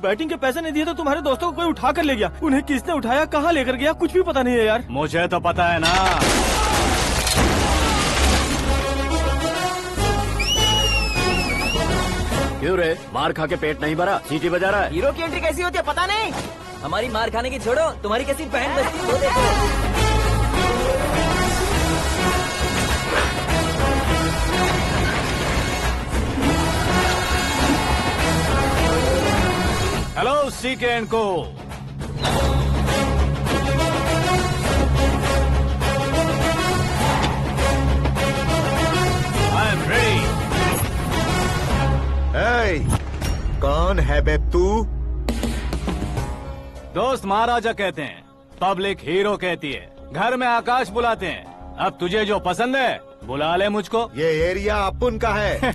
Batting के पैसे नहीं दिए तो तुम्हारे दोस्तों को कोई उठा कर ले गया। उन्हें किसने उठाया, कहाँ लेकर गया, कुछ भी पता नहीं है यार। मुझे तो पता है ना। क्यों रे, मार खा के पेट नहीं भरा, सीटी बजा रहा है? हीरो की एंट्री कैसी होती है पता नहीं। हमारी मार खाने की छोड़ो, तुम्हारी कैसी बहन बजती है वो देखो। हेलो सीके एंड को। I am ready. कौन है बे तू? दोस्त महाराजा कहते हैं, पब्लिक हीरो कहती है, घर में आकाश बुलाते हैं। अब तुझे जो पसंद है बुला ले मुझको। ये एरिया अपुन का है।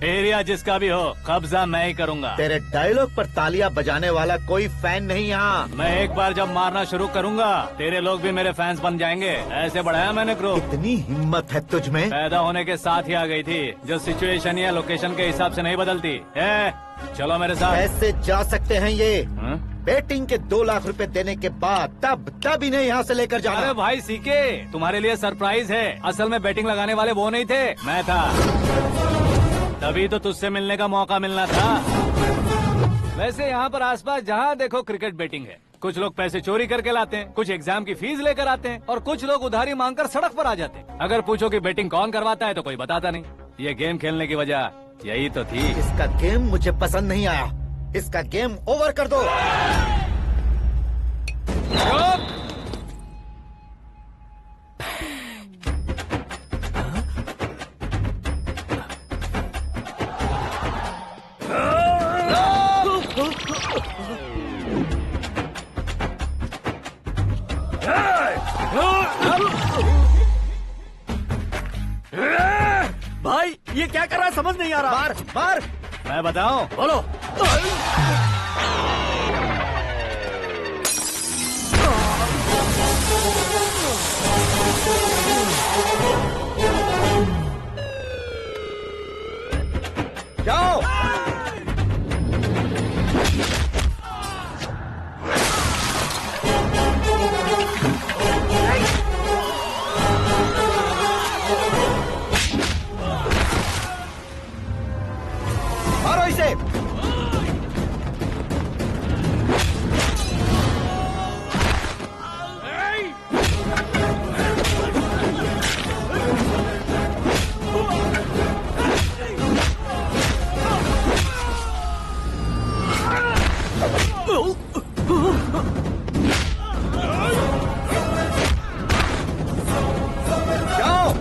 एरिया जिसका भी हो, कब्जा मैं ही करूंगा। तेरे डायलॉग पर तालियां बजाने वाला कोई फैन नहीं यहाँ। मैं एक बार जब मारना शुरू करूंगा, तेरे लोग भी मेरे फैंस बन जाएंगे। ऐसे बढ़ाया मैंने ग्रुप। इतनी हिम्मत है तुझ में? पैदा होने के साथ ही आ गई थी, जो सिचुएशन या लोकेशन के हिसाब से नहीं बदलती है। चलो मेरे साथ। ऐसे जा सकते हैं ये? हाँ? बेटिंग के 2 लाख रुपए देने के बाद तब इन्हें यहाँ से लेकर जाना। अरे भाई सीके, तुम्हारे लिए सरप्राइज है। असल में बैटिंग लगाने वाले वो नहीं थे, मैं था। तभी तो तुझसे मिलने का मौका मिलना था। वैसे यहाँ पर आसपास जहाँ देखो क्रिकेट बैटिंग है। कुछ लोग पैसे चोरी करके लाते हैं, कुछ एग्जाम की फीस लेकर आते हैं, और कुछ लोग उधारी मांगकर सड़क पर आ जाते हैं। अगर पूछो कि बैटिंग कौन करवाता है तो कोई बताता नहीं। ये गेम खेलने की वजह यही तो थी। इसका गेम मुझे पसंद नहीं आया। इसका गेम ओवर कर दो। भाई ये क्या कर रहा है, समझ नहीं आ रहा। मार मार। मैं बताऊं? बोलो। जाओ। मारो इसे। जाओ।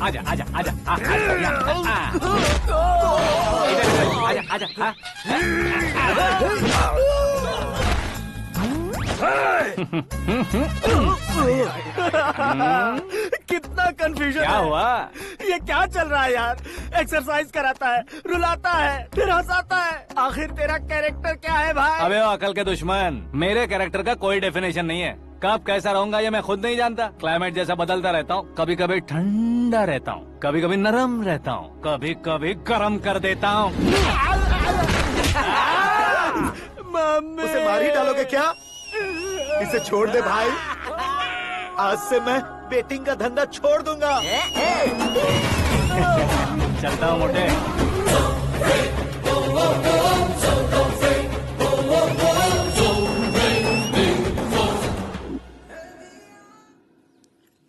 आजा आजा आजा आजा आजा आजा। कितना कंफ्यूजन क्या है। हुआ? ये क्या चल रहा है यार? एक्सरसाइज कराता है, रुलाता है, फिर हंसाता है। आखिर तेरा कैरेक्टर क्या है भाई? अबे ओ अकल के दुश्मन, मेरे कैरेक्टर का कोई डेफिनेशन नहीं है। कब कैसा रहूंगा ये मैं खुद नहीं जानता। क्लाइमेट जैसा बदलता रहता हूँ। कभी कभी ठंडा रहता हूँ, कभी कभी नरम रहता हूँ, कभी कभी गर्म कर देता हूँ। मम्मी। उसे मार ही डालोगे क्या? इसे छोड़ दे भाई। आज से मैं बेटिंग का धंधा छोड़ दूंगा। चलता हूँ मोटे।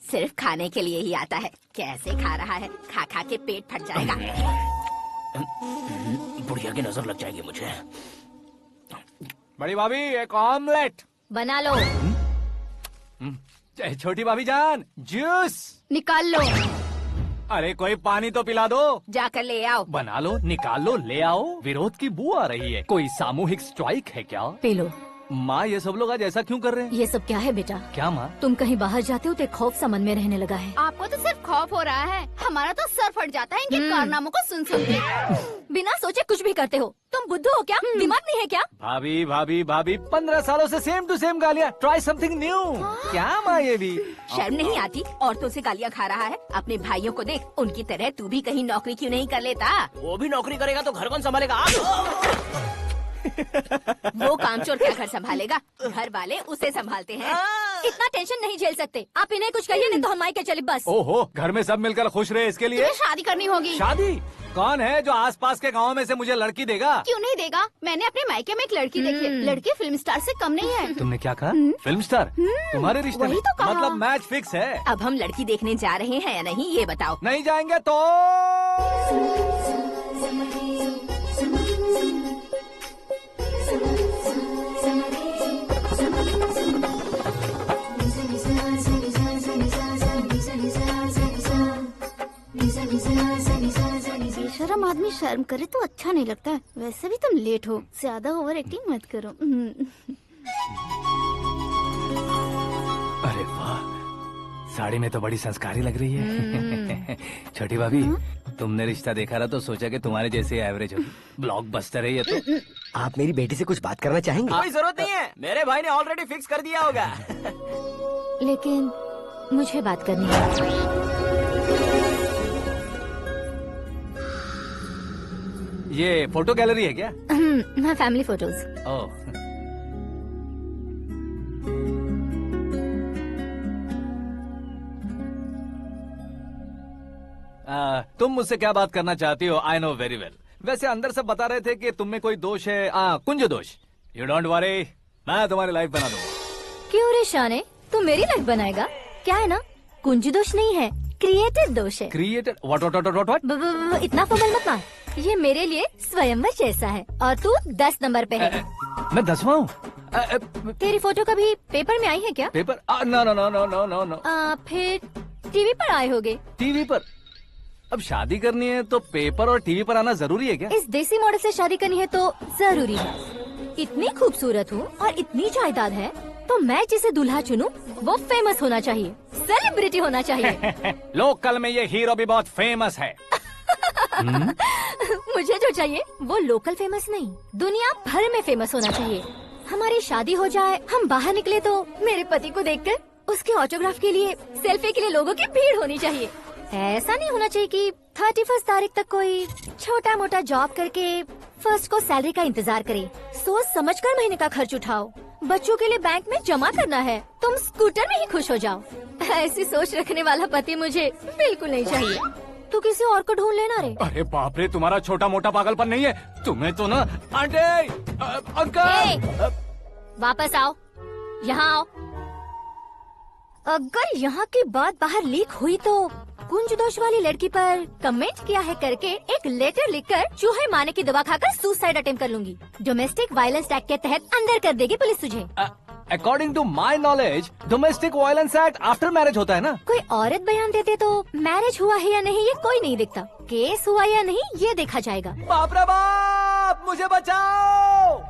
सिर्फ खाने के लिए ही आता है। कैसे खा रहा है, खा खा के पेट फट जाएगा। बुढ़िया की नजर लग जाएगी मुझे। बड़ी भाभी एक ऑमलेट बना लो। छोटी भाभी जान जूस निकाल लो। अरे कोई पानी तो पिला दो। जाकर ले आओ। बना लो, निकाल लो, ले आओ। विरोध की बू आ रही है। कोई सामूहिक स्ट्राइक है क्या? P low. माँ ये सब लोग आज ऐसा क्यों कर रहे हैं? ये सब क्या है बेटा? क्या माँ? तुम कहीं बाहर जाते हो तो एक खौफ सा मन में रहने लगा है। आपको तो सिर्फ खौफ हो रहा है, हमारा तो सर फट जाता है इनके कारनामों को सुन सुन के। बिना सोचे कुछ भी करते हो। तुम बुद्धू हो क्या? दिमाग नहीं है क्या? भाभी भाभी भाभी 15 सालों से सेम टू सेम गालियाँ। Try something new. क्या माँ ये भी? शर्म नहीं आती? औरतों से गालियाँ खा रहा है। अपने भाइयों को देख, उनकी तरह तू भी कहीं नौकरी क्यों नहीं कर लेता? वो भी नौकरी करेगा तो घर कौन संभालेगा? वो कामचोर क्या घर संभालेगा? घर वाले उसे संभालते हैं। इतना टेंशन नहीं झेल सकते। आप इन्हें कुछ कहिए नहीं तो हम मायके चले बस। ओहो, घर में सब मिलकर खुश रहे इसके लिए। तुम्हें शादी करनी होगी। शादी? कौन है जो आसपास के गांव में से मुझे लड़की देगा? क्यों नहीं देगा? मैंने अपने मायके में एक लड़की देखी है। लड़की फिल्म स्टार से कम नहीं है। तुमने क्या कहा? Film star? तुम्हारे रिश्ते वही में? तो कहा। मतलब मैच फिक्स है? अब हम लड़की देखने जा रहे हैं या नहीं, ये बताओ। नहीं जाएंगे तो? बेशरम आदमी शर्म करे तो अच्छा नहीं लगता है। वैसे भी तुम लेट हो, ज्यादा ओवर एक्टिंग मत करो। अरे वाह, साड़ी में तो बड़ी संस्कारी लग रही है। छोटी भाभी, तुमने रिश्ता देखा रहा तो सोचा कि तुम्हारे जैसे एवरेज होगी। ब्लॉकबस्टर है ये तो। आप मेरी बेटी से कुछ बात करना चाहेंगे? कोई जरूरत नहीं है, मेरे भाई ने ऑलरेडी फिक्स कर दिया होगा। लेकिन मुझे बात करनी है। ये फोटो गैलरी है क्या? मैं फैमिली फोटोज। ओह, तुम मुझसे क्या बात करना चाहती हो? I know very well. वैसे अंदर सब बता रहे थे कि तुम में कोई दोष है, कुंज दोष। यू डोंट वरी, मैं तुम्हारी लाइफ बना दूंगा। क्यों रे शाने, तू मेरी लाइफ बनाएगा? क्या है ना, कुंज दोष नहीं है, क्रिएटेड दोष है। क्रिएटेड? व्हाट? इतना फॉर्मल मत मार। ये मेरे लिए स्वयंवर जैसा है और तू 10 नंबर पे है। मैं 10वां हूँ? तेरी फोटो कभी पेपर में आई है क्या? Paper? No no no no no no no. फिर टीवी पर आए होगे। टीवी पर? अब शादी करनी है तो पेपर और टीवी पर आना जरूरी है क्या? इस देसी मॉडल से शादी करनी है तो जरूरी है। इतनी खूबसूरत हूँ और इतनी जायदाद है तो मैं जिसे दूल्हा चुनूं वो फेमस होना चाहिए, सेलिब्रिटी होना चाहिए। लोकल में ये हीरो भी बहुत फेमस है। मुझे जो चाहिए वो लोकल फेमस नहीं, दुनिया भर में फेमस होना चाहिए। हमारी शादी हो जाए, हम बाहर निकले तो मेरे पति को देखकर उसके ऑटोग्राफ के लिए, सेल्फी के लिए लोगों की भीड़ होनी चाहिए। ऐसा नहीं होना चाहिए कि 31 तारीख तक कोई छोटा मोटा जॉब करके फर्स्ट को सैलरी का इंतजार करे। सोच समझकर महीने का खर्च उठाओ। बच्चों के लिए बैंक में जमा करना है, तुम स्कूटर में ही खुश हो जाओ। ऐसी सोच रखने वाला पति मुझे बिल्कुल नहीं चाहिए। तू किसी और को ढूंढ लेना रे। अरे बाप रे, तुम्हारा छोटा मोटा पागलपन नहीं है? तुम्हें तो ना आंटी, अंकल। वापस आओ, यहाँ आओ। अगर यहाँ की बात बाहर लीक हुई तो कुंज दोष वाली लड़की पर कमेंट किया है करके एक लेटर लिखकर चूहे मारने की दवा खाकर सुसाइड अटेम्प्ट कर लूंगी। डोमेस्टिक वायलेंस एक्ट के तहत अंदर कर देगी पुलिस तुझे। According to my knowledge domestic violence act after marriage होता है ना? कोई औरत बयान देते तो मैरिज हुआ है या नहीं ये कोई नहीं देखता, केस हुआ या नहीं ये देखा जाएगा। बाप रे बाप, मुझे बचाओ।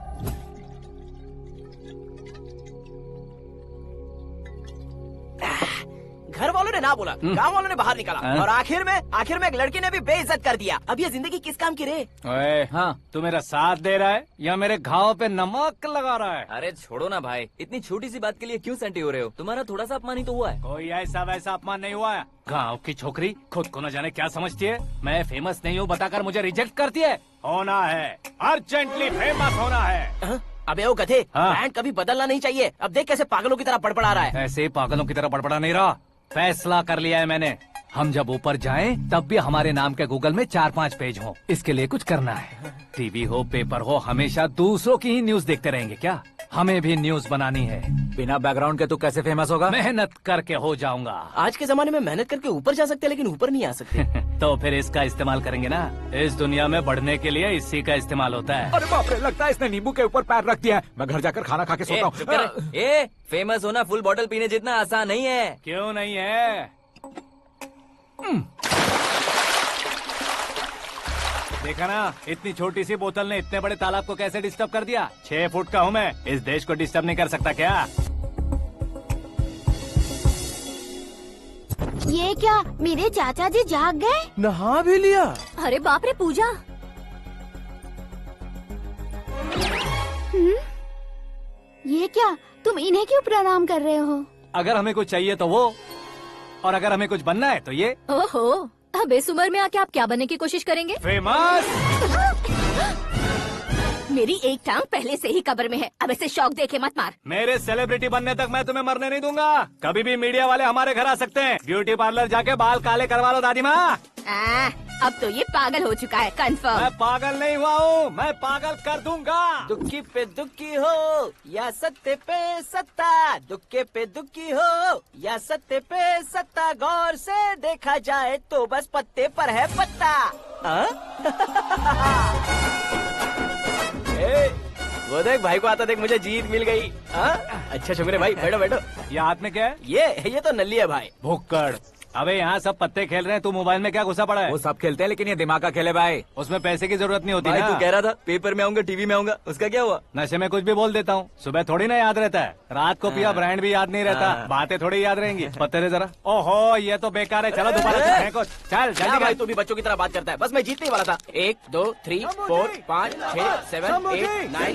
घर वालों ने ना बोला, गांव वालों ने बाहर निकाला और आखिर में एक लड़की ने भी बेइज्जत कर दिया। अब ये जिंदगी किस काम की रे? ओए, हाँ, तू मेरा साथ दे रहा है या मेरे घाव पे नमक लगा रहा है? अरे छोड़ो ना भाई, इतनी छोटी सी बात के लिए क्यों सैंटी हो रहे हो? तुम्हारा थोड़ा सा अपमान ही तो हुआ है। कोई ऐसा वैसा अपमान नहीं हुआ है। गाँव की छोकरी खुद को न जाने क्या समझती है। मैं फेमस नहीं हूँ बताकर मुझे रिजेक्ट करती है। होना है, अर्जेंटली फेमस होना है। अबे ओ गधे, हाँ। ब्रांड कभी बदलना नहीं चाहिए। अब देख कैसे पागलों की तरह बड़बड़ा रहा है। ऐसे पागलों की तरह बड़बड़ा नहीं रहा, फैसला कर लिया है मैंने। हम जब ऊपर जाएं तब भी हमारे नाम के गूगल में 4-5 पेज हो। इसके लिए कुछ करना है। टीवी हो, पेपर हो, हमेशा दूसरों की ही न्यूज देखते रहेंगे क्या? हमें भी न्यूज बनानी है। बिना बैकग्राउंड के तू कैसे फेमस होगा? मेहनत करके हो जाऊंगा। आज के जमाने में मेहनत करके ऊपर जा सकते हैं लेकिन ऊपर नहीं आ सकते। तो फिर इसका इस्तेमाल करेंगे ना। इस दुनिया में बढ़ने के लिए इसी का इस्तेमाल होता है। अरे बाप रे, लगता है इसने नींबू के ऊपर पैर रख दिया है। मैं घर जाकर खाना खा के सोता चुप कर। हूँ। फेमस होना फुल बॉटल पीने जितना आसान नहीं है। क्यों नहीं है? देखा ना, इतनी छोटी सी बोतल ने इतने बड़े तालाब को कैसे डिस्टर्ब कर दिया। 6 फुट का हूँ मैं, इस देश को डिस्टर्ब नहीं कर सकता क्या? ये क्या, मेरे चाचा जी जाग गए? नहा भी लिया। अरे बाप रे पूजा, ये क्या, तुम इन्हें क्यों प्रणाम कर रहे हो? अगर हमें कुछ चाहिए तो वो, और अगर हमें कुछ बनना है तो ये। ओहो, अब इस उम्र में आके आप क्या बनने की कोशिश करेंगे? फेमस। मेरी एक टांग पहले से ही कब्र में है, अब ऐसे शौक देके मत मार। मेरे सेलिब्रिटी बनने तक मैं तुम्हें मरने नहीं दूंगा। कभी भी मीडिया वाले हमारे घर आ सकते हैं। ब्यूटी पार्लर जाके बाल काले करवा लो दादी माँ। अब तो ये पागल हो चुका है, कंफर्म। मैं पागल नहीं हुआ हूँ, मैं पागल कर दूंगा। दुखी पे दुखी हो या सत्य पे सत्ता, दुखे पे दुखी हो या सत्य पे सत्ता, गौर से देखा जाए तो बस पत्ते पर है पत्ता। वो देख भाई को आता देख, मुझे जीत मिल गई। अच्छा शुक्र है भाई, बैठो बैठो। ये हाथ में क्या है? ये तो नल्ली है भाई। भुक्कड़। अबे यहाँ सब पत्ते खेल रहे हैं, तू मोबाइल में क्या घुसा पड़ा है? वो सब खेलते हैं लेकिन ये दिमाग का खेल है भाई। उसमें पैसे की जरूरत नहीं होती भाई ना। तू कह रहा था पेपर में आऊंगा, टीवी में आऊंगा, उसका क्या हुआ? नशे में कुछ भी बोल देता हूँ, सुबह थोड़ी ना याद रहता है। रात को पिया ब्रांड भी याद नहीं रहता, बातें थोड़ी याद रहेंगी। पत्ते दे जरा। ओहो ये तो बेकार है, चलो दोबारा से फेंको। चल क्या जल्दी भाई, कर। तू भी बच्चों की तरह बात करता है। बस मैं जीतने ही वाला था। 1 2 3 4 5 6 7 8 9 10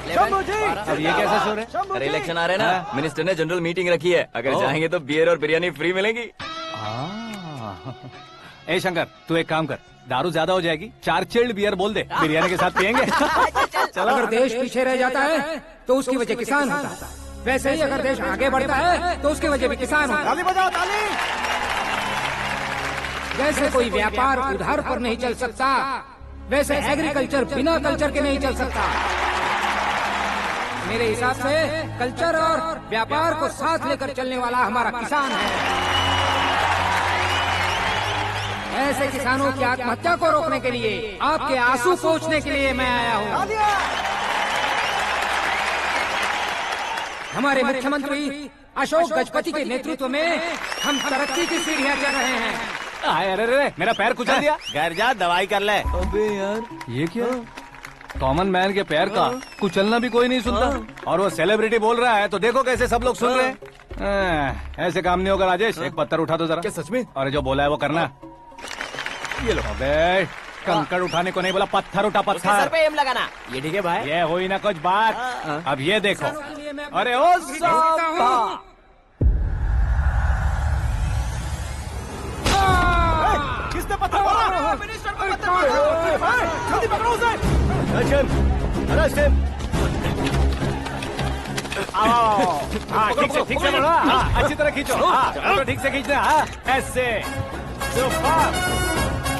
11 अब ये कैसे सो रहे? अरे इलेक्शन आ रहे हैं ना, मिनिस्टर ने जनरल मीटिंग रखी है, अगर जाएंगे तो बियर और बिरयानी फ्री मिलेगी। ए शंकर, तू एक काम कर, दारू ज्यादा हो जाएगी, 4 चिल्ड बियर बोल दे, बिरयानी के साथ पियेंगे। चलो। अगर देश पीछे रह जाता है तो उसकी वजह किसान होता है, वैसे ही अगर देश आगे बढ़ता है तो उसकी वजह भी किसान होता है। ताली बजाओ ताली। जैसे कोई व्यापार उधार पर नहीं चल सकता, वैसे एग्रीकल्चर बिना कल्चर के नहीं चल सकता। मेरे हिसाब से कल्चर और व्यापार को साथ लेकर चलने वाला हमारा किसान है। ऐसे किसानों की आत्महत्या को रोकने के लिए, आपके आंसू पोंछने के लिए मैं आया हूँ। हमारे मुख्यमंत्री अशोक गजपति के नेतृत्व में हम तरक्की की सीढ़ियाँ चढ़ रहे हैं। अरे अरे मेरा पैर कुचल दिया। घर जा दवाई कर ले। अबे यार ये क्या? कॉमन मैन के पैर का कुचलना भी कोई नहीं सुनता, और वो सेलिब्रिटी बोल रहा है तो देखो कैसे सब लोग सुन रहे हैं। ऐसे काम नहीं होगा राजेश, एक पत्थर उठा दो जरा। क्या सच में? और जो बोला है वो करना। ये लो। अबे कंकड़ उठाने को नहीं बोला, पत्थर उठा उसके सर पत्थर। पे एम लगाना। ये ठीक है भाई। ये हुई ना कुछ बात। अब ये देखो। अरे ओ साहब, किसने पत्थर मारा? मिनिस्टर को पत्थर मारा। जल्दी पकड़ो उसे। हाँ ठीक से पकड़ो। हाँ अच्छी तरह खींचो। हाँ तो ठीक से खींचना। हाँ ऐसे।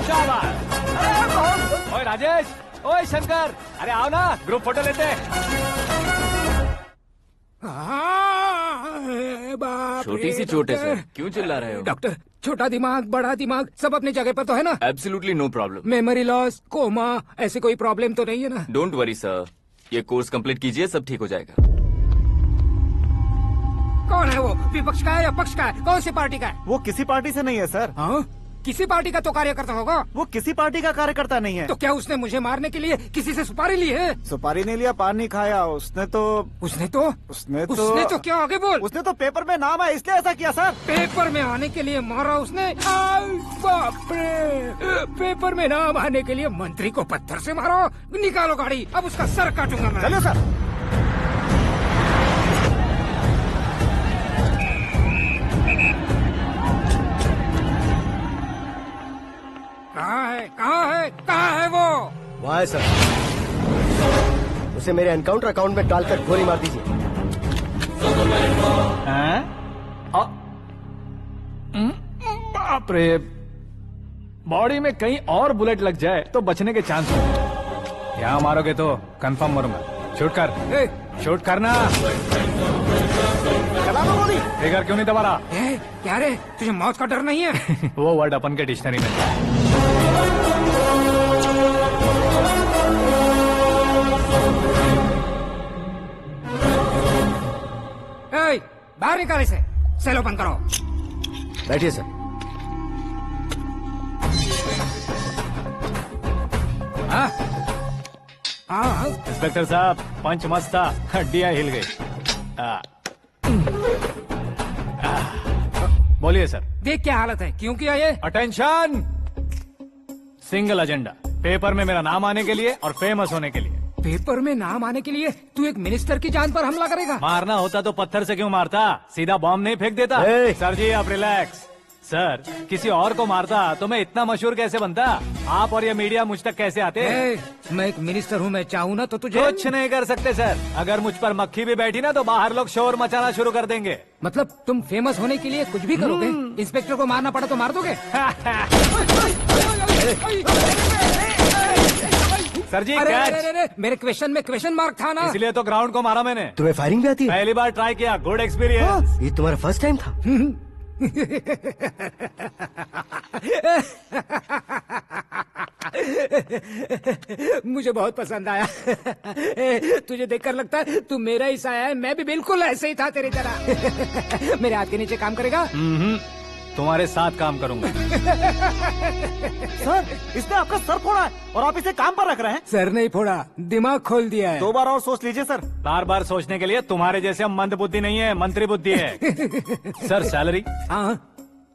शाबाश। ओए राजेश, ओए शंकर, अरे आओ ना, ग्रुप फोटो लेते हैं। छोटी सी चोट है सर, क्यों चिल्ला रहे हो? डॉक्टर, छोटा दिमाग बड़ा दिमाग सब अपनी जगह पर तो है ना? Absolutely no problem. Memory loss, coma, ऐसी कोई प्रॉब्लम तो नहीं है ना? डोंट वरी सर, ये कोर्स कंप्लीट कीजिए, सब ठीक हो जाएगा। कौन है वो? विपक्ष का है या पक्ष का है? कौन सी पार्टी का है? वो किसी पार्टी से नहीं है सर। हाँ? किसी पार्टी का तो कार्यकर्ता होगा। वो किसी पार्टी का कार्यकर्ता नहीं है। तो क्या उसने मुझे मारने के लिए किसी से सुपारी ली है? सुपारी नहीं लिया, पान नहीं खाया। उसने तो क्या आगे बोल? उसने तो पेपर में नाम है इसलिए ऐसा किया सर। पेपर में आने के लिए मारा उसने? बाप रे! पेपर में नाम आने के लिए मंत्री को पत्थर से मारो? निकालो गाड़ी, अब उसका सर काटूंगा मैं। चलो सर। कहाँ है वो? वहाँ है सर, उसे मेरे एनकाउंटर अकाउंट में डालकर गोली मार दीजिए। बाप रे, बॉडी में कहीं और बुलेट लग जाए तो बचने के चांस हो। यहाँ मारोगे तो कंफर्म मरूंगा। शूट कर, शूट करना। ट्रिगर क्यों नहीं दबा रहा? क्या रे, तुझे मौत का डर नहीं है? वो वर्ड अपन के डिक्शनरी में है। बाहर निकाल इसे, सेलो बंद करो। बैठिए सर। हाँ इंस्पेक्टर साहब पंच मस्त था, हड्डियां हिल गई। बोलिए सर। देख क्या हालत है, क्यों किया ये? अटेंशन, सिंगल एजेंडा, पेपर में मेरा नाम आने के लिए और फेमस होने के लिए। पेपर में नाम आने के लिए तू एक मिनिस्टर की जान पर हमला करेगा? मारना होता तो पत्थर से क्यों मारता, सीधा बॉम्ब नहीं फेंक देता। सर जी आप रिलैक्स। सर किसी और को मारता तो मैं इतना मशहूर कैसे बनता, आप और ये मीडिया मुझ तक कैसे आते? मैं एक मिनिस्टर हूँ, मैं चाहूँ ना तो तुझे कुछ नहीं कर सकते सर। अगर मुझ पर मक्खी भी बैठी ना तो बाहर लोग शोर मचाना शुरू कर देंगे। मतलब तुम फेमस होने के लिए कुछ भी करोगे? इंस्पेक्टर को मारना पड़ा तो मार दोगे? सर जी अरे, मेरे क्वेश्चन में क्वेश्चन मार्क था ना, इसलिए तो ग्राउंड को मारा मैंने। तुम्हें फायरिंग भी आती है? पहली बार ट्राई किया, गुड एक्सपीरियंस। ये तुम्हारा फर्स्ट टाइम था? मुझे बहुत पसंद आया। तुझे देखकर लगता है तू मेरा ही साया है, मैं भी बिल्कुल ऐसे ही था तेरी तरह। मेरे हाथ के नीचे काम करेगा? तुम्हारे साथ काम करूंगा। सर इसने आपका सर फोड़ा है और आप इसे काम पर रख रहे हैं। सर नहीं फोड़ा, दिमाग खोल दिया है। 2 बार और सोच लीजिए सर। बार बार सोचने के लिए तुम्हारे जैसे मंद बुद्धि नहीं है, मंत्री बुद्धि है। Sir salary? हाँ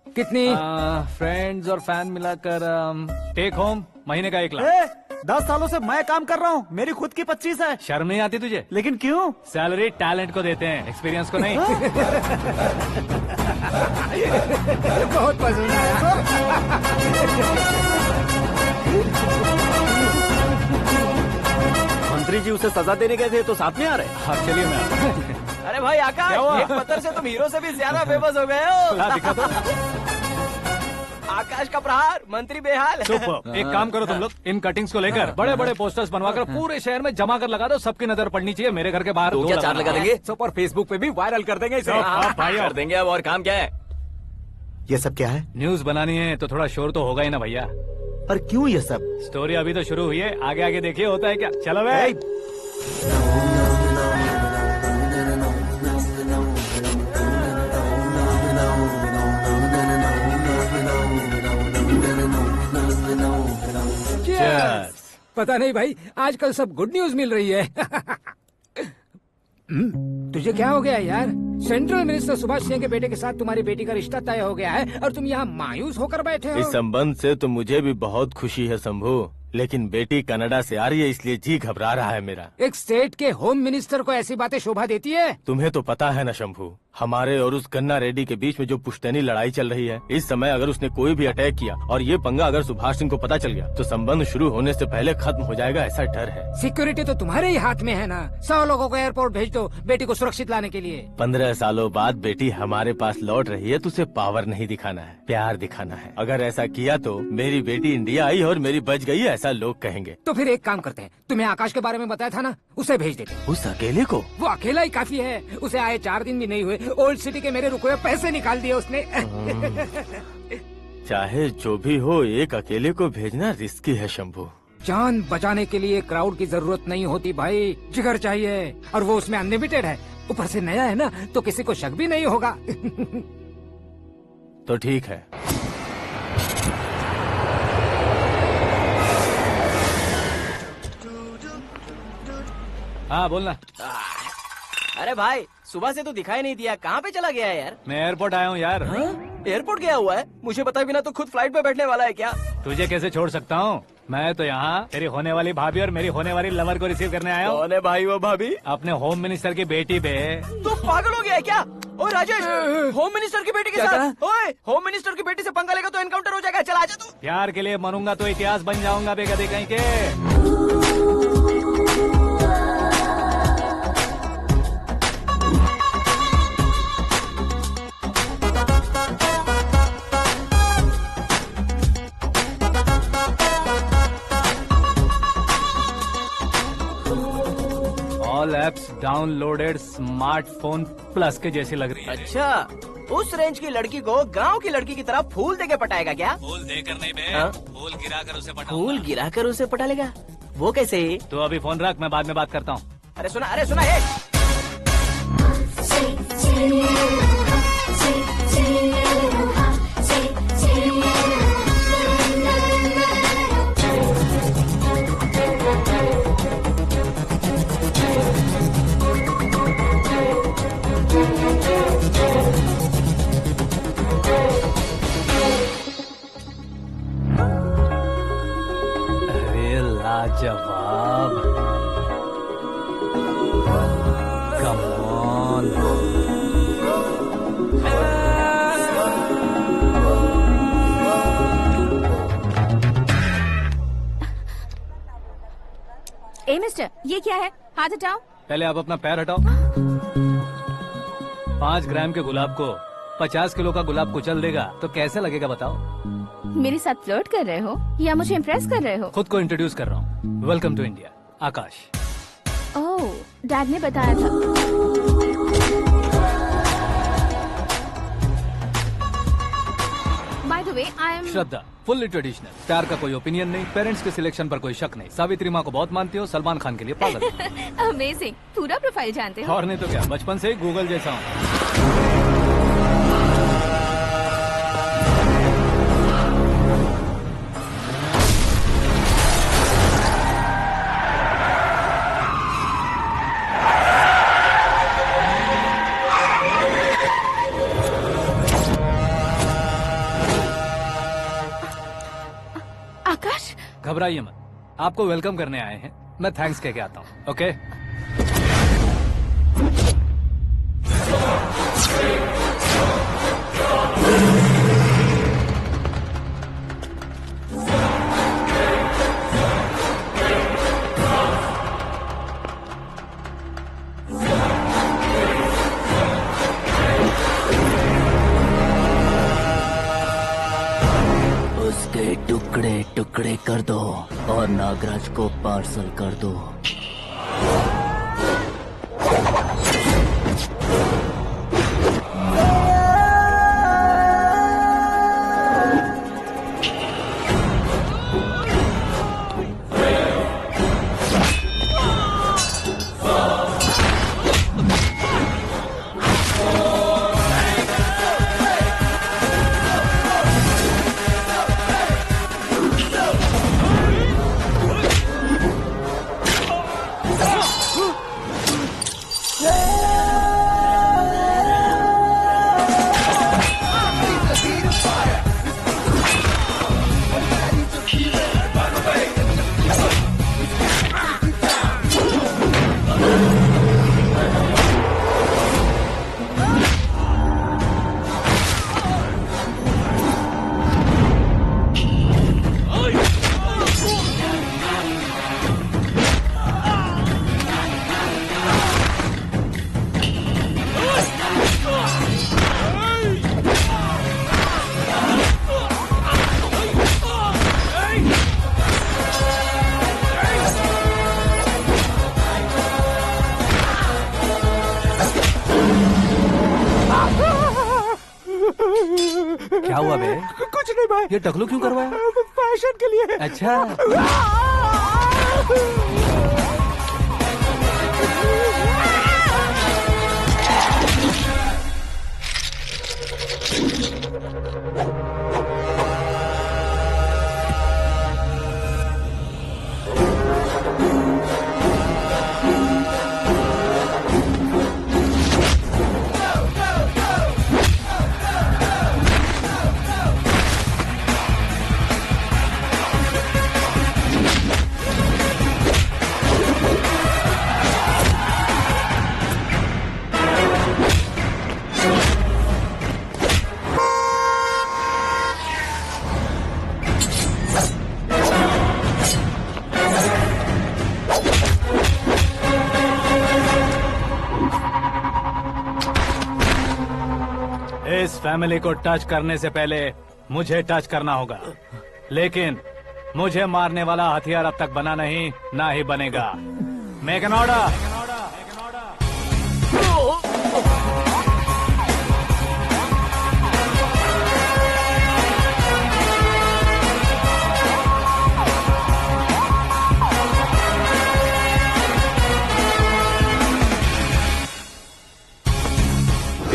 कितनी? फ्रेंड्स और फैन मिलाकर टेक होम महीने का 1 लाख। 10 सालों से मैं काम कर रहा हूँ, मेरी खुद की 25 है। शर्म नहीं आती तुझे? लेकिन क्यों? सैलरी टैलेंट को देते हैं, एक्सपीरियंस को नहीं। बहुत पसंद आया। मंत्री जी उसे सजा देने गए थे तो साथ में आ रहे। हाँ चलिए मैं आता हूं। अरे भाई आकाश, एक पत्थर से तुम हीरो से भी ज्यादा फेमस हो गए हो। दिखा दो। आकाश का प्रहार, मंत्री बेहाल। सुपर। एक काम करो तुम लोग, इन कटिंग्स को लेकर बड़े बड़े पोस्टर्स बनवाकर पूरे शहर में जमा कर लगा दो, सबकी नजर पड़नी चाहिए। मेरे घर के बाहर तो क्या 4 लगा देंगे? सुपर, फेसबुक पे भी वायरल कर देंगे इसे। भाई कर देंगे। अब और काम क्या है? ये सब क्या है? न्यूज बनानी है तो थोड़ा शोर तो होगा ही ना भैया। पर क्यों ये सब? स्टोरी अभी तो शुरू हुई है, आगे आगे देखिए होता है क्या। चलो भाई। पता नहीं भाई, आजकल सब गुड न्यूज मिल रही है। तुझे क्या हो गया यार? सेंट्रल मिनिस्टर सुभाष सिंह के बेटे के साथ तुम्हारी बेटी का रिश्ता तय हो गया है और तुम यहाँ मायूस होकर बैठे हो। इस संबंध से तो मुझे भी बहुत खुशी है शंभू, लेकिन बेटी कनाडा से आ रही है इसलिए जी घबरा रहा है मेरा। एक स्टेट के होम मिनिस्टर को ऐसी बातें शोभा देती है? तुम्हें तो पता है ना शंभू, हमारे और उस गन्ना रेड्डी के बीच में जो पुश्तैनी लड़ाई चल रही है, इस समय अगर उसने कोई भी अटैक किया और ये पंगा अगर सुभाष सिंह को पता चल गया तो संबंध शुरू होने से पहले खत्म हो जाएगा, ऐसा डर है। सिक्योरिटी तो तुम्हारे ही हाथ में है ना। 100 लोगों को एयरपोर्ट भेज दो बेटी को सुरक्षित लाने के लिए। 15 सालों बाद बेटी हमारे पास लौट रही है तो उसे पावर नहीं दिखाना है, प्यार दिखाना है। अगर ऐसा किया तो मेरी बेटी इंडिया आई और मेरी बच गई, ऐसा लोग कहेंगे। तो फिर एक काम करते हैं, तुम्हें आकाश के बारे में बताया था ना, उसे भेज देते हैं। उस अकेले को? वो अकेला ही काफी है, उसे आए 4 दिन भी नहीं हुए, ओल्ड सिटी के मेरे रुके हुए पैसे निकाल दिए उसने। चाहे जो भी हो, एक अकेले को भेजना रिस्की है शंभू। जान बचाने के लिए क्राउड की जरूरत नहीं होती भाई, जिगर चाहिए, और वो उसमें अनलिमिटेड है। ऊपर से नया है ना तो किसी को शक भी नहीं होगा। तो ठीक है। हाँ बोलना। अरे भाई सुबह से तो दिखाई नहीं दिया, कहाँ पे चला गया है यार? मैं एयरपोर्ट आया हूँ यार। एयरपोर्ट गया हुआ है? मुझे बताए बिना तो खुद फ्लाइट पे बैठने वाला है क्या? तुझे कैसे छोड़ सकता हूँ? मैं तो यहाँ तेरी होने वाली भाभी और मेरी होने वाली लवर को रिसीव करने आया हूँ। कौन है भाई वो भाभी? अपने होम मिनिस्टर की बेटी पे। तो पागल हो गया है क्या? ओ राजेश, होम मिनिस्टर की बेटी के साथ? ओए, होम मिनिस्टर की बेटी से पंगा लेगा तो एनकाउंटर हो जाएगा। चल आजा तू। प्यार के लिए मरूंगा तो इतिहास बन जाऊंगा बेगदे कहीं के। All apps downloaded smartphone plus के जैसी लग रही है। अच्छा, उस रेंज की लड़की को गांव की लड़की की तरह फूल देके पटाएगा क्या? फूल देकर नहीं बे, फूल गिराकर उसे पटा। फूल गिराकर उसे पटा लेगा? वो कैसे? तो अभी फोन रख, मैं बाद में बात करता हूँ। अरे सुना ये। लाजवाब। Come on. ए मिस्टर, ये क्या है? हाथ हटाओ। पहले आप अपना पैर हटाओ। 5 ग्राम के गुलाब को 50 किलो का गुलाब कुचल देगा तो कैसे लगेगा बताओ? मेरे साथ फ्लर्ट कर रहे हो या मुझे इम्प्रेस कर रहे हो? खुद को इंट्रोड्यूस कर रहा हूँ। Welcome to India, Akash. Oh, dad ने बताया था। By the way, I am Shraddha, fully traditional. प्यार का कोई ओपिनियन नहीं, पेरेंट्स के सिलेक्शन पर कोई शक नहीं। सावित्री माँ को बहुत मानती हो, सलमान खान के लिए पागल। अमेजिंग, पूरा प्रोफाइल जानते हो। और नहीं तो क्या, बचपन से ही गूगल जैसा हूँ। आकाश, घबराइए मत, आपको वेलकम करने आए हैं। मैं थैंक्स कह के आता हूँ। ओके? उसके टुकड़े टुकड़े कर दो और नागराज को पार्सल कर दो। क्या हुआ बे? कुछ नहीं भाई। ये टकलू क्यों करवाया? फैशन के लिए। अच्छा। इस फैमिली को टच करने से पहले मुझे टच करना होगा, लेकिन मुझे मारने वाला हथियार अब तक बना नहीं, ना ही बनेगा। Make an order.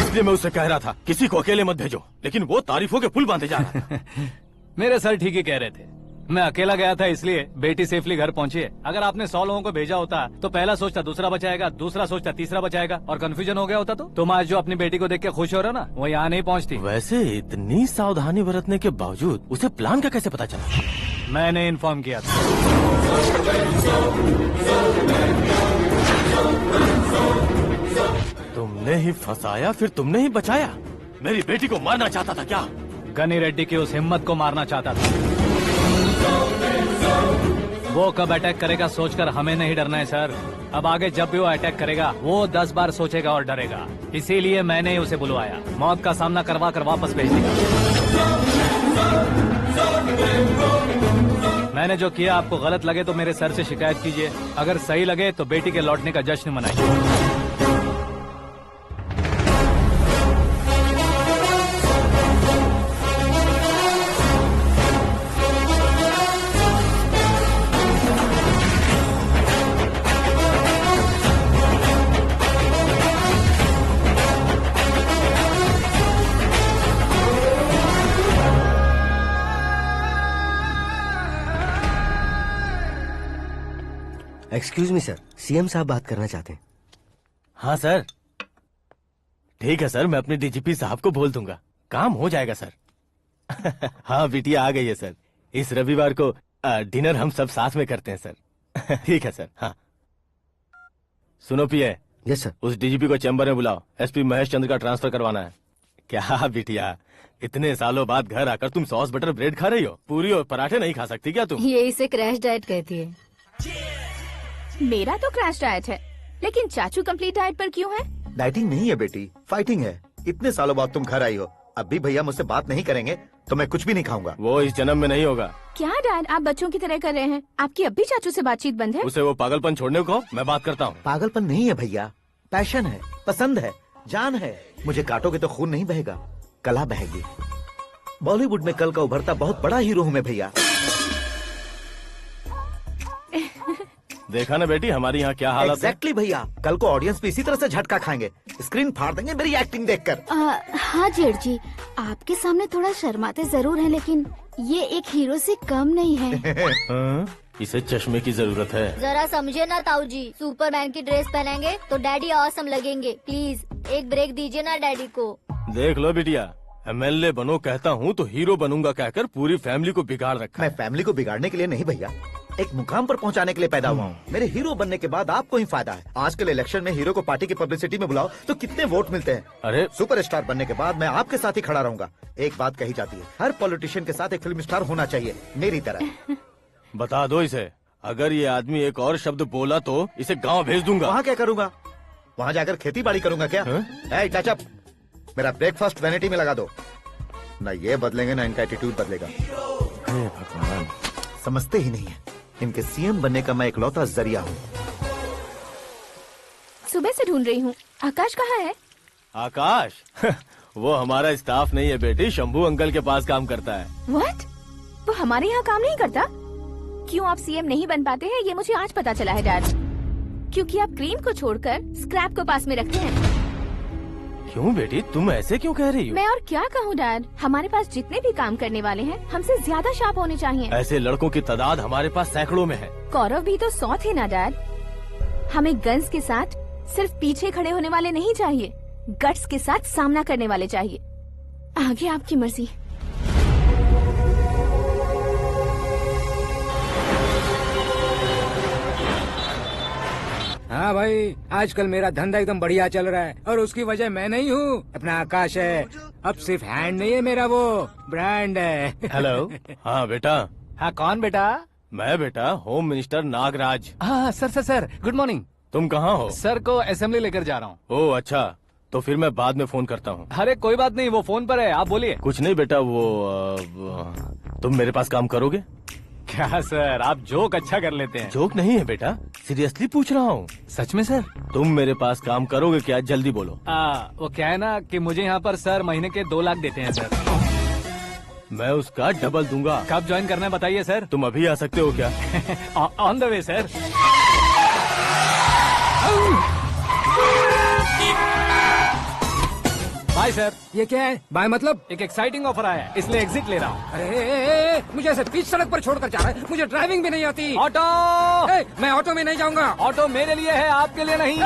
इसलिए मैं उससे कह रहा था किसी को अकेले मत भेजो, लेकिन वो तारीफों के पुल बांधे जा रहा था। मेरे सर ठीक ही कह रहे थे। मैं अकेला गया था इसलिए बेटी सेफली घर पहुंची है। अगर आपने 100 लोगों को भेजा होता तो पहला सोचता दूसरा बचाएगा, दूसरा सोचता तीसरा बचाएगा, और कंफ्यूजन हो गया होता तो तुम आज जो अपनी बेटी को देख के खुश हो रहे हो ना, वो यहाँ नहीं पहुँचती। वैसे इतनी सावधानी बरतने के बावजूद उसे प्लान का कैसे पता चला? मैंने इन्फॉर्म किया था। तुमने ही फंसाया, फिर तुमने ही बचाया। मेरी बेटी को मारना चाहता था क्या? गनी रेड्डी की उस हिम्मत को मारना चाहता था। वो कब अटैक करेगा सोचकर हमें नहीं डरना है सर। अब आगे जब भी वो अटैक करेगा वो 10 बार सोचेगा और डरेगा। इसीलिए मैंने ही उसे बुलवाया। मौत का सामना करवा कर वापस भेज दिया। मैंने जो किया आपको गलत लगे तो मेरे सर से शिकायत कीजिए, अगर सही लगे तो बेटी के लौटने का जश्न मनाइए। एक्सक्यूज मी सर, सीएम साहब बात करना चाहते हैं। हाँ सर, ठीक है सर, मैं अपने डीजीपी साहब को बोल दूंगा, काम हो जाएगा सर। हाँ बिटिया आ गई है सर। इस रविवार को डिनर हम सब साथ में करते हैं सर। ठीक है सर। हाँ सुनो पिए। Yes sir. उस डीजीपी को चैम्बर में बुलाओ, एसपी महेश चंद्र का ट्रांसफर करवाना है। क्या बिटिया, इतने सालों बाद घर आकर तुम सॉस बटर ब्रेड खा रही हो? पूरी और पराठे नहीं खा सकती क्या तुम? ये इसे क्रैश डाइट कहती है। मेरा तो क्रैश डाइट है, लेकिन चाचू कंप्लीट डाइट पर क्यों है? डाइटिंग नहीं है बेटी, फाइटिंग है। इतने सालों बाद तुम घर आई हो, अब भी भैया मुझसे बात नहीं करेंगे तो मैं कुछ भी नहीं खाऊंगा। वो इस जन्म में नहीं होगा। क्या डैड, आप बच्चों की तरह कर रहे हैं? आपकी अब भी चाचू से बातचीत बंद है? उसे वो पागलपन छोड़ने को मैं बात करता हूँ। पागलपन नहीं है भैया, पैशन है, पसंद है, जान है। मुझे काटोगे तो खून नहीं बहेगा, कला बहेगी। बॉलीवुड में कल का उभरता बहुत बड़ा हीरो हूँ मैं भैया। देखा ना बेटी हमारी यहाँ क्या हालत है। एग्जैक्टली भैया, कल को ऑडियंस भी इसी तरह से झटका खाएंगे, स्क्रीन फाड़ देंगे मेरी एक्टिंग देखकर। हाँ जेठ जी, आपके सामने थोड़ा शर्माते जरूर हैं, लेकिन ये एक हीरो से कम नहीं है। इसे चश्मे की जरूरत है। जरा समझे ना ताऊ जी, सुपरमैन की ड्रेस पहनेंगे तो डैडी ऑसम लगेंगे। प्लीज एक ब्रेक दीजिए ना डैडी को। देख लो बिटिया, एमएलए बनो कहता हूँ तो हीरो बनूंगा कहकर पूरी फैमिली को बिगाड़ रखा। मैं फैमिली को बिगाड़ने के लिए नहीं भैया, एक मुकाम पर पहुंचाने के लिए पैदा हुआ हूँ। मेरे हीरो बनने के बाद आपको ही फायदा है। आजकल इलेक्शन में हीरो को पार्टी की पब्लिसिटी में बुलाओ तो कितने वोट मिलते हैं। अरे सुपरस्टार बनने के बाद मैं आपके साथ ही खड़ा रहूंगा। एक बात कही जाती है, हर पॉलिटिशियन के साथ एक फिल्म स्टार होना चाहिए, मेरी तरह। बता दो इसे, अगर ये आदमी एक और शब्द बोला तो इसे गाँव भेज दूंगा। वहाँ क्या करूँगा? वहाँ जाकर खेती बाड़ी करूँगा क्या? टचअप, मेरा ब्रेकफास्ट वैनिटी में लगा दो। न ये बदलेंगे ना इनका एटीट्यूड बदलेगा। भगवान, समझते ही नहीं है, इनके सीएम बनने का मैं इकलौता जरिया हूँ। सुबह से ढूंढ रही हूँ, आकाश कहाँ है? आकाश? वो हमारा स्टाफ नहीं है बेटी, शंभू अंकल के पास काम करता है। व्हाट? वो हमारे यहाँ काम नहीं करता? क्यों आप सीएम नहीं बन पाते हैं ये मुझे आज पता चला है डैड। क्योंकि आप क्रीम को छोड़कर स्क्रैप को पास में रखते हैं। क्यों बेटी, तुम ऐसे क्यों कह रही हो? मैं और क्या कहूँ डैड, हमारे पास जितने भी काम करने वाले हैं हमसे ज्यादा शार्प होने चाहिए। ऐसे लड़कों की तादाद हमारे पास सैकड़ों में है। गौरव भी तो 100 थे ना डैड। हमें गन्स के साथ सिर्फ पीछे खड़े होने वाले नहीं चाहिए, गट्स के साथ सामना करने वाले चाहिए। आगे आपकी मर्जी। हाँ भाई, आजकल मेरा धंधा एकदम बढ़िया चल रहा है और उसकी वजह मैं नहीं हूँ, अपना आकाश है। अब सिर्फ हैंड नहीं है मेरा, वो ब्रांड है। हेलो। हाँ बेटा। हाँ कौन बेटा? मैं बेटा होम मिनिस्टर नागराज। हाँ सर गुड मॉर्निंग। तुम कहाँ हो? सर को असेंबली लेकर जा रहा हूँ। ओह अच्छा, तो फिर मैं बाद में फोन करता हूँ। अरे कोई बात नहीं, वो फोन पर है, आप बोलिए। कुछ नहीं बेटा, तुम मेरे पास काम करोगे? क्या सर, आप जोक अच्छा कर लेते हैं। जोक नहीं है बेटा, सीरियसली पूछ रहा हूँ। सच में सर? तुम मेरे पास काम करोगे क्या? जल्दी बोलो। वो क्या है ना कि मुझे यहाँ पर सर महीने के 2 लाख देते हैं सर। मैं उसका डबल दूंगा। कब ज्वाइन करना है बताइए सर। तुम अभी आ सकते हो क्या? On the way sir. Bye sir. ये क्या है? बाय मतलब? एक एक्साइटिंग ऑफर आया है, इसलिए एग्जिट ले रहा हूँ। अरे मुझे ऐसे बीच सड़क पर छोड़कर जा रहा है, मुझे ड्राइविंग भी नहीं आती। ऑटो! मैं ऑटो में नहीं जाऊंगा। ऑटो मेरे लिए है, आपके लिए नहीं।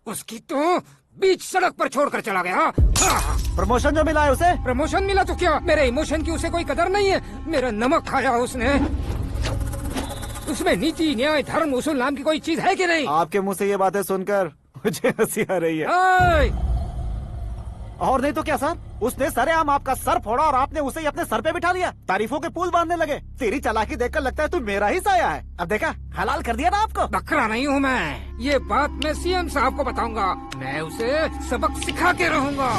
उसकी तो बीच सड़क पर छोड़कर चला गया। प्रमोशन जो मिला है उसे? प्रमोशन मिला तो क्या, मेरे इमोशन की उसे कोई कदर नहीं है। मेरा नमक खाया उसने। उसमें नीति, न्याय, धर्म, उसूल नाम की कोई चीज है कि नहीं? आपके मुंह से ये बातें सुनकर मुझे हंसी आ रही है। और नहीं तो क्या सर, उसने सरेआम आपका सर फोड़ा और आपने उसे ही अपने सर पे बिठा लिया। तारीफों के पुल बांधने लगे। तेरी चालाकी देखकर लगता है तू मेरा ही साया है। अब देखा, हलाल कर दिया ना आपको। बकरा नहीं हूँ मैं। ये बात मैं सीएम साहब को बताऊंगा। मैं उसे सबक सिखा के रहूंगा।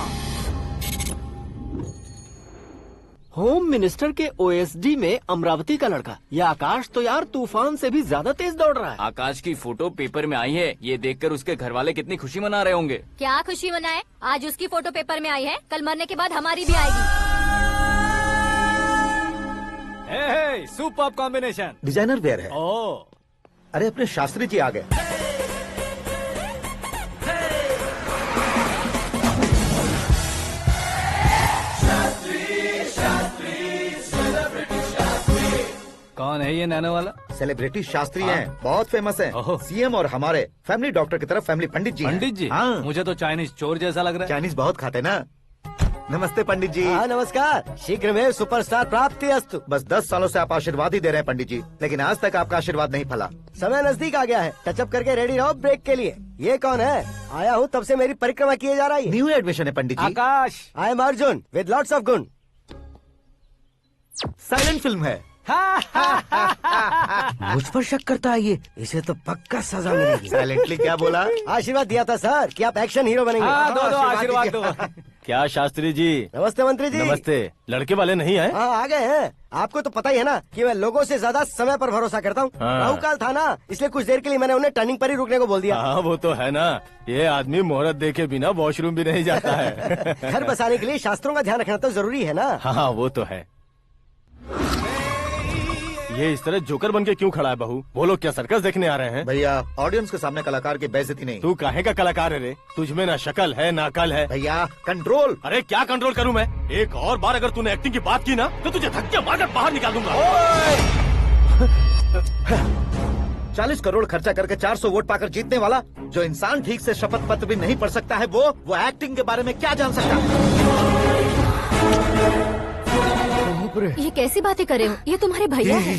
होम मिनिस्टर के ओएसडी में अमरावती का लड़का। ये आकाश तो यार तूफान से भी ज्यादा तेज दौड़ रहा है। आकाश की फोटो पेपर में आई है, ये देखकर उसके घर वाले कितनी खुशी मना रहे होंगे। क्या खुशी मनाए? आज उसकी फोटो पेपर में आई है, कल मरने के बाद हमारी भी आएगी। Superb combination. डिजाइनर वेयर है। ओह, अरे अपने शास्त्री जी आ गए। कौन है ये नैनो वाला? सेलिब्रिटी शास्त्री हैं, बहुत फेमस हैं। सीएम और हमारे फैमिली डॉक्टर की तरफ फैमिली पंडित जी हैं। पंडित जी? हाँ। मुझे तो चाइनीज चोर जैसा लग रहा है। चाइनीज बहुत खाते ना। नमस्ते पंडित जी। हाँ नमस्कार। शीघ्र में सुपरस्टार प्राप्ति अस्तु। बस 10 सालों से आप आशीर्वाद ही दे रहे हैं पंडित जी, लेकिन आज तक आपका आशीर्वाद नहीं फला। समय नजदीक आ गया है, टचअप करके रेडी रहो ब्रेक के लिए। ये कौन है? आया हूँ तब से मेरी परिक्रमा किए जा रही है। न्यू एडमिशन है Pandit ji. Akash. I am Arjun with lots of गुण। साइलेंट फिल्म है। मुझ पर शक करता है ये, इसे तो पक्का सजा मिलेगी। साइलेंटली क्या बोला? आशीर्वाद दिया था सर कि आप एक्शन हीरो बनेंगे। हाँ, दो आशीर्वाद दो। क्या शास्त्री जी? नमस्ते मंत्री जी। नमस्ते। लड़के वाले नहीं आए? हाँ आ गए हैं। आपको तो पता ही है ना कि मैं लोगों से ज्यादा समय पर भरोसा करता हूँ। हाँ। राहु काल था ना, इसलिए कुछ देर के लिए मैंने उन्हें टर्निंग पर ही रुकने को बोल दिया। हाँ वो तो है ना, ये आदमी मुहूर्त देखे बिना वॉशरूम भी नहीं जाता है। घर बसाने के लिए शास्त्रों का ध्यान रखना तो जरूरी है ना। हाँ वो तो है। ये इस तरह जोकर बन के क्यों खड़ा है बहू? वो लोग क्या सर्कस देखने आ रहे हैं? भैया ऑडियंस के सामने कलाकार की बेइज्जती नहीं। तू काहे का कलाकार है रे? तुझमें ना शक्ल है ना अकल है। भैया कंट्रोल। अरे क्या कंट्रोल करूं मैं? एक और बार अगर तूने एक्टिंग की बात की ना तो तुझे धक्के मारकर बाहर निकाल दूंगा। 40 करोड़ खर्चा करके 400 वोट पाकर जीतने वाला जो इंसान ठीक से शपथ पत्र भी नहीं पढ़ सकता है, वो एक्टिंग के बारे में क्या जान सकता है? ये कैसी बातें करे हो? ये तुम्हारे भैया हैं।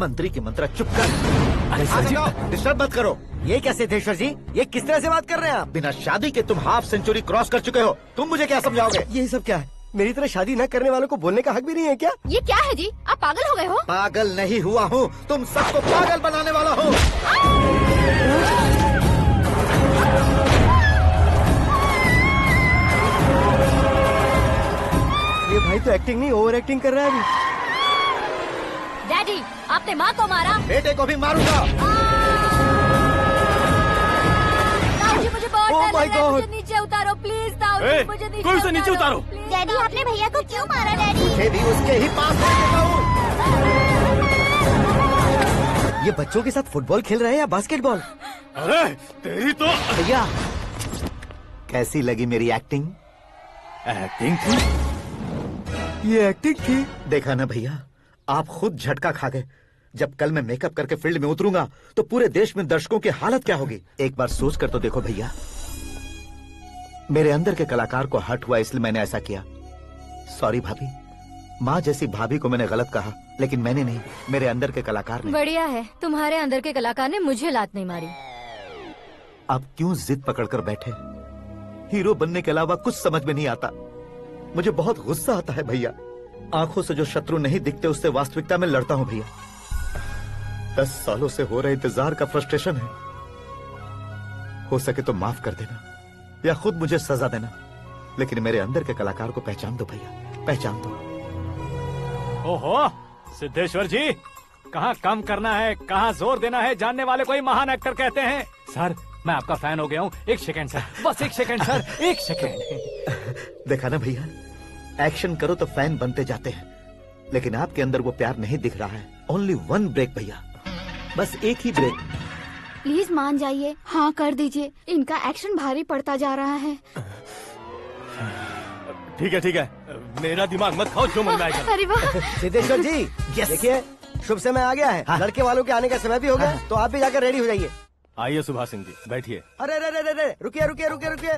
मंत्री की मंत्रा चुप कर। डिस्टर्ब मत करो। ये क्या सिद्धेश्वर जी, ये किस तरह से बात कर रहे हैं आप? बिना शादी के तुम हाफ सेंचुरी क्रॉस कर चुके हो, तुम मुझे क्या समझाओगे? ये सब क्या है? मेरी तरह शादी न करने वालों को बोलने का हक भी नहीं है क्या? ये क्या है जी? आप पागल हो गए हो? पागल नहीं हुआ हूँ, तुम सबको पागल बनाने वाला हूँ। ये भाई तो एक्टिंग नहीं ओवर एक्टिंग कर रहा है अभी। डैडी, आपने माँ को मारा। बेटे को भी मारूंगा। ताऊ जी मुझे बहुत Oh डर my लग रहा है, God. मुझे नीचे उतारो प्लीज। ताऊ जी मुझे नीचे कोई उसे नीचे उतारो। डैडी आपने भैया को क्यों मारा डैडी? मुझे भी उसके ही पास लेके जाऊं। ये बच्चों के साथ फुटबॉल खेल रहे हैं या बास्केटबॉल? अरे तेरी तो भैया कैसी लगी मेरी एक्टिंग? एक्टिंग थी। ये एक्टिंग थी। देखा ना भैया, आप खुद झटका खा गए। जब कल मैं मेकअप करके फील्ड में उतरूंगा तो पूरे देश में दर्शकों की हालत क्या होगी? एक बार सोच कर तो देखो भैया। मेरे अंदर के कलाकार को हर्ट हुआ इसलिए मैंने ऐसा किया। सॉरी भाभी। माँ जैसी भाभी को मैंने गलत कहा, लेकिन मैंने नहीं, मेरे अंदर के कलाकार ने। बढ़िया है, तुम्हारे अंदर के कलाकार ने मुझे लात नहीं मारी। आप क्यों जिद पकड़कर बैठे? हीरो बनने के अलावा कुछ समझ में नहीं आता। मुझे बहुत गुस्सा आता है भैया। आंखों से जो शत्रु नहीं दिखते उससे वास्तविकता में लड़ता हूँ भैया। 10 सालों से हो रहे इंतजार का फ्रस्ट्रेशन है। हो सके तो माफ कर देना या खुद मुझे सजा देना, लेकिन मेरे अंदर के कलाकार को पहचान दो भैया, पहचान दो। ओहो सिद्धेश्वर जी, कहाँ कम करना है कहाँ जोर देना है जानने वाले को ही महान एक्टर कहते हैं। सर मैं आपका फैन हो गया हूँ। एक सेकंड सर, बस एक सेकंड सर, एक सेकंड। देखा ना भैया, एक्शन करो तो फैन बनते जाते हैं, लेकिन आपके अंदर वो प्यार नहीं दिख रहा है। ओनली 1 ब्रेक भैया, बस एक ही ब्रेक। प्लीज मान जाइए, हाँ कर दीजिए। इनका एक्शन भारी पड़ता जा रहा है। ठीक है, मेरा दिमाग मत खाओ, जो मन में आएगा। अरे वाह। सिद्धेश्वर जी देखिए, शुभ समय आ गया है। लड़के वालों के आने का समय भी हो गया, तो आप भी जाकर रेडी हो जाइए। आइए सुभाष सिंह जी, बैठिए। अरे अरे अरे अरे, रुकिए रुकिए रुकिए रुकिए।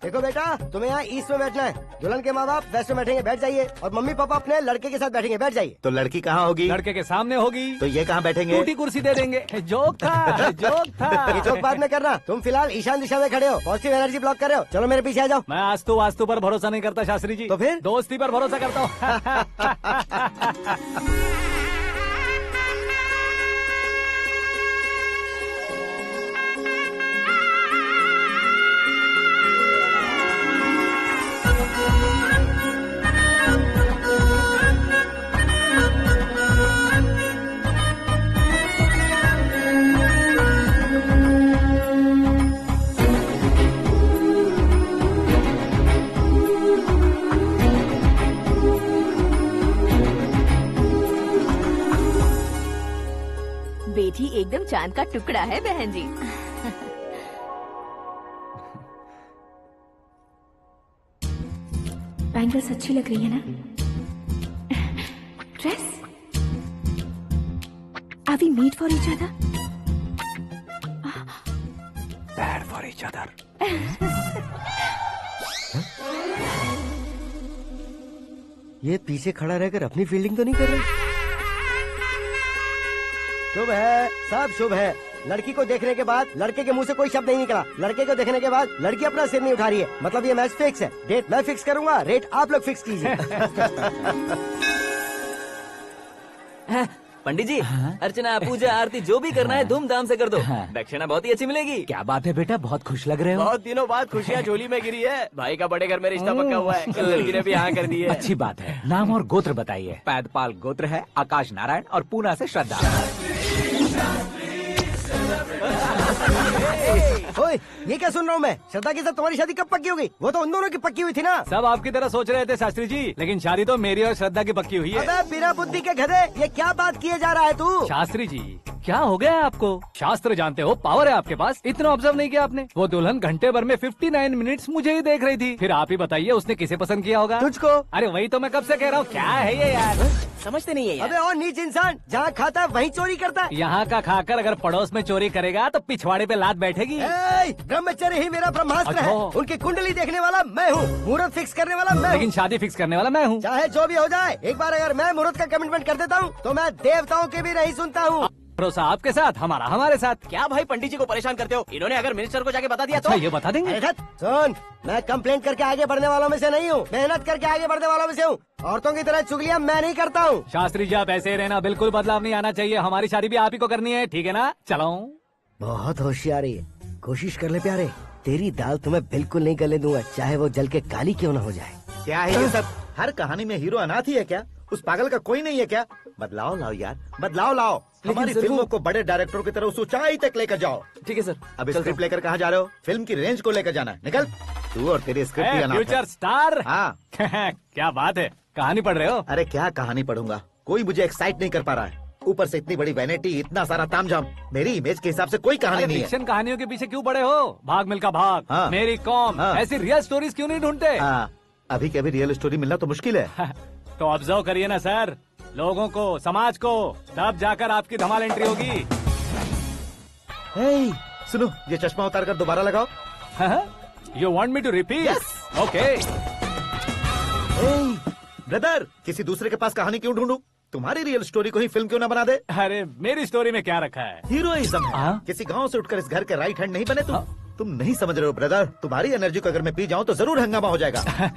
देखो बेटा, तुम्हें यहाँ ईस्ट में बैठना है। दुल्हन के माँ बाप वेस्ट में बैठेंगे, बैठ जाइए। और मम्मी पापा अपने लड़के के साथ बैठेंगे, बैठ जाइए। तो लड़की कहाँ होगी? लड़के के सामने होगी। तो ये कहाँ बैठेंगे? टूटी कुर्सी दे देंगे। जोक था, जोक था। ये जोक बाद में करना। तुम फिलहाल ईशान दिशा में खड़े हो, पॉजिटिव एनर्जी ब्लॉक कर रहे हो। चलो मेरे पीछे आ जाओ। मैं वास्तु पर भरोसा नहीं करता शास्त्री जी। तो फिर? दोस्ती पर भरोसा करता हूँ। बेटी एकदम चांद का टुकड़ा है बहन जी। बैंगल्स अच्छी लग रही है ना? Dress? Are we made for each other? Bad for each other. ये पीछे खड़ा रहकर अपनी फील्डिंग तो नहीं कर रहा? शुभ है, सब शुभ है। लड़की को देखने के बाद लड़के के मुंह से कोई शब्द नहीं निकला। लड़के को देखने के बाद लड़की अपना सिर नहीं उठा रही है। मतलब ये मैच फिक्स है। डेट मैं फिक्स करूंगा, रेट आप लोग फिक्स कीजिए। पंडित जी, अर्चना पूजा आरती जो भी करना है धूमधाम से कर दो। दक्षिणा बहुत ही अच्छी मिलेगी। क्या बात है बेटा, बहुत खुश लग रहे हो। बहुत दिनों बाद खुशियाँ झोली में गिरी है। भाई का बड़े घर में रिश्ता पक्का हुआ है। कल लड़की ने भी हाँ कर दी है। अच्छी बात है। नाम और गोत्र बताइए। पैदपाल गोत्र है, आकाश नारायण और पूना से श्रद्धा। ओए, ये क्या सुन रहा हूँ मैं? श्रद्धा के साथ तुम्हारी शादी कब पक्की होगी? वो तो उन दोनों की पक्की हुई थी ना। सब आपकी तरह सोच रहे थे शास्त्री जी, लेकिन शादी तो मेरी और श्रद्धा की पक्की हुई है। अबे बिना बुद्धि के गधे, ये क्या बात किए जा रहा है तू? शास्त्री जी, क्या हो गया है आपको? शास्त्र जानते हो, पावर है आपके पास। इतना ऑब्जर्व नहीं किया आपने? वो दुल्हन घंटे भर में 59 मिनट्स मुझे ही देख रही थी। फिर आप ही बताइए उसने किसे पसंद किया होगा? तुझको। अरे वही तो मैं कब से कह रहा हूँ, क्या है ये यार? समझते नहीं है यार। अबे और नीच इंसान, जहाँ खाता है वहीं चोरी करता है। यहाँ का खाकर अगर पड़ोस में चोरी करेगा तो पिछवाड़े पे लात बैठेगी। ब्रह्मचर्य ही मेरा ब्रह्मास्त्र है। अच्छा। उनकी कुंडली देखने वाला मैं हूँ, मुहूर्त फिक्स करने वाला मैं लेकिन हूँ। शादी फिक्स करने वाला मैं हूँ। चाहे जो भी हो जाए, एक बार अगर मैं मुहूर्त का कमिटमेंट कर देता हूँ तो मैं देवताओं के भी नहीं सुनता हूँ। भरोसा आपके साथ, हमारा हमारे साथ। क्या भाई पंडित जी को परेशान करते हो? इन्होंने अगर मिनिस्टर को जाके बता दिया अच्छा, तो ये बता देंगे। अरे सुन, मैं कंप्लेंट करके आगे बढ़ने वालों में से नहीं हूँ, मेहनत करके आगे बढ़ने वालों में से हूँ। औरतों की तरह चुगलियाँ मैं नहीं करता हूँ। शास्त्री जी आप ऐसे ही रहना, बिल्कुल बदलाव नहीं आना चाहिए। हमारी शादी भी आप ही को करनी है, ठीक है ना? चलो। बहुत होशियारी है, कोशिश कर ले प्यारे। तेरी दाल तुम्हें बिल्कुल नहीं गले दूंगा, चाहे वो जल के काली क्यों न हो जाए। क्या है ये सब? हर कहानी में हीरो अनाथ ही है क्या? उस पागल का कोई नहीं है क्या? बदलाव लाओ यार, बदलाव लाओ। हमारी फिल्मों को बड़े डायरेक्टरों की तरह उस ऊंचाई तक लेकर जाओ। ठीक है सर। अब स्क्रिप्ट लेकर कहाँ जा रहे हो? फिल्म की रेंज को लेकर जाना है। निकल तू और तेरी स्क्रिप्ट ही अनाथ है। Future star. हाँ। क्या बात है, कहानी पढ़ रहे हो? अरे क्या कहानी पढ़ूंगा, कोई मुझे एक्साइट नहीं कर पा रहा है। ऊपर से इतनी बड़ी वैनिटी, इतना सारा तामझाम। मेरी इमेज के हिसाब से कोई कहानी नहीं है। फिक्शन कहानियों के पीछे क्यों पड़े हो? भाग मिल्खा भाग, हाँ। मेरी कॉम, हाँ। ऐसी रियल स्टोरीज क्यों नहीं ढूंढते? हाँ, अभी के अभी रियल स्टोरी मिलना तो मुश्किल है। तो ऑब्जर्व करिए ना सर, लोगों को, समाज को, तब जाकर आपकी धमाल एंट्री होगी। सुनो, ये चश्मा उतार कर दोबारा लगाओ। You want me to repeat? Okay. Brother, किसी दूसरे के पास कहानी क्यों ढूंढूं? तुम्हारी रियल स्टोरी को ही फिल्म क्यों ना बना दे? अरे मेरी स्टोरी में क्या रखा है? हीरोइज्म है। किसी गांव से उठकर इस घर के राइट हैंड नहीं बने तुम। तुम नहीं समझ रहे हो ब्रदर, तुम्हारी एनर्जी को अगर मैं पी जाऊं तो जरूर हंगामा हो जाएगा।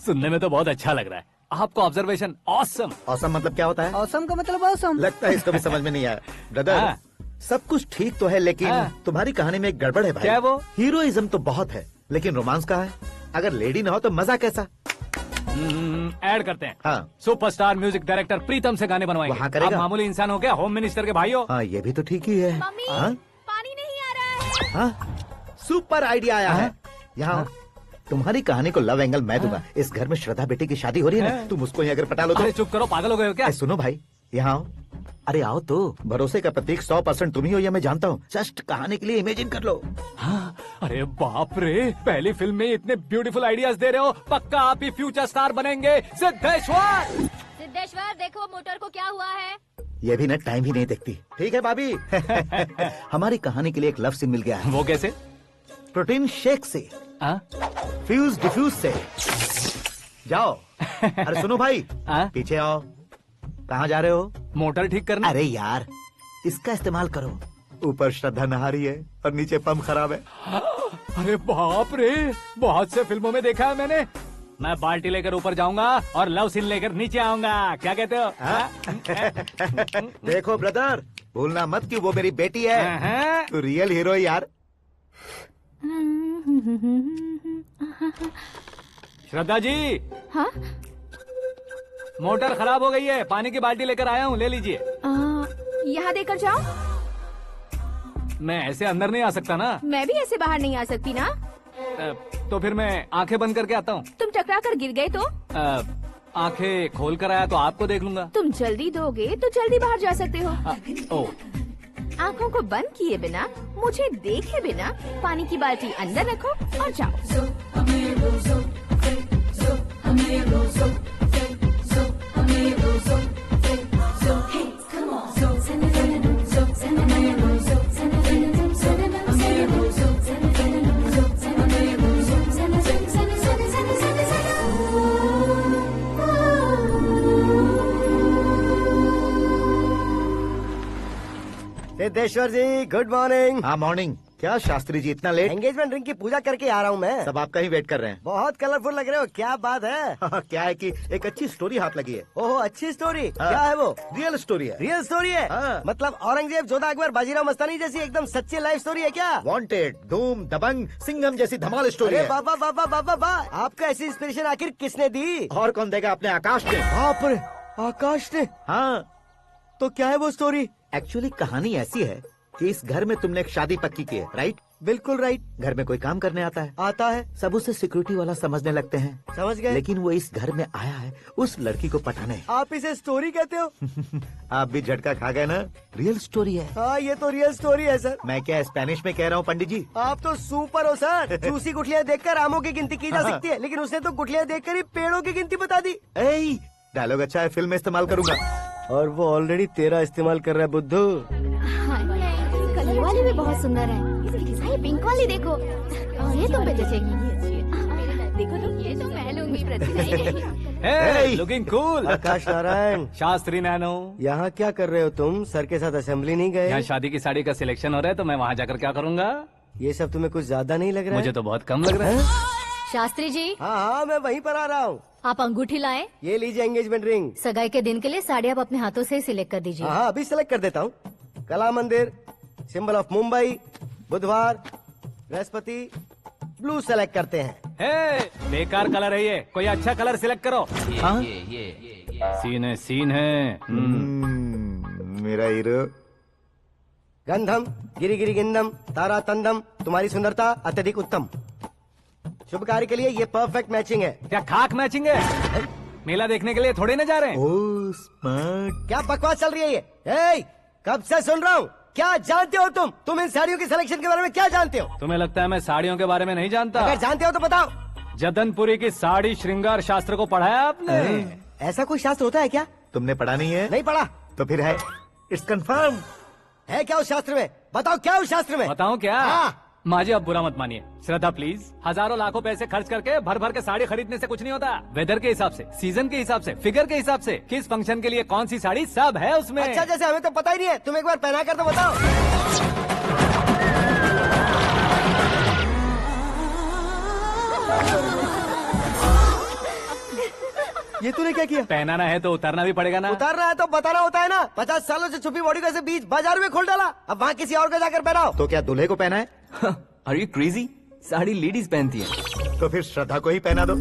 सुनने में तो बहुत अच्छा लग रहा है। आपको ऑब्जर्वेशन ऑसम। ऑसम मतलब क्या होता है? औसम का मतलब औसम। लगता है इसको भी समझ में नहीं आया। ब्रदर, सब कुछ ठीक तो है, लेकिन तुम्हारी कहानी में एक गड़बड़ है भाई। क्या वो? हीरोइज्म तो बहुत है, लेकिन रोमांस कहाँ है? अगर लेडी ना हो तो मजा कैसा? ऐड करते हैं। हाँ। सुपरस्टार म्यूजिक डायरेक्टर प्रीतम से गाने बनवाएंगे। वहाँ करेगा? आप मामूली इंसान हो क्या, होम मिनिस्टर के भाई हो? हाँ, ये भी तो ठीक ही है। मम्मी, हाँ? पानी नहीं आ रहा है। हाँ? सुपर आइडिया आया है। यहाँ तुम्हारी कहानी को लव एंगल मैं दूंगा। इस घर में श्रद्धा बेटी की शादी हो रही है ना, तुम उसको ही अगर पटा लो तो। अरे चुप करो, पागल हो गए हो क्या? सुनो भाई, यहाँ आओ। अरे आओ तो, भरोसे का प्रतीक 100% तुम ही हो, ये मैं जानता हूँ। जस्ट कहानी के लिए इमेजिन कर लो। हाँ, अरे बाप रे, पहली फिल्म में इतने ब्यूटीफुल आइडियाज दे रहे हो। पक्का आप ही फ्यूचर स्टार बनेंगे। सिद्धेश्वर, सिद्धेश्वर देखो मोटर को क्या हुआ है। ये भी ना टाइम ही नहीं देखती। ठीक है भाभी। हमारी कहानी के लिए एक लव सीन मिल गया है। वो कैसे? प्रोटीन शेक से, फ्यूज डिफ्यूज से। जाओ। अरे सुनो भाई, पीछे आओ। कहाँ जा रहे हो? मोटर ठीक करना। अरे यार, इसका इस्तेमाल करो। ऊपर श्रद्धा नहा रही है और नीचे पंप खराब है। अरे बाप रे, बहुत से फिल्मों में देखा है मैंने। मैं बाल्टी लेकर ऊपर जाऊंगा और लव सीन लेकर नीचे आऊंगा। क्या कहते हो? देखो ब्रदर, भूलना मत कि वो मेरी बेटी है। तू रियल हीरो है यार। श्रद्धा जी। हाँ? मोटर खराब हो गई है, पानी की बाल्टी लेकर आया हूँ, ले लीजिए। यहाँ देकर जाओ। मैं ऐसे अंदर नहीं आ सकता ना। मैं भी ऐसे बाहर नहीं आ सकती ना। तो फिर मैं आंखें बंद करके आता हूँ। तुम टकरा कर गिर गए तो? आंखें खोल कर आया तो आपको देख लूंगा। तुम जल्दी दोगे तो जल्दी बाहर जा सकते हो। आंखों को बंद किए बिना, मुझे देखे बिना पानी की बाल्टी अंदर रखो और जाओ। सिद्धेश्वर जी, गुड मॉर्निंग। हाँ मॉर्निंग। क्या शास्त्री जी इतना लेट? एंगेजमेंट रिंग की पूजा करके आ रहा हूँ मैं। सब आपका ही वेट कर रहे हैं। बहुत कलरफुल लग रहे हो, क्या बात है? क्या है कि एक अच्छी स्टोरी हाथ लगी है। ओहो, अच्छी स्टोरी। क्या है वो? रियल स्टोरी है। रियल स्टोरी है? मतलब औरंगजेब, जोधा अकबर, बाजीराव मस्तानी जैसी एकदम सच्ची लाइफ स्टोरी है क्या? वांटेड, धूम, दबंग, सिंघम जैसी धमाल स्टोरी है। बाबा बाबा बाबा बाबा, आपको ऐसी इंस्पिरेशन आखिर किसने दी? और कौन देगा? अपने आकाश ने। बाप रे, आकाश ने? हाँ। तो क्या है वो स्टोरी? एक्चुअली कहानी ऐसी है कि इस घर में तुमने एक शादी पक्की की है, राइट? बिल्कुल राइट। घर में कोई काम करने आता है? आता है। सब उसे सिक्योरिटी वाला समझने लगते हैं। समझ गए। लेकिन वो इस घर में आया है उस लड़की को पटाने। आप इसे स्टोरी कहते हो? आप भी झटका खा गए ना। रियल स्टोरी है। हाँ, ये तो रियल स्टोरी है सर। मैं क्या स्पेनिश में कह रहा हूँ पंडित जी? आप तो सुपर हो सर। चूसी गुठलियाँ देखकर आमों की गिनती की जा सकती है, लेकिन उसने तो गुठलियाँ देखकर ही पेड़ों की गिनती बता दी। डायलॉग अच्छा है, फिल्म में इस्तेमाल करूंगा। और वो ऑलरेडी तेरा इस्तेमाल कर रहा है बुद्धू। ये वाली भी बहुत सुंदर है। ये पिंक वाली देखो, ये तुम पे जचेगी। देखो तुम, ये तो मैं लूंगी। Looking cool. Akash Narayan. Shastri nano. यहाँ क्या कर रहे हो तुम? सर के साथ असेंबली नहीं गए? यहाँ शादी की साड़ी का सिलेक्शन हो रहा है, तो मैं वहाँ जाकर क्या करूँगा? ये सब तुम्हें कुछ ज्यादा नहीं लग रहा है? मुझे तो बहुत कम लग रहा है। शास्त्री जी। हाँ हाँ, मैं वहीं पर आ रहा हूँ। आप अंगूठी लाएं। ये लीजिए एंगेजमेंट रिंग। सगाई के दिन के लिए साड़ी आप अपने हाथों से सिलेक्ट कर दीजिए। हाँ, अभी सिलेक्ट कर देता हूँ। कला मंदिर, सिंबल ऑफ मुंबई, बुधवार, बृहस्पति, ब्लू सेलेक्ट करते हैं। बेकार कलर है ये, कोई अच्छा कलर सिलेक्ट करो। सीन है। मेरा हीरो। गंधम गिरी गिरी गिंदम तारा तंदम, तुम्हारी सुंदरता अत्यधिक उत्तम। शुभ कार्य के लिए ये परफेक्ट मैचिंग है। क्या खाक मैचिंग है? मेला देखने के लिए थोड़े न जा रहे हैं। Oh smart. क्या बकवास चल रही है ये? ए, कब से सुन रहा हूँ। क्या जानते हो तुम? तुम इन साड़ियों के सिलेक्शन के बारे में क्या जानते हो? तुम्हें लगता है मैं साड़ियों के बारे में नहीं जानता? अगर जानते हो तो बताओ। जदनपुरी की साड़ी श्रृंगार शास्त्र को पढ़ाया आपने? ऐसा कोई शास्त्र होता है क्या? तुमने पढ़ा नहीं है? नहीं पढ़ा। तो फिर है, इट्स कंफर्म। है क्या उस शास्त्र में? बताओ क्या उस शास्त्र में? बताऊं क्या? हाँ। माँ जी, अब बुरा मत मानिए। श्रद्धा प्लीज, हजारों लाखों पैसे खर्च करके भर भर के साड़ी खरीदने से कुछ नहीं होता। वेदर के हिसाब से, सीजन के हिसाब से, फिगर के हिसाब से, किस फंक्शन के लिए कौन सी साड़ी, सब है उसमें। अच्छा, जैसे हमें तो पता ही नहीं है। तुम एक बार पहना कर तो बताओ। ये तूने क्या किया? पहनाना है तो उतारना भी पड़ेगा ना। उतारना है तो बताना होता है ना। 50 सालों से छुपी बॉडी को ऐसे बीच बाजार में खोल डाला, अब वहाँ किसी और को जाकर पहनाओ। तो क्या दूल्हे को पहना है? Are you crazy? Sari ladies पहनती है। तो फिर श्रद्धा को ही पहना दो।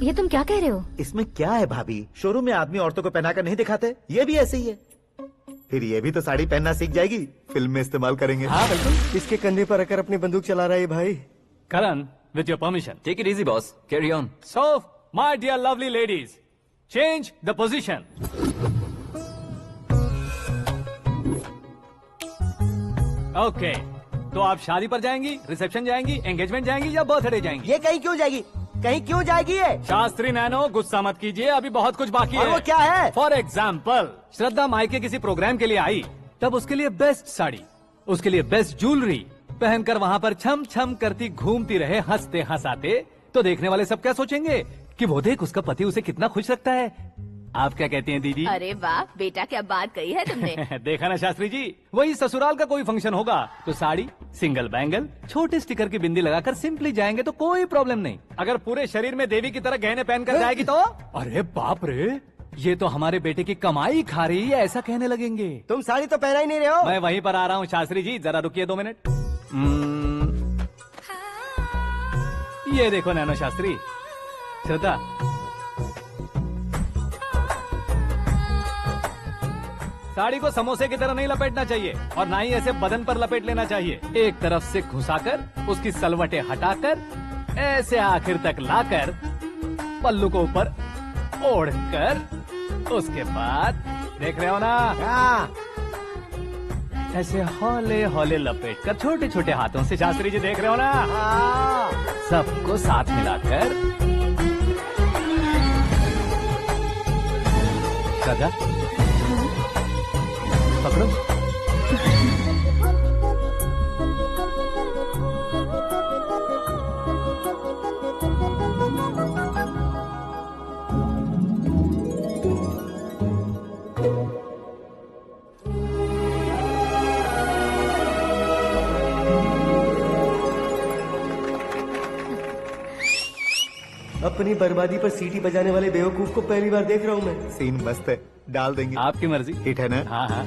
ये तुम क्या कह रहे हो? इसमें क्या है भाभी? शोरूम में आदमी औरतों को पहनाकर नहीं दिखाते? ये भी ऐसे ही है। फिर ये भी तो साड़ी पहनना सीख जाएगी, फिल्म में इस्तेमाल करेंगे। हाँ बिल्कुल। इसके कंधे पर रखकर अपनी बंदूक चला रहा है भाई। करण, with your permission. Take it easy, boss. Carry on. So, my dear lovely ladies, change the position. Okay. तो आप शादी पर जाएंगी, रिसेप्शन जाएंगी, एंगेजमेंट जाएंगी या बर्थडे जाएंगी? ये कहीं क्यों जाएगी? कहीं क्यों जाएगी ये? शास्त्री नैनो गुस्सा मत कीजिए, अभी बहुत कुछ बाकी और है। वो क्या है? फॉर एग्जाम्पल, श्रद्धा मायके किसी प्रोग्राम के लिए आई, तब उसके लिए बेस्ट साड़ी, उसके लिए बेस्ट ज्वेलरी पहनकर वहाँ पर छम छम करती घूमती रहे हंसते हंसाते, तो देखने वाले सब क्या सोचेंगे कि वो देख उसका पति उसे कितना खुश रखता है। आप क्या कहती हैं दीदी? अरे वाह बेटा, क्या बात कही है तुमने। देखा ना शास्त्री जी, वही ससुराल का कोई फंक्शन होगा तो साड़ी, सिंगल बैंगल, छोटे स्टिकर की बिंदी लगाकर सिंपली जाएंगे तो कोई प्रॉब्लम नहीं। अगर पूरे शरीर में देवी की तरह गहने पहनकर जाएगी तो अरे बाप रे, ये तो हमारे बेटे की कमाई खा रही है, ऐसा कहने लगेंगे। तुम साड़ी तो पहना ही नहीं रहे हो। मैं वहीं पर आ रहा हूँ शास्त्री जी, जरा रुकिए 2 मिनट। ये देखो नैनो शास्त्री, श्रद्धा साड़ी को समोसे की तरह नहीं लपेटना चाहिए और ना ही ऐसे बदन पर लपेट लेना चाहिए। एक तरफ से घुसाकर उसकी सलवटें हटाकर ऐसे आखिर तक लाकर पल्लू को ऊपर ओढ़कर उसके बाद देख रहे हो ना, ऐसे हौले हौले लपेट कर छोटे छोटे हाथों से, शास्त्री जी देख रहे हो ना, सबको साथ मिलाकर श्रद्धा पकड़ो। अपनी बर्बादी पर सीटी बजाने वाले बेवकूफ को पहली बार देख रहा हूँ मैं। सीन मस्त है, डाल देंगे। आपकी मर्जी। हिट है ना? हाँ हाँ।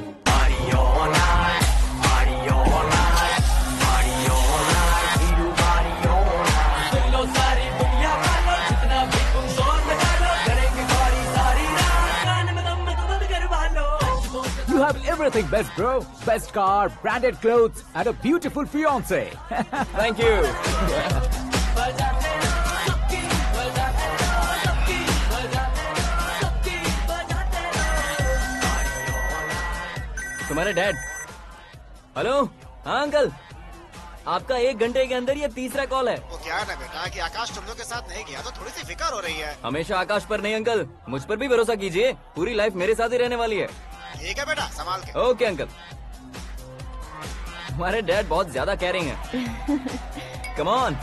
You have everything best, bro. Best car, branded clothes, and a beautiful fiance. Thank you. तुम्हारे डैड। हेलो, हाँ अंकल, आपका 1 घंटे के अंदर ये तीसरा कॉल है। वो क्या है ना बेटा कि आकाश तुम लोग के साथ नहीं गया तो थोड़ी सी फिक्र हो रही है। हमेशा आकाश पर नहीं अंकल, मुझ पर भी भरोसा कीजिए, पूरी लाइफ मेरे साथ ही रहने वाली है। ठीक है बेटा, संभाल के। Okay uncle. हमारे डैड बहुत ज्यादा केयरिंग है। Come on.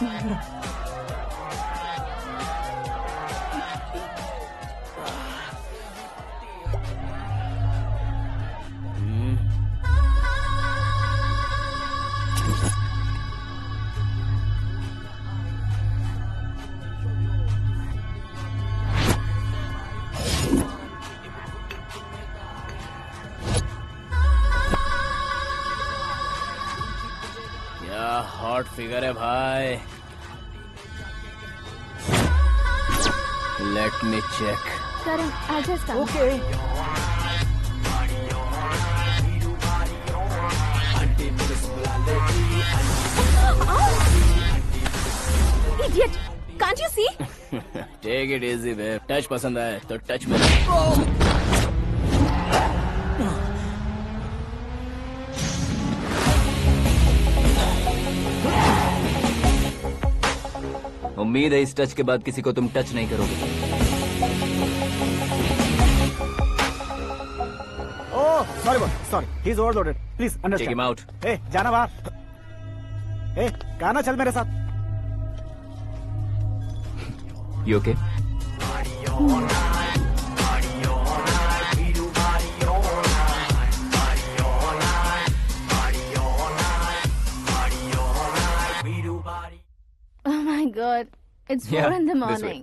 हॉट फिगर है भाई। Let me check. Karan, I'll just come. Okay. Idiot! Can't you see? Take it easy babe. Touch पसंद आए तो टच में। उम्मीद है इस टच के बाद किसी को तुम टच नहीं करोगे। Oh sorry boss, sorry, he is overloaded, please take understand. Him out. ए जाना बाहर। ए गाना चल मेरे साथ। You okay? Oh my God, it's 4 Yeah, in the this way. morning.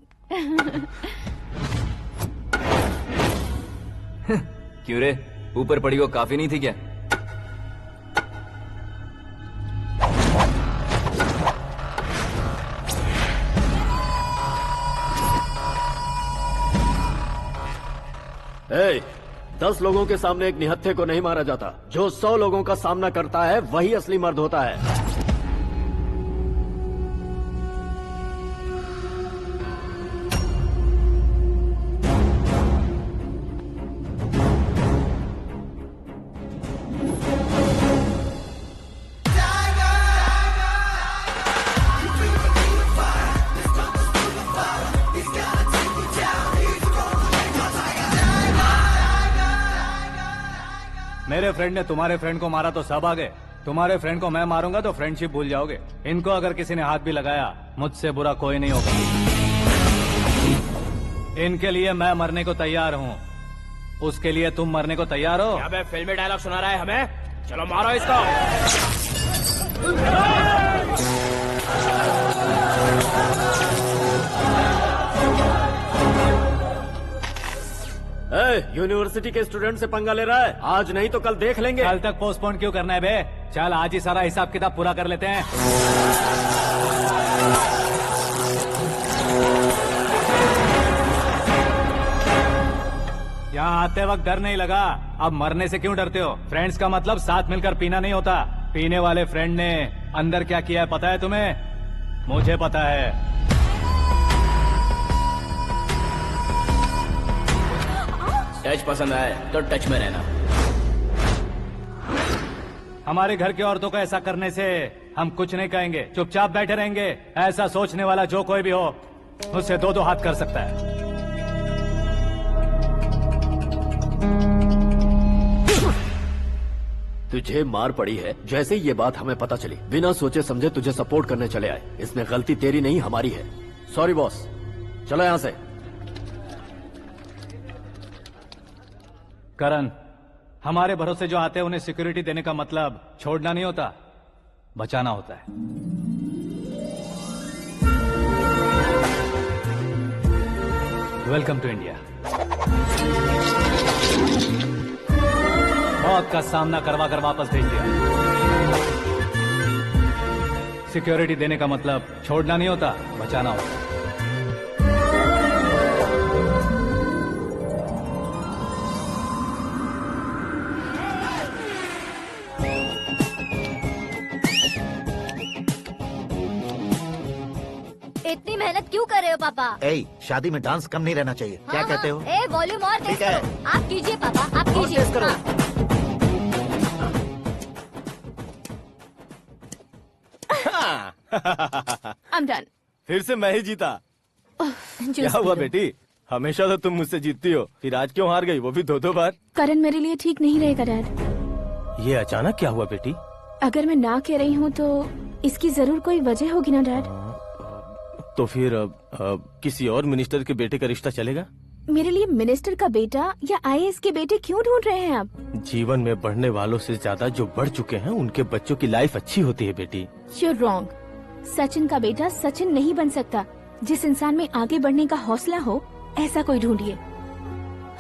क्यों रे, ऊपर पड़ी वो काफी नहीं थी क्या? ए, 10 लोगों के सामने एक निहत्थे को नहीं मारा जाता। जो 100 लोगों का सामना करता है वही असली मर्द होता है। मेरे फ्रेंड ने तुम्हारे फ्रेंड को मारा तो सब आ गए, तुम्हारे फ्रेंड को मैं मारूंगा तो फ्रेंडशिप भूल जाओगे। इनको अगर किसी ने हाथ भी लगाया, मुझसे बुरा कोई नहीं होगा। इनके लिए मैं मरने को तैयार हूँ, उसके लिए तुम मरने को तैयार हो? अबे फिल्मी डायलॉग सुना रहा है हमें, चलो मारो इसको। यूनिवर्सिटी के स्टूडेंट से पंगा ले रहा है, आज नहीं तो कल देख लेंगे। कल तक पोस्टपोन क्यों करना है बे? चल आज ही सारा हिसाब किताब पूरा कर लेते हैं। यहाँ आते वक्त डर नहीं लगा, अब मरने से क्यों डरते हो? फ्रेंड्स का मतलब साथ मिलकर पीना नहीं होता। पीने वाले फ्रेंड ने अंदर क्या किया है पता है तुम्हें? मुझे पता है। टच पसंद आए तो टच में रहना। हमारे घर की औरतों को ऐसा करने से हम कुछ नहीं कहेंगे, चुपचाप बैठे रहेंगे। ऐसा सोचने वाला जो कोई भी हो, उससे दो हाथ कर सकता है। तुझे मार पड़ी है, जैसे ये बात हमें पता चली बिना सोचे समझे तुझे सपोर्ट करने चले आए। इसमें गलती तेरी नहीं हमारी है। सॉरी बॉस, चलो यहाँ से। करण, हमारे भरोसे जो आते हैं उन्हें सिक्योरिटी देने का मतलब छोड़ना नहीं होता, बचाना होता है। Welcome to India. मौत का सामना करवा कर वापस भेज दिया। सिक्योरिटी देने का मतलब छोड़ना नहीं होता, बचाना होता है। इतनी मेहनत क्यों कर रहे हो पापा? ए, शादी में डांस कम नहीं रहना चाहिए। क्या कहते हो? ए वॉल्यूम और तेज ठीक है। करो। आप कीजिए पापा, आप कीजिए। तेज करो। I'm done. फिर से मैं ही जीता। क्या हुआ बेटी? हमेशा तो तुम मुझसे जीतती हो, फिर आज क्यों हार गई, वो भी दो बार? करण मेरे लिए ठीक नहीं रहेगा डैड। ये अचानक क्या हुआ बेटी? अगर मैं ना कह रही हूँ तो इसकी जरूर कोई वजह होगी ना डैड। तो फिर किसी और मिनिस्टर के बेटे का रिश्ता चलेगा? मेरे लिए मिनिस्टर का बेटा या IAS के बेटे क्यों ढूंढ रहे हैं आप? जीवन में बढ़ने वालों से ज्यादा जो बढ़ चुके हैं उनके बच्चों की लाइफ अच्छी होती है बेटी। You're wrong. सचिन का बेटा सचिन नहीं बन सकता। जिस इंसान में आगे बढ़ने का हौसला हो, ऐसा कोई ढूंढिए।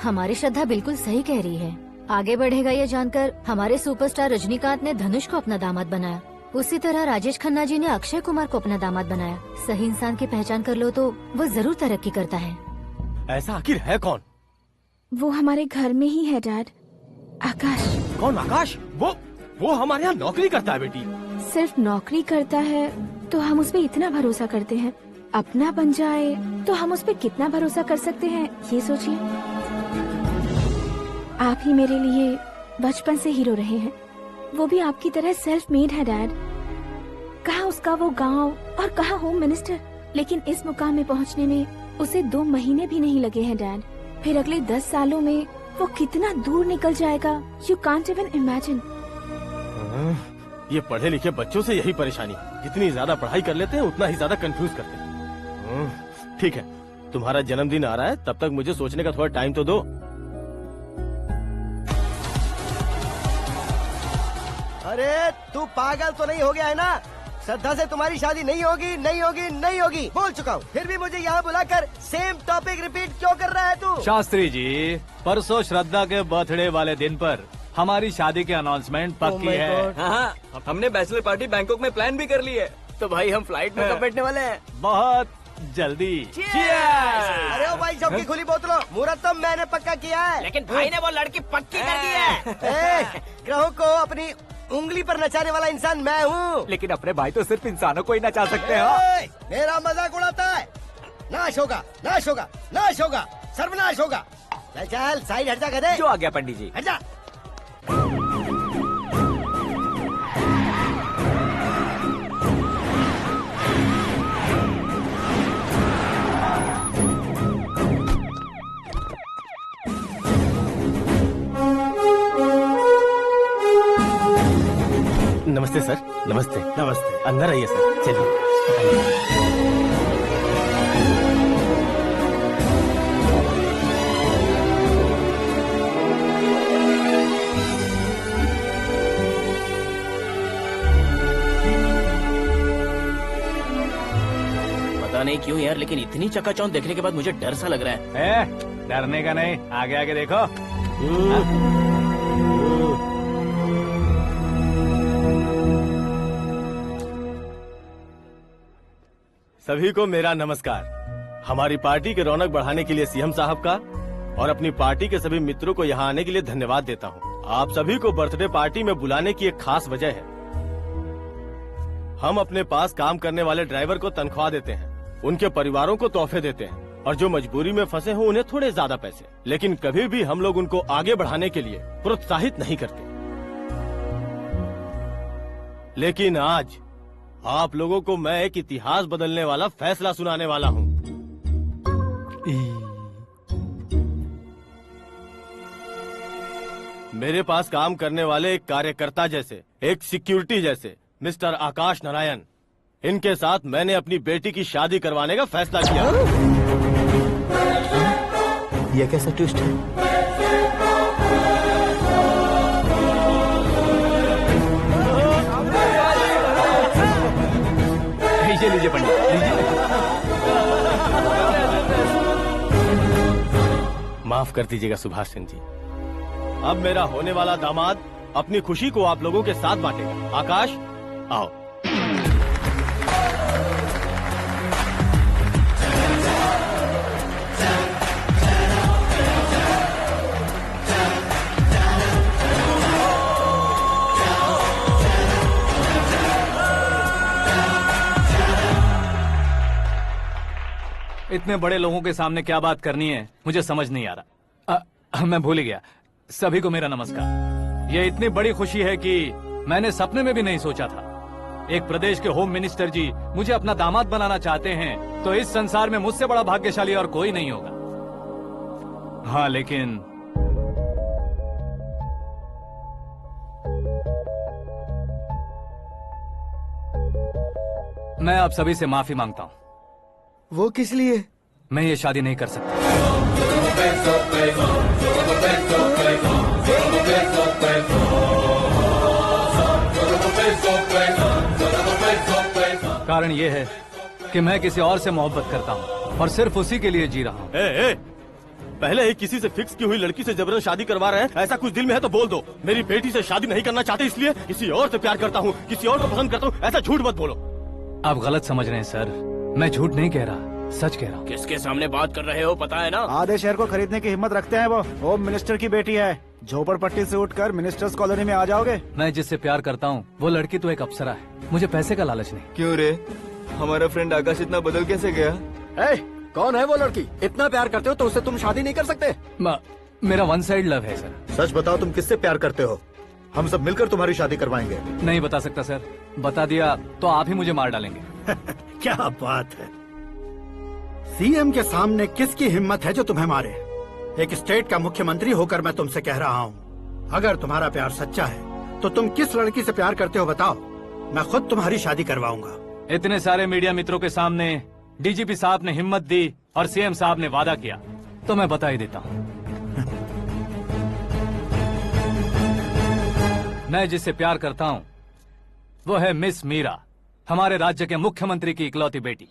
हमारी श्रद्धा बिल्कुल सही कह रही है। आगे बढ़ेगा ये जानकर हमारे सुपरस्टार रजनीकांत ने धनुष को अपना दामाद बनाया। उसी तरह राजेश खन्ना जी ने अक्षय कुमार को अपना दामाद बनाया। सही इंसान की पहचान कर लो तो वो जरूर तरक्की करता है। ऐसा आखिर है कौन? वो हमारे घर में ही है डैड, आकाश। कौन आकाश? वो हमारे यहाँ नौकरी करता है बेटी। सिर्फ नौकरी करता है तो हम उस पे इतना भरोसा करते हैं, अपना बन जाए तो हम उस पे कितना भरोसा कर सकते हैं, ये सोचिए। आप ही मेरे लिए बचपन से हीरो रहे हैं, वो भी आपकी तरह सेल्फ मेड है डैड। कहाँ उसका वो गांव और कहाँ होम मिनिस्टर, लेकिन इस मुकाम में पहुँचने में उसे 2 महीने भी नहीं लगे हैं डैड। फिर अगले 10 सालों में वो कितना दूर निकल जाएगा, यू कांट इवन इमेजिन। ये पढ़े लिखे बच्चों से यही परेशानी, जितनी ज्यादा पढ़ाई कर लेते हैं उतना ही ज्यादा कंफ्यूज करते हैं। ठीक है, तुम्हारा जन्मदिन आ रहा है, तब तक मुझे सोचने का थोड़ा टाइम तो दो। अरे तू पागल तो नहीं हो गया है ना? श्रद्धा से तुम्हारी शादी नहीं होगी, नहीं होगी, नहीं होगी, बोल चुका हूँ। फिर भी मुझे यहाँ बुलाकर सेम टॉपिक रिपीट क्यों कर रहा है तू? शास्त्री जी, परसों श्रद्धा के बर्थडे वाले दिन पर हमारी शादी की अनाउंसमेंट पक्की है। हाँ, हमने बैचलर पार्टी बैंकॉक में प्लान भी कर ली है। तो भाई हम फ्लाइट में कब बैठने वाले हैं? बहुत जल्दी। अरे ओ भाई, सबकी खुली बोतलों, मुहूर्त तो मैंने पक्का किया है। लेकिन भाई ने वो लड़की पक्की कर दी है। ग्रहों को अपनी उंगली पर नचाने वाला इंसान मैं हूँ। लेकिन अपने भाई तो सिर्फ इंसानों को ही नचा सकते हैं। मेरा मजाक उड़ाता है? नाश होगा, नाश होगा, नाश होगा, सर्वनाश होगा। चल चल साइड हट जा गधे। जो आ गया पंडित जी। हट जा। सर। नमस्ते। नमस्ते। अंदर आइए सर, चलिए। पता नहीं क्यों यार, लेकिन इतनी चकाचौंध देखने के बाद मुझे डर सा लग रहा है। डरने का नहीं, आगे आगे देखो। सभी को मेरा नमस्कार। हमारी पार्टी की रौनक बढ़ाने के लिए सीएम साहब का और अपनी पार्टी के सभी मित्रों को यहाँ आने के लिए धन्यवाद देता हूँ। आप सभी को बर्थडे पार्टी में बुलाने की एक खास वजह है। हम अपने पास काम करने वाले ड्राइवर को तनख्वाह देते हैं, उनके परिवारों को तोहफे देते हैं और जो मजबूरी में फंसे हो उन्हें थोड़े ज्यादा पैसे। लेकिन कभी भी हम लोग उनको आगे बढ़ाने के लिए प्रोत्साहित नहीं करते। लेकिन आज आप लोगों को मैं एक इतिहास बदलने वाला फैसला सुनाने वाला हूँ। मेरे पास काम करने वाले एक कार्यकर्ता जैसे, एक सिक्योरिटी जैसे मिस्टर आकाश नारायण, इनके साथ मैंने अपनी बेटी की शादी करवाने का फैसला किया। यह कैसा ट्विस्ट है? लीजिए पंडित, लीजिए। माफ कर दीजिएगा सुभाष सिंह जी। अब मेरा होने वाला दामाद अपनी खुशी को आप लोगों के साथ बांटेगा। आकाश, आओ। इतने बड़े लोगों के सामने क्या बात करनी है मुझे समझ नहीं आ रहा। मैं भूल ही गया। सभी को मेरा नमस्कार। ये इतनी बड़ी खुशी है कि मैंने सपने में भी नहीं सोचा था। एक प्रदेश के होम मिनिस्टर जी मुझे अपना दामाद बनाना चाहते हैं तो इस संसार में मुझसे बड़ा भाग्यशाली और कोई नहीं होगा। हाँ, लेकिन मैं आप सभी से माफी मांगता हूँ। वो किस लिए? मैं ये शादी नहीं कर सकता। कारण ये है कि मैं किसी और से मोहब्बत करता हूँ और सिर्फ उसी के लिए जी रहा हूँ। पहले ही किसी से फिक्स की हुई लड़की से जबरन शादी करवा रहे हैं। ऐसा कुछ दिल में है तो बोल दो। मेरी बेटी से शादी नहीं करना चाहते इसलिए किसी और से प्यार करता हूँ, किसी और को पसंद करता हूँ, ऐसा झूठ मत बोलो। आप गलत समझ रहे हैं सर। मैं झूठ नहीं कह रहा, सच कह रहा हूँ। किसके सामने बात कर रहे हो पता है ना? आधे शहर को खरीदने की हिम्मत रखते हैं वो। होम मिनिस्टर की बेटी है। झोपड़पट्टी से उठकर मिनिस्टर्स कॉलोनी में आ जाओगे। मैं जिससे प्यार करता हूँ वो लड़की तो एक अप्सरा है। मुझे पैसे का लालच नहीं। क्यों रे, हमारा फ्रेंड आकाश इतना बदल कैसे गया? कौन है वो लड़की? इतना प्यार करते हो तो उससे तुम शादी नहीं कर सकते? मेरा वन साइड लव है सर। सच बताओ, तुम किससे प्यार करते हो? हम सब मिलकर तुम्हारी शादी करवाएंगे। नहीं बता सकता सर। बता दिया तो आप ही मुझे मार डालेंगे। क्या बात है। सीएम के सामने किसकी हिम्मत है जो तुम्हें मारे? एक स्टेट का मुख्यमंत्री होकर मैं तुमसे कह रहा हूँ, अगर तुम्हारा प्यार सच्चा है तो तुम किस लड़की से प्यार करते हो बताओ। मैं खुद तुम्हारी शादी करवाऊंगा। इतने सारे मीडिया मित्रों के सामने डीजीपी साहब ने हिम्मत दी और सीएम साहब ने वादा किया तो मैं बता ही देता हूँ। मैं जिससे प्यार करता हूँ वो है मिस मीरा, हमारे राज्य के मुख्यमंत्री की इकलौती बेटी।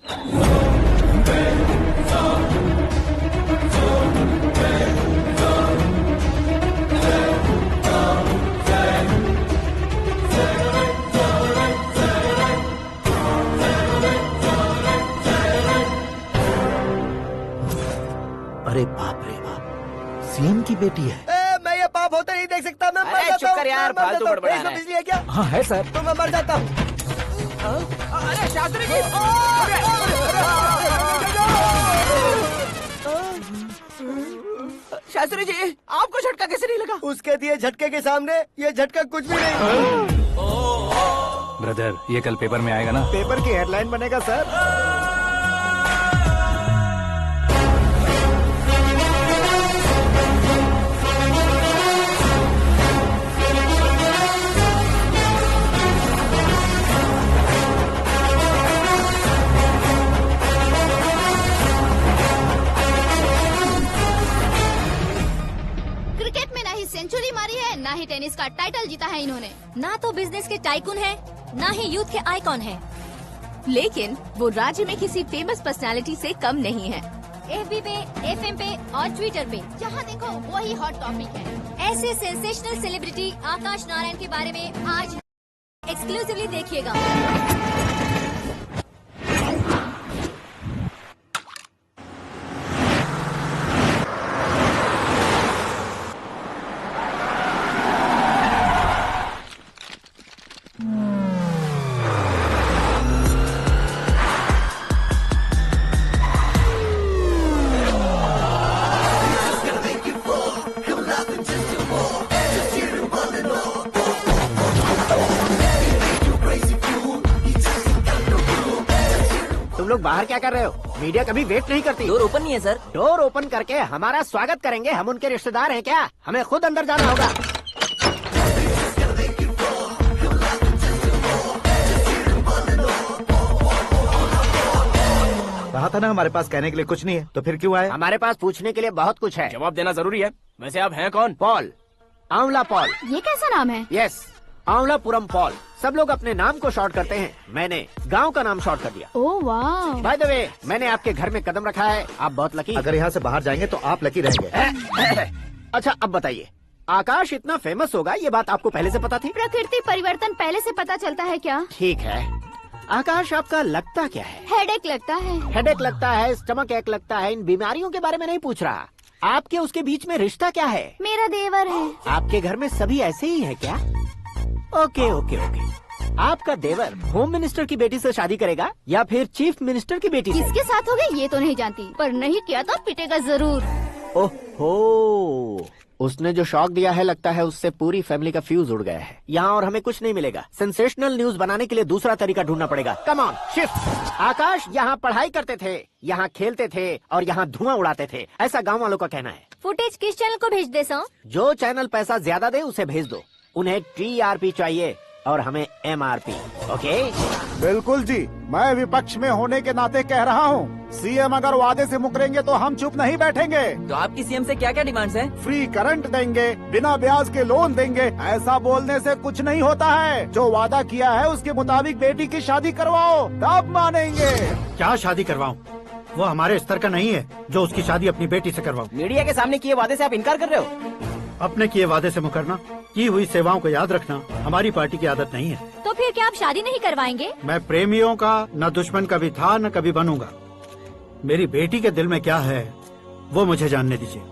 अरे बाप रे बाप, सीएम की बेटी है। मैं ये पाप होते नहीं देख सकता। मैं मर अरे जाता चुप कर यार, मैं मर फालतू जाता हूँ। बड़बड़ा इसमें रहा है। बिजली है क्या? हाँ है सर। तो मैं मर जाता हूँ। अरे शास्त्री जी, शास्त्री जी आपको झटका कैसे नहीं लगा? उसके दिए झटके के सामने ये झटका कुछ भी नहीं। ब्रदर, ये कल पेपर में आएगा ना? पेपर की हेडलाइन बनेगा सर। टेनिस का टाइटल जीता है इन्होंने। ना तो बिजनेस के टाइकून है, ना ही यूथ के आइकॉन है। लेकिन वो राज्य में किसी फेमस पर्सनालिटी से कम नहीं है। FB पे, FM पे और ट्विटर पे जहाँ देखो वही हॉट टॉपिक है। ऐसे सेंसेशनल सेलिब्रिटी आकाश नारायण के बारे में आज एक्सक्लूसिवली देखिएगा। तुम लोग बाहर क्या कर रहे हो? मीडिया कभी वेट नहीं करती। डोर ओपन नहीं है सर। डोर ओपन करके हमारा स्वागत करेंगे? हम उनके रिश्तेदार हैं क्या? हमें खुद अंदर जाना होगा। कहा था ना हमारे पास कहने के लिए कुछ नहीं है, तो फिर क्यों आए? हमारे पास पूछने के लिए बहुत कुछ है। जवाब देना जरूरी है। वैसे आप हैं कौन? पॉल, आंवला पॉल। ये कैसा नाम है? Yes, Anwalapuram Paul. सब लोग अपने नाम को शॉर्ट करते हैं, मैंने गांव का नाम शॉर्ट कर दिया। ओह वाह। बाय द वे, मैंने आपके घर में कदम रखा है, आप बहुत लकी। अगर यहाँ से बाहर जाएंगे तो आप लकी रहेंगे। अच्छा अब बताइए, आकाश इतना फेमस होगा ये बात आपको पहले से पता थी? प्रकृति परिवर्तन पहले से पता चलता है क्या? ठीक है, आकाश आपका लगता क्या है? हेडेक लगता है। हेडेक लगता है, स्टमक एक लगता है, इन बीमारियों के बारे में नहीं पूछ रहा। आपके उसके बीच में रिश्ता क्या है? मेरा देवर है। आपके घर में सभी ऐसे ही है क्या? Okay okay okay. आपका देवर होम मिनिस्टर की बेटी से शादी करेगा या फिर चीफ मिनिस्टर की बेटी से? किसके साथ होगा ये तो नहीं जानती, पर नहीं किया तो पिटेगा जरूर। ओहो, उसने जो शॉक दिया है लगता है उससे पूरी फैमिली का फ्यूज उड़ गया है। यहाँ और हमें कुछ नहीं मिलेगा। सेंसेशनल न्यूज बनाने के लिए दूसरा तरीका ढूंढना पड़ेगा। Come on shift. आकाश यहाँ पढ़ाई करते थे, यहाँ खेलते थे और यहाँ धुआं उड़ाते थे, ऐसा गाँव वालों का कहना है। फुटेज किस चैनल को भेज दे सो? जो चैनल पैसा ज्यादा दे उसे भेज दो। उन्हें TRP चाहिए और हमें MRP। ओके? बिल्कुल जी, मैं विपक्ष में होने के नाते कह रहा हूँ, सीएम अगर वादे से मुकरेंगे तो हम चुप नहीं बैठेंगे। तो आपकी सीएम से क्या क्या डिमांड्स हैं? फ्री करंट देंगे, बिना ब्याज के लोन देंगे। ऐसा बोलने से कुछ नहीं होता है। जो वादा किया है उसके मुताबिक बेटी की शादी करवाओ, तब मानेंगे। क्या शादी करवाऊं? वो हमारे स्तर का नहीं है जो उसकी शादी अपनी बेटी से करवाऊं। मीडिया के सामने किए वादे से आप इनकार कर रहे हो? अपने किए वादे से मुकरना, की हुई सेवाओं को याद रखना हमारी पार्टी की आदत नहीं है। तो फिर क्या आप शादी नहीं करवाएंगे? मैं प्रेमियों का न दुश्मन कभी था न कभी बनूंगा। मेरी बेटी के दिल में क्या है वो मुझे जानने दीजिए।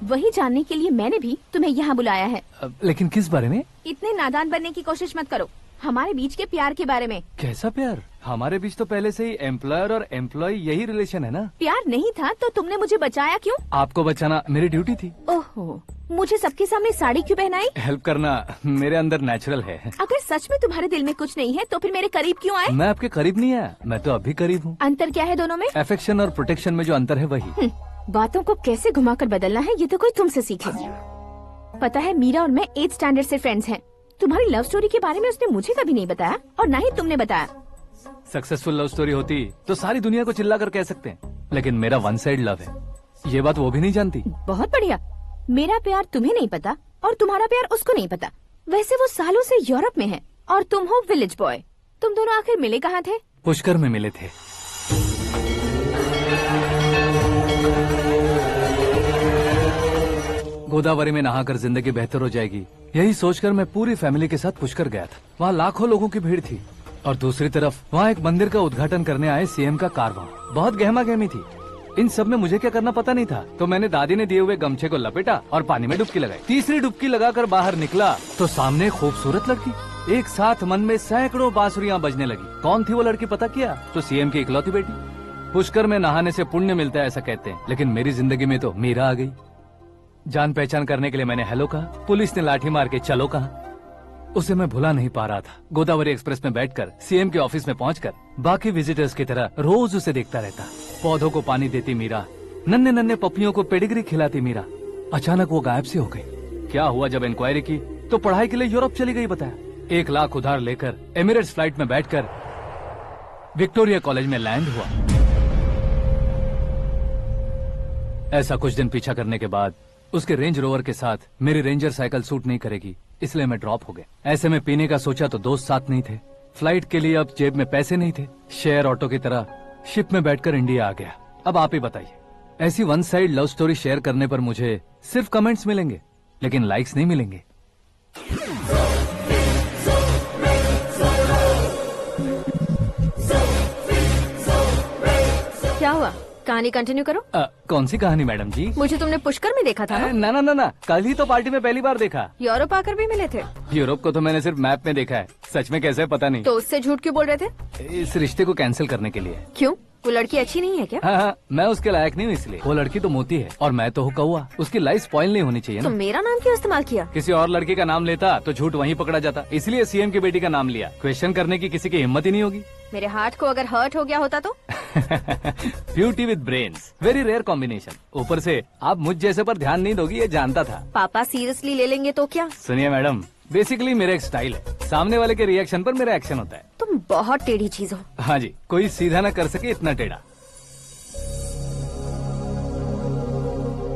वही जानने के लिए मैंने भी तुम्हें यहाँ बुलाया है। लेकिन किस बारे में? इतने नादान बनने की कोशिश मत करो। हमारे बीच के प्यार के बारे में। कैसा प्यार? हमारे बीच तो पहले से ही एम्प्लॉयर और एम्प्लॉय यही रिलेशन है ना। प्यार नहीं था तो तुमने मुझे बचाया क्यों? आपको बचाना मेरी ड्यूटी थी। ओहो, मुझे सबके सामने साड़ी क्यों पहनाई? हेल्प करना मेरे अंदर नेचुरल है। अगर सच में तुम्हारे दिल में कुछ नहीं है तो फिर मेरे करीब क्यों आए? मैं आपके करीब नहीं आया, मैं तो अभी करीब हूँ। अंतर क्या है दोनों में? अफेक्शन और प्रोटेक्शन में जो अंतर है वही। बातों को कैसे घुमाकर बदलना है ये तो कोई तुमसे सीखे। पता है, मीरा और मैं 8th स्टैंडर्ड से फ्रेंड्स हैं। तुम्हारी लव स्टोरी के बारे में उसने मुझे कभी नहीं बताया और न ही तुमने बताया। सक्सेसफुल लव स्टोरी होती तो सारी दुनिया को चिल्ला कर कह सकते हैं, लेकिन मेरा वन साइड लव है, ये बात वो भी नहीं जानती। बहुत बढ़िया। मेरा प्यार तुम्हें नहीं पता और तुम्हारा प्यार उसको नहीं पता। वैसे वो सालों से यूरोप में है और तुम हो विलेज बॉय। तुम दोनों आखिर मिले कहाँ थे? पुष्कर में मिले थे। गोदावरी में नहाकर जिंदगी बेहतर हो जाएगी, यही सोचकर मैं पूरी फैमिली के साथ पुष्कर गया था। वहाँ लाखों लोगों की भीड़ थी और दूसरी तरफ वहाँ एक मंदिर का उद्घाटन करने आए सीएम का कारवां। बहुत गहमा गहमी थी। इन सब में मुझे क्या करना पता नहीं था, तो मैंने दादी ने दिए हुए गमछे को लपेटा और पानी में डुबकी लगाई। तीसरी डुबकी लगाकर बाहर निकला तो सामने एक खूबसूरत लड़की। एक साथ मन में सैकड़ों बांसुरियां बजने लगी। कौन थी वो लड़की पता किया? तो सीएम की इकलौती बेटी। पुष्कर में नहाने से पुण्य मिलता है ऐसा कहते हैं, लेकिन मेरी जिंदगी में तो मीरा आ गई। जान पहचान करने के लिए मैंने हेलो कहा, पुलिस ने लाठी मार के चलो कहा। उसे मैं भुला नहीं पा रहा था। गोदावरी एक्सप्रेस में बैठकर सीएम के ऑफिस में पहुंचकर बाकी विजिटर्स की तरह रोज उसे देखता रहता। पौधों को पानी देती मीरा, नन्हे नन्हे पपियों को पेडिग्री खिलाती मीरा। अचानक वो गायब सी हो गई। क्या हुआ? जब इंक्वायरी की तो पढ़ाई के लिए यूरोप चली गई बताया। 1 लाख उधार लेकर एमिरेट्स फ्लाइट में बैठकर विक्टोरिया कॉलेज में लैंड हुआ। ऐसा कुछ दिन पीछा करने के बाद उसके रेंज रोवर के साथ मेरी रेंजर साइकिल सूट नहीं करेगी, इसलिए मैं ड्रॉप हो गया। ऐसे में पीने का सोचा तो दोस्त साथ नहीं थे, फ्लाइट के लिए अब जेब में पैसे नहीं थे, शेयर ऑटो की तरह शिप में बैठकर इंडिया आ गया। अब आप ही बताइए, ऐसी one side love story share करने पर मुझे सिर्फ कमेंट्स मिलेंगे लेकिन लाइक्स नहीं मिलेंगे। क्या हुआ, कहानी कंटिन्यू करो। कौन सी कहानी मैडम जी? मुझे तुमने पुष्कर में देखा था ना? ना ना ना ना, कल ही तो पार्टी में पहली बार देखा। यूरोप आकर भी मिले थे? यूरोप को तो मैंने सिर्फ मैप में देखा है, सच में कैसे है पता नहीं। तो उससे झूठ क्यों बोल रहे थे? इस रिश्ते को कैंसिल करने के लिए। क्यों, वो लड़की अच्छी नहीं है क्या? हाँ, मैं उसके लायक नहीं हूँ इसलिए। वो लड़की तो मोती है और मैं तो हूँ कौवा, उसकी लाइफ स्पॉइल नहीं होनी चाहिए तो ना। मेरा नाम क्यों इस्तेमाल किया? किसी और लड़की का नाम लेता तो झूठ वहीं पकड़ा जाता, इसलिए सीएम की बेटी का नाम लिया। क्वेश्चन करने की किसी की हिम्मत ही नहीं होगी। मेरे हार्ट को अगर हर्ट हो गया होता तो? Beauty with brains, very rare combination. ऊपर से आप मुझ जैसे पर ध्यान नहीं दोगी ये जानता था। पापा सीरियसली ले लेंगे तो क्या? सुनिए मैडम, बेसिकली मेरा एक स्टाइल है, सामने वाले के रिएक्शन पर मेरा एक्शन होता है। तुम बहुत टेढ़ी चीज हो। हाँ जी, कोई सीधा न कर सके इतना टेढ़ा।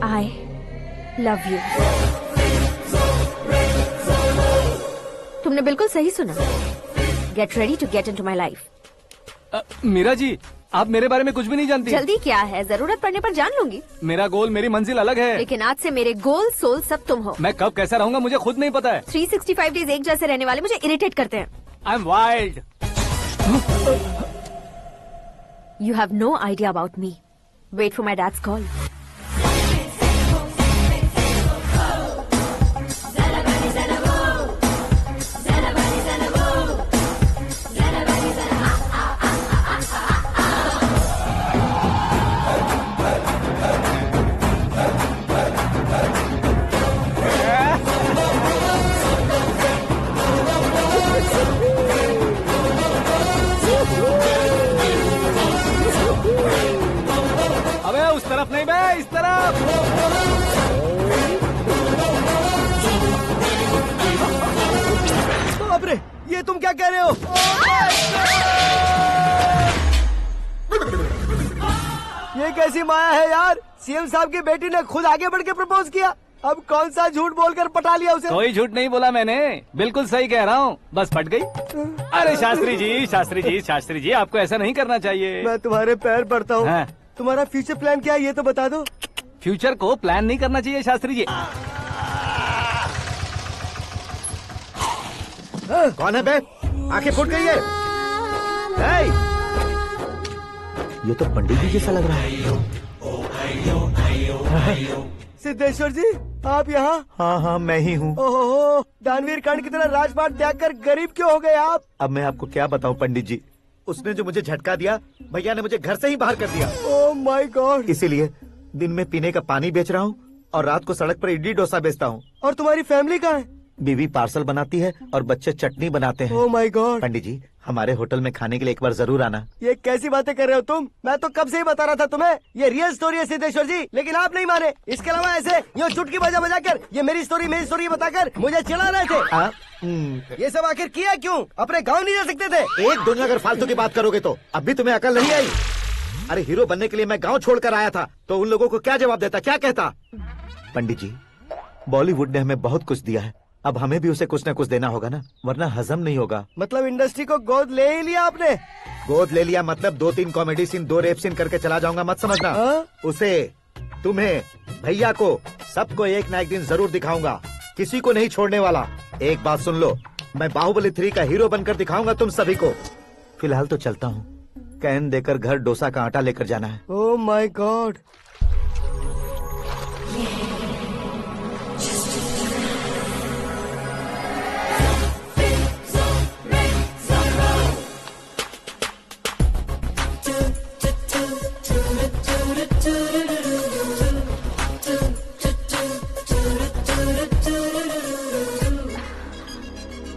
I love you। तुमने बिल्कुल सही सुना। Get ready to get into my life। Meera ji, आप मेरे बारे में कुछ भी नहीं जानती। जल्दी क्या है, जरूरत पड़ने पर जान लूंगी। मेरा गोल, मेरी मंजिल अलग है। लेकिन आज से मेरे गोल सोल सब तुम हो। मैं कब कैसा रहूंगा मुझे खुद नहीं पता है। 365 डेज एक जैसे रहने वाले मुझे इरिटेट करते हैं। I am wild. You have no idea about me। Wait for my dad's call। अबे उस तरफ नहीं बे, इस तरफ। बाप रे, ये तुम क्या कह रहे हो? ये कैसी माया है यार? सीएम साहब की बेटी ने खुद आगे बढ़ के प्रपोज किया, अब कौन सा झूठ बोलकर पटा लिया उसे? कोई झूठ नहीं बोला मैंने, बिल्कुल सही कह रहा हूँ, बस पट गई। अरे शास्त्री जी, शास्त्री जी, शास्त्री जी, आपको ऐसा नहीं करना चाहिए। मैं तुम्हारे पैर पड़ता हूँ। हाँ। तुम्हारा फ्यूचर प्लान क्या है ये तो बता दो। फ्यूचर को प्लान नहीं करना चाहिए शास्त्री जी। कौन है बे? आंखें फूट गई है। हे! ये तो पंडित जी जैसा लग रहा है। सिद्धेश्वर जी, आप यहाँ? हाँ हाँ, मैं ही हूँ। ओहो, दानवीर कांड की तरह राजपाट त्याग कर गरीब क्यों हो गए आप? अब मैं आपको क्या बताऊँ पंडित जी, उसने जो मुझे झटका दिया, भैया ने मुझे घर से ही बाहर कर दिया। Oh my God. इसीलिए दिन में पीने का पानी बेच रहा हूँ और रात को सड़क पर इडली डोसा बेचता हूँ। और तुम्हारी फैमिली कहाँ है? बीवी पार्सल बनाती है और बच्चे चटनी बनाते हैं। Oh my God. पंडित जी, हमारे होटल में खाने के लिए एक बार जरूर आना। ये कैसी बातें कर रहे हो तुम? मैं तो कब से ही बता रहा था तुम्हें, ये रियल स्टोरी है सिद्धेश्वर जी, लेकिन आप नहीं माने। इसके अलावा ऐसे यूँ चुटकी बजा कर ये मेरी स्टोरी बताकर मुझे चिढ़ा रहे थे। ये सब आखिर किया क्यों? अपने गाँव नहीं जा सकते थे? एक दिन अगर फालतू की बात करोगे तो अब भी तुम्हें अकल नहीं आई। अरे हीरो बनने के लिए मैं गाँव छोड़कर आया था, तो उन लोगों को क्या जवाब देता, क्या कहता? पंडित जी, बॉलीवुड ने हमें बहुत कुछ दिया है, अब हमें भी उसे कुछ न कुछ देना होगा ना, वरना हजम नहीं होगा। मतलब इंडस्ट्री को गोद ले ही लिया आपने? गोद ले लिया मतलब 2-3 कॉमेडी सीन, 2 रेप सीन करके चला जाऊंगा मत समझना। उसे, तुम्हें, भैया को, सबको एक ना एक दिन जरूर दिखाऊंगा, किसी को नहीं छोड़ने वाला। एक बात सुन लो, मैं बाहुबली 3 का हीरो बनकर दिखाऊंगा तुम सभी को। फिलहाल तो चलता हूँ, कैन देकर घर डोसा का आटा लेकर जाना है। Oh my God.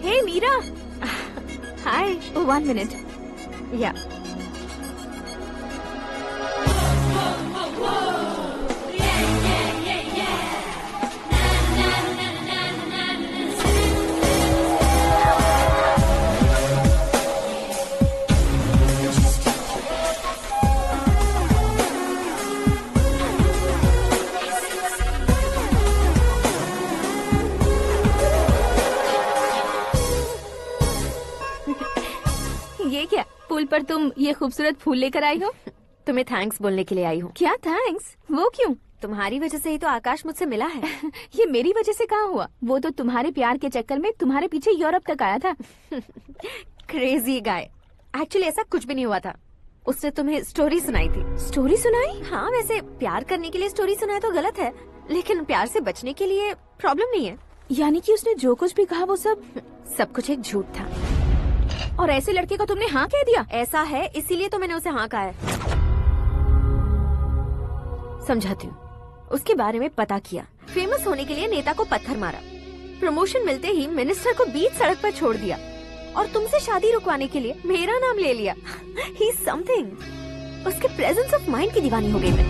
Hey Meera. Hi. Oh, 1 minute. Yeah. तुम ये खूबसूरत फूल लेकर आई हो? तुम्हें थैंक्स बोलने के लिए आई हूँ। क्या थैंक्स? वो क्यों? तुम्हारी वजह से ही तो आकाश मुझसे मिला है। ये मेरी वजह से कहाँ हुआ? वो तो तुम्हारे प्यार के चक्कर में तुम्हारे पीछे यूरोप तक आया था। Crazy guy. एक्चुअली ऐसा कुछ भी नहीं हुआ था। उसने तुम्हें स्टोरी सुनाई थी। स्टोरी सुनाई? हाँ, वैसे प्यार करने के लिए स्टोरी सुनाए तो गलत है, लेकिन प्यार से बचने के लिए प्रॉब्लम नहीं है। यानी कि उसने जो कुछ भी कहा वो सब कुछ एक झूठ था। और ऐसे लड़के को तुमने हाँ कह दिया? ऐसा है, इसीलिए तो मैंने उसे हाँ कहा है। समझाती हूँ। उसके बारे में पता किया। फेमस होने के लिए नेता को पत्थर मारा। प्रमोशन मिलते ही मिनिस्टर को बीच सड़क पर छोड़ दिया और तुमसे शादी रुकवाने के लिए मेरा नाम ले लिया। ही समथिंग। उसके प्रेजेंस ऑफ माइंड की दीवानी हो गई मैं।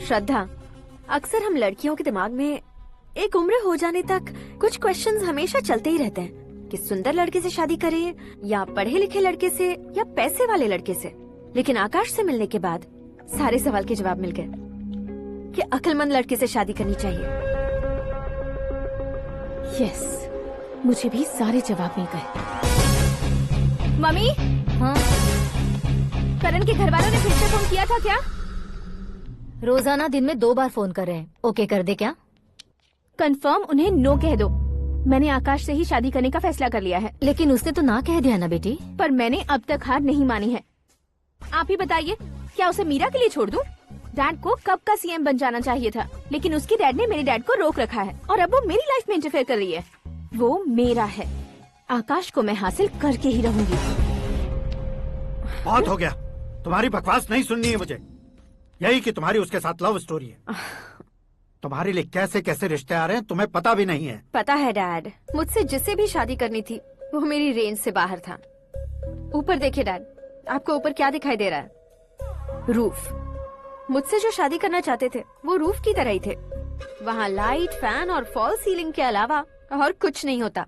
श्रद्धा, अक्सर हम लड़कियों के दिमाग में एक उम्र हो जाने तक कुछ क्वेश्चंस हमेशा चलते ही रहते हैं कि सुंदर लड़के से शादी करें या पढ़े लिखे लड़के से या पैसे वाले लड़के से। लेकिन आकाश से मिलने के बाद सारे सवाल के जवाब मिल गए कि अक्लमंद लड़के से शादी करनी चाहिए। यस, मुझे भी सारे जवाब मिल गए। मम्मी, हाँ? करण के घर वालों ने फिर से फोन किया था क्या? रोजाना दिन में 2 बार फोन कर रहे हैं। ओके कर दे क्या? कंफर्म उन्हें नो कह दो। मैंने आकाश से ही शादी करने का फैसला कर लिया है। लेकिन उसने तो ना कह दिया ना बेटी। पर मैंने अब तक हार नहीं मानी है। आप ही बताइए, क्या उसे मीरा के लिए छोड़ दूं? डैड को कब का सीएम बन जाना चाहिए था, लेकिन उसके डैड ने मेरे डैड को रोक रखा है और अब वो मेरी लाइफ में इंटरफेयर कर रही है। वो मेरा है। आकाश को मैं हासिल करके ही रहूंगी। बहुत हो गया, तुम्हारी बकवास नहीं सुननी है मुझे। यही कि तुम्हारी उसके साथ लव स्टोरी है। तुम्हारे लिए कैसे कैसे रिश्ते आ रहे हैं तुम्हें पता भी नहीं है। पता है डैड, मुझसे जिसे भी शादी करनी थी वो मेरी रेंज से बाहर था। ऊपर देखिए डैड, आपको ऊपर क्या दिखाई दे रहा है? रूफ। मुझसे जो शादी करना चाहते थे वो रूफ की तरह ही थे। वहाँ लाइट, फैन और फॉल सीलिंग के अलावा और कुछ नहीं होता।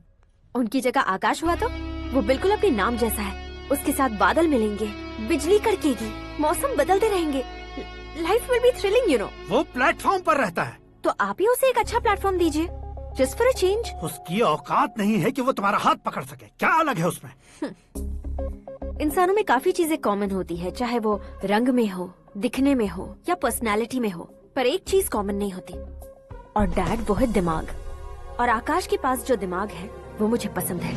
उनकी जगह आकाश हुआ तो वो बिल्कुल अपने नाम जैसा है। उसके साथ बादल मिलेंगे, बिजली कड़केगी, मौसम बदलते रहेंगे। Life will be thrilling, you know. वो प्लेटफॉर्म पर रहता है तो आप ही उसे एक अच्छा प्लेटफॉर्म दीजिए, जस्ट फॉर अ चेंज। उसकी औकात नहीं है कि वो तुम्हारा हाथ पकड़ सके। क्या अलग है उसमें? इंसानों में काफी चीजें कॉमन होती है, चाहे वो रंग में हो, दिखने में हो या पर्सनालिटी में हो, पर एक चीज कॉमन नहीं होती, और डैड वो है दिमाग। और आकाश के पास जो दिमाग है वो मुझे पसंद है।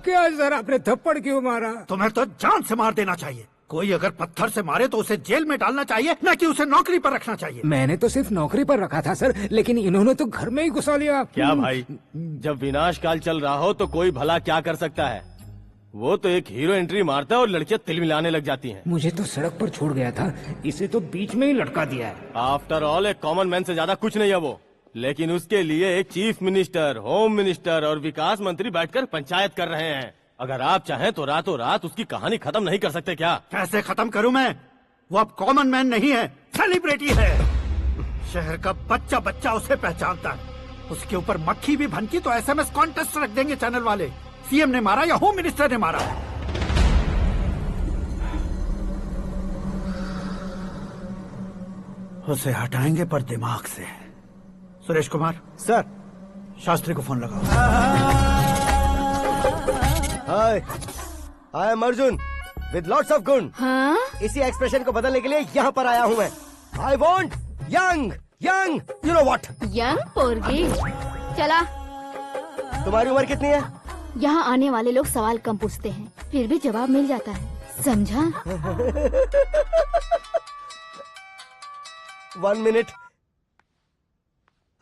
क्या सर, आपने थप्पड़ क्यों मारा? तुम्हें तो जान से मार देना चाहिए। कोई अगर पत्थर से मारे तो उसे जेल में डालना चाहिए, न कि उसे नौकरी पर रखना चाहिए। मैंने तो सिर्फ नौकरी पर रखा था सर, लेकिन इन्होंने तो घर में ही घुसा लिया। क्या भाई, जब विनाश काल चल रहा हो तो कोई भला क्या कर सकता है? वो तो एक हीरो एंट्री मारता है और लड़कियां तिल मिलाने लग जाती हैं। मुझे तो सड़क पर छोड़ गया था, इसे तो बीच में ही लटका दिया है। आफ्टर ऑल एक कॉमन मैन से ज्यादा कुछ नहीं है वो। लेकिन उसके लिए एक चीफ मिनिस्टर, होम मिनिस्टर और विकास मंत्री बैठकर पंचायत कर रहे हैं। अगर आप चाहें तो रातों रात उसकी कहानी खत्म नहीं कर सकते क्या? कैसे खत्म करूं मैं? वो अब कॉमन मैन नहीं है, सेलिब्रिटी है। शहर का बच्चा बच्चा उसे पहचानता है। उसके ऊपर मक्खी भी भनकी तो एसएमएस कॉन्टेस्ट रख देंगे चैनल वाले। सीएम ने मारा या होम मिनिस्टर ने मारा? उसे हटाएंगे पर दिमाग से। सुरेश कुमार सर, शास्त्री को फोन लगाओ। Hi, I am Arjun with lots of गुण। हाँ? इसी एक्सप्रेशन को बदलने के लिए यहाँ पर आया हूँ मैं। I want young young, you know what? Young पोरगी। चला। तुम्हारी उम्र कितनी है? यहाँ आने वाले लोग सवाल कम पूछते हैं, फिर भी जवाब मिल जाता है, समझा? 1 मिनट।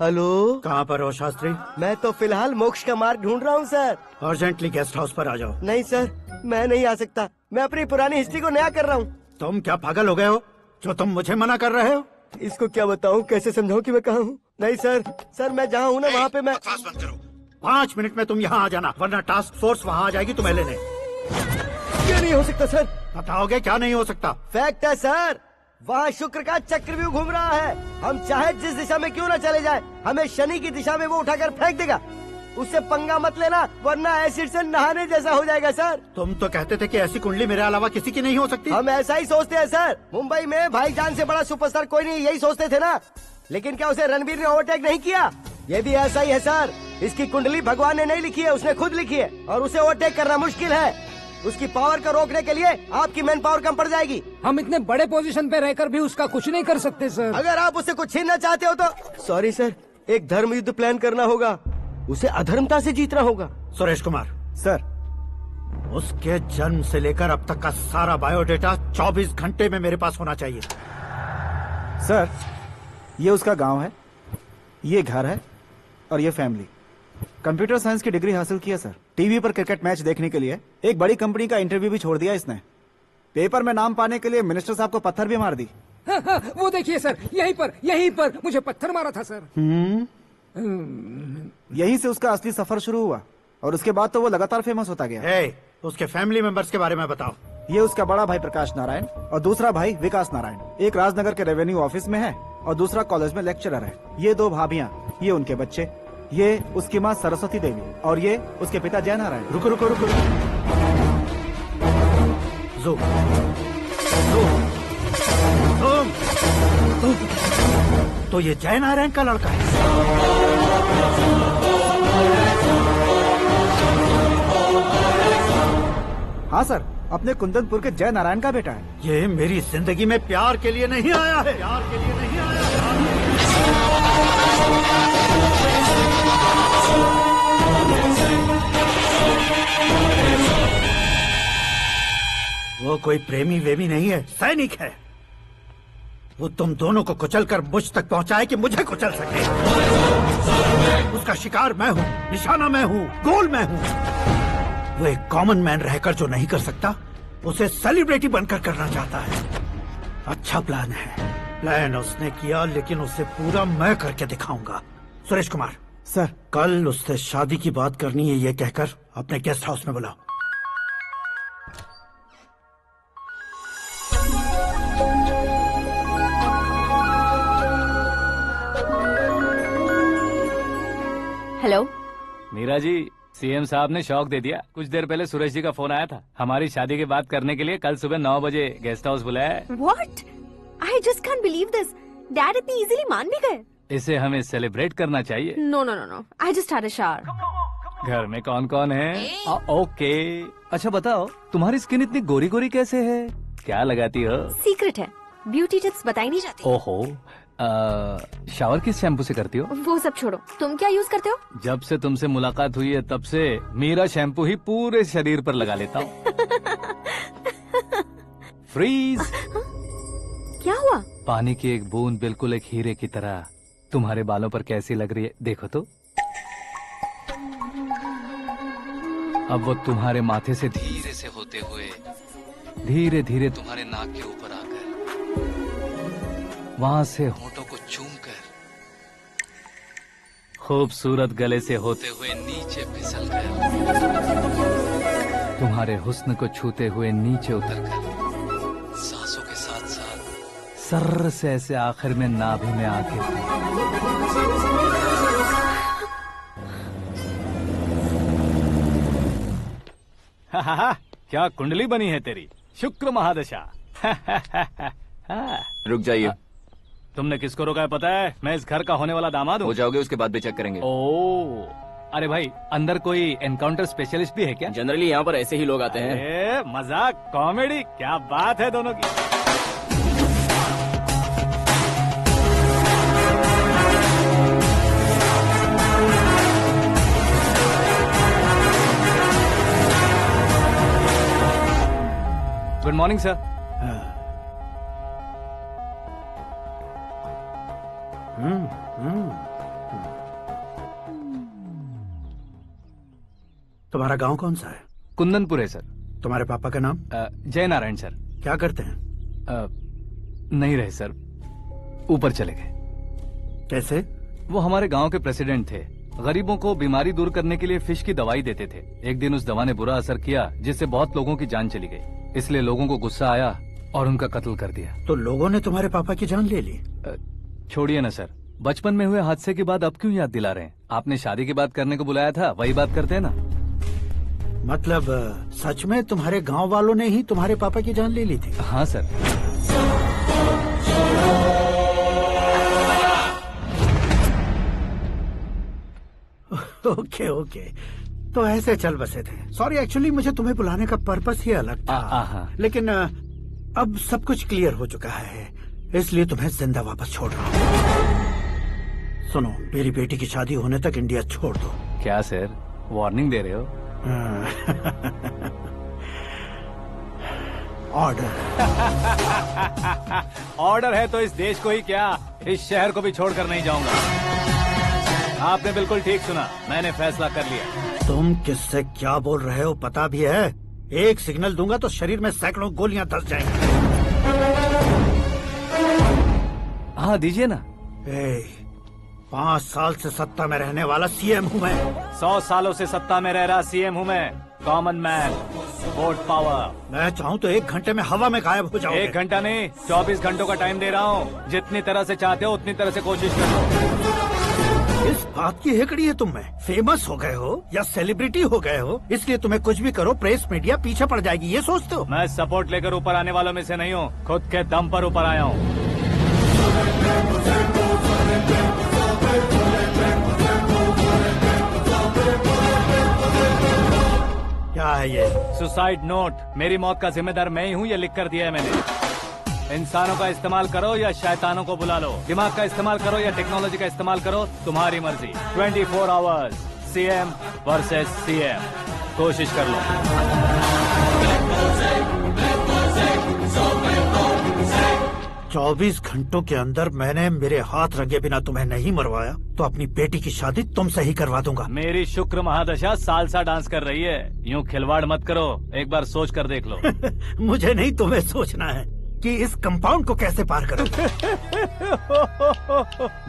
हेलो, कहाँ पर हो शास्त्री? मैं तो फिलहाल मोक्ष का मार्ग ढूंढ रहा हूँ सर। अर्जेंटली गेस्ट हाउस पर आ जाओ। नहीं सर, मैं नहीं आ सकता। मैं अपनी पुरानी हिस्ट्री को नया कर रहा हूँ। तुम क्या पागल हो गए हो जो तुम मुझे मना कर रहे हो? इसको क्या बताऊँ, कैसे समझाऊँ कि मैं कहाँ हूँ? नहीं सर, सर मैं जहाँ हूँ ना वहाँ पे मैं। 5 मिनट में तुम यहाँ आ जाना, वरना टास्क फोर्स वहाँ आ जाएगी तुम्हें लेने। क्या नहीं हो सकता सर? बताओगे क्या नहीं हो सकता? फैक्ट है सर, वहाँ शुक्र का चक्रव्यूह घूम रहा है। हम चाहे जिस दिशा में क्यों न चले जाए, हमें शनि की दिशा में वो उठाकर फेंक देगा। उससे पंगा मत लेना, वरना एसिड से नहाने जैसा हो जाएगा सर। तुम तो कहते थे कि ऐसी कुंडली मेरे अलावा किसी की नहीं हो सकती। हम ऐसा ही सोचते हैं सर। मुंबई में भाईजान से बड़ा सुपरस्टार कोई नहीं, यही सोचते थे ना। लेकिन क्या उसे रणवीर ने ओवरटेक नहीं किया? ये भी ऐसा ही है सर। इसकी कुंडली भगवान ने नहीं लिखी है, उसने खुद लिखी है, और उसे ओवरटेक करना मुश्किल है। उसकी पावर को रोकने के लिए आपकी मैन पावर कम पड़ जाएगी। हम इतने बड़े पोजीशन पे रहकर भी उसका कुछ नहीं कर सकते सर। अगर आप उसे कुछ छीनना चाहते हो तो सॉरी सर, एक धर्म युद्ध प्लान करना होगा। उसे अधर्मता से जीतना होगा। सुरेश कुमार सर, उसके जन्म से लेकर अब तक का सारा बायोडेटा 24 घंटे में मेरे पास होना चाहिए। सर, ये उसका गांव है, ये घर है और ये फैमिली। कंप्यूटर साइंस की डिग्री हासिल किया सर। टीवी पर क्रिकेट मैच देखने के लिए एक बड़ी कंपनी का इंटरव्यू भी छोड़ दिया इसने। पेपर में नाम पाने के लिए मिनिस्टर साहब को पत्थर भी मार दी। हाँ, वो देखिए सर, यहीं पर मुझे पत्थर मारा था सर। यहीं से उसका असली सफर शुरू हुआ और उसके बाद तो वो लगातार फेमस होता गया। उसके फैमिली मेंबर्स के बारे में बताओ। ये उसका बड़ा भाई प्रकाश नारायण और दूसरा भाई विकास नारायण। एक राजनगर के रेवेन्यू ऑफिस में है और दूसरा कॉलेज में लेक्चरर है। ये 2 भाभियां, ये उनके बच्चे, ये उसकी माँ सरस्वती देवी और ये उसके पिता जय नारायण। रुको रुको रुको, ज़ूम। तो ये जय नारायण का लड़का है। हाँ सर, अपने कुंदनपुर के जय नारायण का बेटा है। ये मेरी जिंदगी में प्यार के लिए नहीं आया है। प्यार के लिए नहीं आया वो कोई प्रेमी वेमी नहीं है, सैनिक है। वो तुम दोनों को कुचलकर मुझ तक पहुंचाए कि मुझे कुचल सके। उसका शिकार मैं हूँ, निशाना मैं हूँ, गोल मैं हूँ। वो एक कॉमन मैन रहकर जो नहीं कर सकता, उसे सेलिब्रिटी बनकर करना चाहता है। अच्छा प्लान है। प्लान उसने किया, लेकिन उसे पूरा मैं करके दिखाऊंगा। सुरेश कुमार सर, कल उससे शादी की बात करनी है, ये कहकर अपने गेस्ट हाउस में बुलाओ। हेलो मीरा जी, सीएम साहब ने शौक दे दिया। कुछ देर पहले सुरेश जी का फोन आया था, हमारी शादी की बात करने के लिए कल सुबह 9 बजे गेस्ट हाउस बुलाया है। What? I just can't believe this. Dad इतनी इजीली मान भी गए। इसे हमें सेलिब्रेट करना चाहिए। No no no no, I just had a shower. घर में कौन कौन है? ओके, अच्छा बताओ, तुम्हारी स्किन इतनी गोरी गोरी कैसे है? क्या लगाती हो? सीक्रेट है, ब्यूटी टिप्स बताई नहीं जाती। ओहो, शावर किस शैम्पू से करती हो? वो सब छोड़ो, तुम क्या यूज करते हो? जब से तुमसे मुलाकात हुई है तब से मेरा शैम्पू ही पूरे शरीर पर लगा लेता हूँ। फ्रीज। क्या हुआ? पानी की एक बूंद बिल्कुल एक हीरे की तरह तुम्हारे बालों पर कैसी लग रही है, देखो तो। अब वो तुम्हारे माथे से धीरे से होते हुए धीरे धीरे तुम्हारे नाक के ऊपर आकर वहां से होठों को चूमकर खूबसूरत गले से होते हुए नीचे फिसलकर तुम्हारे हुस्न को छूते हुए नीचे उतरकर सांसों के साथ साथ सर्र से ऐसे आखिर में नाभि में आके क्या कुंडली बनी है तेरी, शुक्र महादशा। रुक जाइए। तुमने किसको रोका है पता है? मैं इस घर का होने वाला दामाद हूँ। हो जाओगे उसके बाद भी चेक करेंगे। ओ, अरे भाई, अंदर कोई एनकाउंटर स्पेशलिस्ट भी है क्या? जनरली यहाँ पर ऐसे ही लोग आते हैं। मजाक, कॉमेडी, क्या बात है दोनों की। Good morning sir. तुम्हारा गांव कौन सा है? कुंदनपुर है सर। तुम्हारे पापा का नाम? जय नारायण सर। क्या करते हैं? नहीं रहे सर, ऊपर चले गए। कैसे? वो हमारे गांव के प्रेसिडेंट थे। गरीबों को बीमारी दूर करने के लिए फिश की दवाई देते थे। एक दिन उस दवा ने बुरा असर किया जिससे बहुत लोगों की जान चली गई। इसलिए लोगों को गुस्सा आया और उनका कत्ल कर दिया। तो लोगों ने तुम्हारे पापा की जान ले ली? छोड़िए ना सर, बचपन में हुए हादसे के बाद अब क्यों याद दिला रहे हैं? आपने शादी की बात करने को बुलाया था, वही बात करते हैं ना। मतलब सच में तुम्हारे गांव वालों ने ही तुम्हारे पापा की जान ले ली थी? हाँ सर। ओके ओके, तो ऐसे चल बसे थे। सॉरी, एक्चुअली मुझे तुम्हें बुलाने का पर्पस ही अलग था, लेकिन अब सब कुछ क्लियर हो चुका है, इसलिए तुम्हें जिंदा वापस छोड़ रहा हूँ। सुनो, मेरी बेटी की शादी होने तक इंडिया छोड़ दो। क्या सर, वार्निंग दे रहे हो? ऑर्डर। ऑर्डर है तो इस देश को ही क्या, इस शहर को भी छोड़कर नहीं जाऊंगा। आपने बिल्कुल ठीक सुना, मैंने फैसला कर लिया। तुम किससे क्या बोल रहे हो पता भी है? एक सिग्नल दूंगा तो शरीर में सैकड़ों गोलियां धस जाएंगी। हाँ दीजिए ना। 5 साल से सत्ता में रहने वाला सीएम हूँ मैं। 100 सालों से सत्ता में रह रहा सीएम हूँ मैं। Common man, vote power. मैं चाहूँ तो 1 घंटे में हवा में गायब हो जाऊँ। 1 घंटा नहीं, 24 घंटों का टाइम दे रहा हूँ। जितनी तरह से चाहते हो उतनी तरह से कोशिश करो। इस बात की हेकड़ी है तुम में। फेमस हो गए हो या सेलिब्रिटी हो गए हो, इसलिए तुम्हें कुछ भी करो प्रेस मीडिया पीछे पड़ जाएगी, ये सोचते हो? मैं सपोर्ट लेकर ऊपर आने वालों में से नहीं हूँ, खुद के दम पर ऊपर आया हूँ। क्या है ये? Suicide note. मेरी मौत का जिम्मेदार मैं ही हूँ, ये लिख कर दिया है मैंने। इंसानों का इस्तेमाल करो या शैतानों को बुला लो, दिमाग का इस्तेमाल करो या टेक्नोलॉजी का इस्तेमाल करो, तुम्हारी मर्जी। 24 आवर्स, सीएम वर्सेस सीएम, कोशिश कर लो। 24 घंटों के अंदर मैंने मेरे हाथ रंगे बिना तुम्हें नहीं मरवाया तो अपनी बेटी की शादी तुमसे ही करवा दूंगा। मेरी शुक्र महादशा सालसा डांस कर रही है, यूँ खिलवाड़ मत करो, एक बार सोच कर देख लो। मुझे नहीं, तुम्हें सोचना है कि इस कंपाउंड को कैसे पार करो।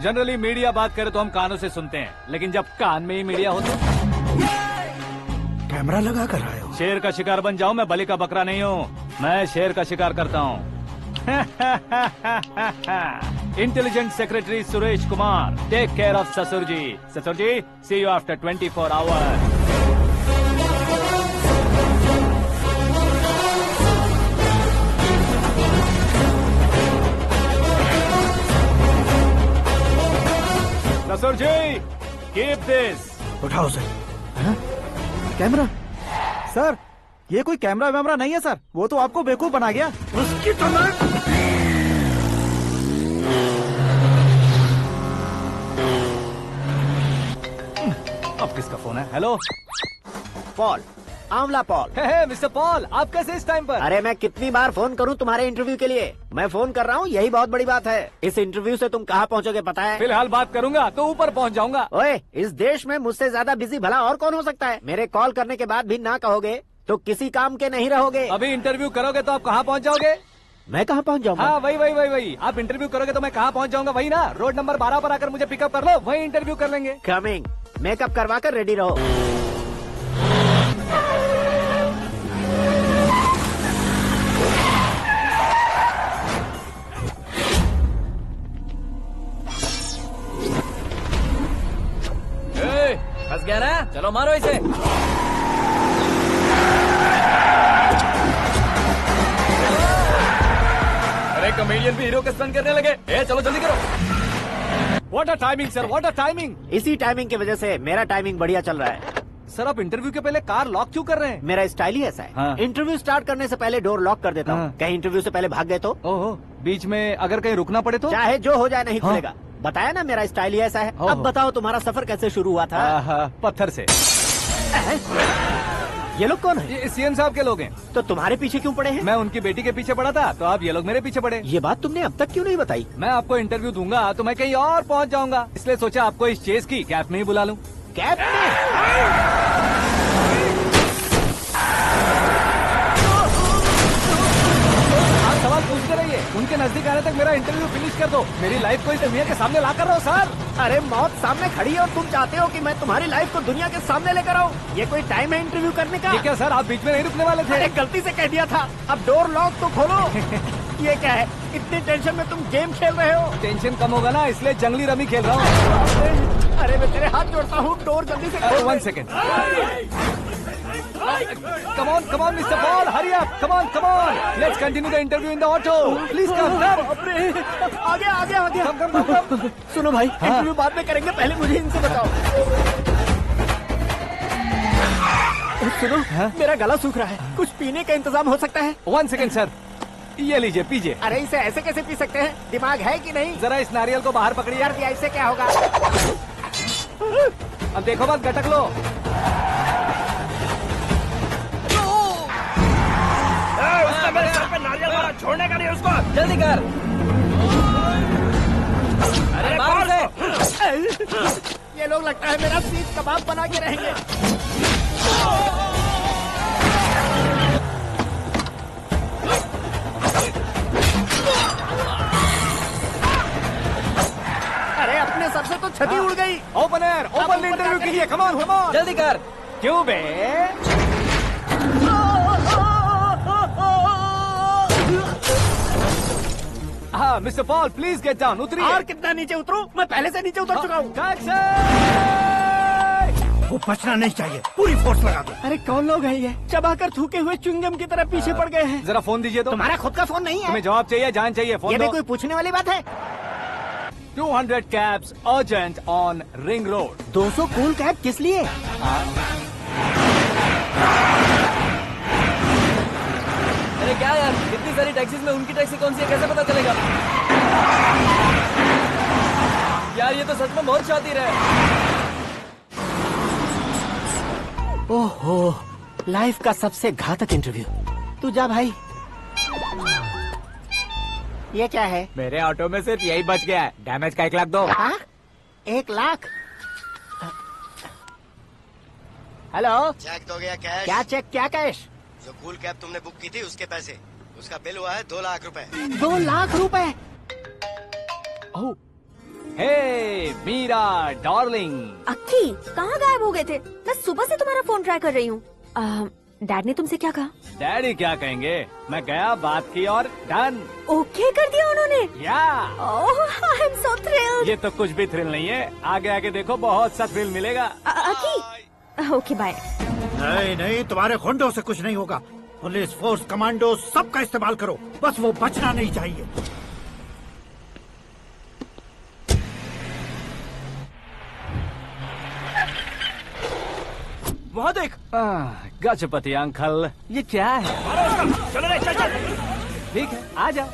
जनरली मीडिया बात करे तो हम कानों से सुनते हैं, लेकिन जब कान में ही मीडिया हो तो कैमरा लगा कर आए हो। शेर का शिकार बन जाऊं, मैं बलि का बकरा नहीं हूँ, मैं शेर का शिकार करता हूँ। Intelligent secretary Suresh Kumar, take care of ससुर जी। ससुर जी, सी यू आफ्टर 24 आवर्स। ससुर जी, कीप दिस। उठाओ सर। कैमरा? सर, ये कोई कैमरा वैमरा नहीं है सर, वो तो आपको बेवकूफ बना गया। उसकी तो अब किसका फोन है? हेलो पॉल, आंवला पॉल। मिस्टर पॉल, आप कैसे इस टाइम पर? अरे मैं कितनी बार फोन करूं तुम्हारे इंटरव्यू के लिए? मैं फोन कर रहा हूं, यही बहुत बड़ी बात है। इस इंटरव्यू से तुम कहां पहुंचोगे पता है? फिलहाल बात करूंगा तो ऊपर पहुंच जाऊंगा। ओए, इस देश में मुझसे ज्यादा बिजी भला और कौन हो सकता है? मेरे कॉल करने के बाद भी ना कहोगे तो किसी काम के नहीं रहोगे। अभी इंटरव्यू करोगे तो आप कहाँ पहुँच जाओगे? मैं कहाँ पहुँच जाऊंगा? हाँ, वही। आप इंटरव्यू करोगे तो मैं कहाँ पहुँच जाऊंगा? वही ना, रोड नंबर 12 पर आकर मुझे पिकअप कर लो, वही इंटरव्यू कर लेंगे। कमिंग। मेकअप करवा कर रेडी रहो। फंस गया ना, चलो मारो इसे। अरे कॉमेडियन भी हीरो के स्टंट करने लगे। चलो जल्दी करो। What a timing sir, what a timing. इसी टाइमिंग की वजह से मेरा टाइमिंग बढ़िया चल रहा है। सर, आप इंटरव्यू के पहले कार लॉक क्यों कर रहे हैं? मेरा स्टाइल ही ऐसा है। हाँ। इंटरव्यू स्टार्ट करने से पहले डोर लॉक कर देता हूँ। कहीं इंटरव्यू से पहले भाग गए तो? ओहो, बीच में अगर कहीं रुकना पड़े तो? चाहे जो हो जाए नहीं खुलेगा। बताया ना, मेरा स्टाइल ही ऐसा है। अब बताओ तुम्हारा सफर कैसे शुरू हुआ था? पत्थर से। ये लोग कौन है? ये सीएम साहब के लोग हैं। तो तुम्हारे पीछे क्यों पड़े हैं? मैं उनकी बेटी के पीछे पड़ा था, तो आप ये लोग मेरे पीछे पड़े। ये बात तुमने अब तक क्यों नहीं बताई? मैं आपको इंटरव्यू दूंगा तो मैं कहीं और पहुंच जाऊंगा, इसलिए सोचा आपको इस चेस की कैप में ही बुला लूं। कैप में? सवाल पूछते रहिए, उनके नजदीक आने तक मेरा इंटरव्यू फिनिश कर दो। मेरी लाइफ को इस दुनिया के सामने ला कर रहो सर। अरे मौत सामने खड़ी है और तुम चाहते हो कि मैं तुम्हारी लाइफ को दुनिया के सामने लेकर आऊं? ये कोई टाइम है इंटरव्यू करने का? ठीक है सर, आप बीच में नहीं रुकने वाले थे। अरे गलती से कह दिया था। अब डोर लॉक तो खोलो। ये क्या है? इतनी टेंशन में तुम गेम खेल रहे हो? टेंशन कम होगा ना, इसलिए जंगली रमी खेल रहा हूँ। अरे मैं तेरे हाथ जोड़ता हूँ, डोर जल्दी से खोलो। 1 second. Come on, Mr. Paul, hurry up. Come on. Let's continue the interview in the auto. Please come. आ गया। Come. सुनो भाई, इंटरव्यू बाद में करेंगे, पहले मुझे इनसे बताओ। सुनो, मेरा गला सूख रहा है, कुछ पीने का इंतजाम हो सकता है? 1 सेकेंड सर, ये लीजिए पीजिए। अरे इसे ऐसे कैसे पी सकते हैं? दिमाग है कि नहीं? जरा इस नारियल को बाहर पकड़िए। यार दिया, इससे क्या होगा? अब देखो मत, गटक लो। उसने मेरे सर पे नारियल मारा, छोड़ने का नहीं उसको। जल्दी कर। अरे मार उसे। ये लोग लगता है मेरा सीख कबाब बना के रहेंगे। अरे अपने सर से तो छती उड़ गई। ओपनर, ओपन इंटरव्यू कीजिए। कम ऑन, कम ऑन, जल्दी कर। क्यों बे? हाँ mister Paul, please get down. उतरिए। और कितना नीचे उतरूं? मैं पहले से नीचे उतर चुका हूँ। वो बचना नहीं चाहिए, पूरी फोर्स लगा दो। अरे कौन लोग हैं ये? चबाकर थूके हुए च्युइंगम की तरह पीछे पड़ गए हैं। जरा फोन दीजिए तो। तुम्हारा खुद का फोन नहीं है? हमें जवाब चाहिए, जान चाहिए। फोन ये भी दो। कोई पूछने वाली बात है? 200 cabs urgent on Ring Road। 200 cool cab किस लिए? अरे क्या यार, इतनी सारी टैक्सीज में उनकी टैक्सी कौन सी है, कैसे पता चलेगा? यार ये तो सच में बहुत शातिर है। ओहो, लाइफ का सबसे घातक इंटरव्यू। तू जा भाई। ये क्या है? मेरे ऑटो में सिर्फ यही बच गया है, डैमेज का 1 लाख दो। 1 लाख? हेलो, चेक तो गया कैश। क्या चेक, क्या कैश? जो कूल कैब तुमने बुक की थी उसके पैसे, उसका बिल हुआ है 2 लाख रुपए। 2 लाख रुपए? हे मीरा डार्लिंग। अक्की, कहाँ गायब हो गए थे? मैं सुबह से तुम्हारा फोन ट्राई कर रही हूँ। डैड ने तुमसे क्या कहा? डैडी क्या कहेंगे, मैं गया, बात की और डन। ओके कर दिया उन्होंने? या। ओह, आई एम सो थ्रिल्ड। ये तो कुछ भी थ्रिल नहीं है, आगे आगे देखो बहुत सा थ्रिल मिलेगा। अक्की, ओके बाय। नहीं नहीं, तुम्हारे गुंडों से कुछ नहीं होगा। पुलिस फोर्स, कमांडो, सबका इस्तेमाल करो, बस वो बचना नहीं चाहिए। वहाँ देख। गजपति अंकल, ये क्या है? चलो रे, चल चल। ठीक है, आ जा।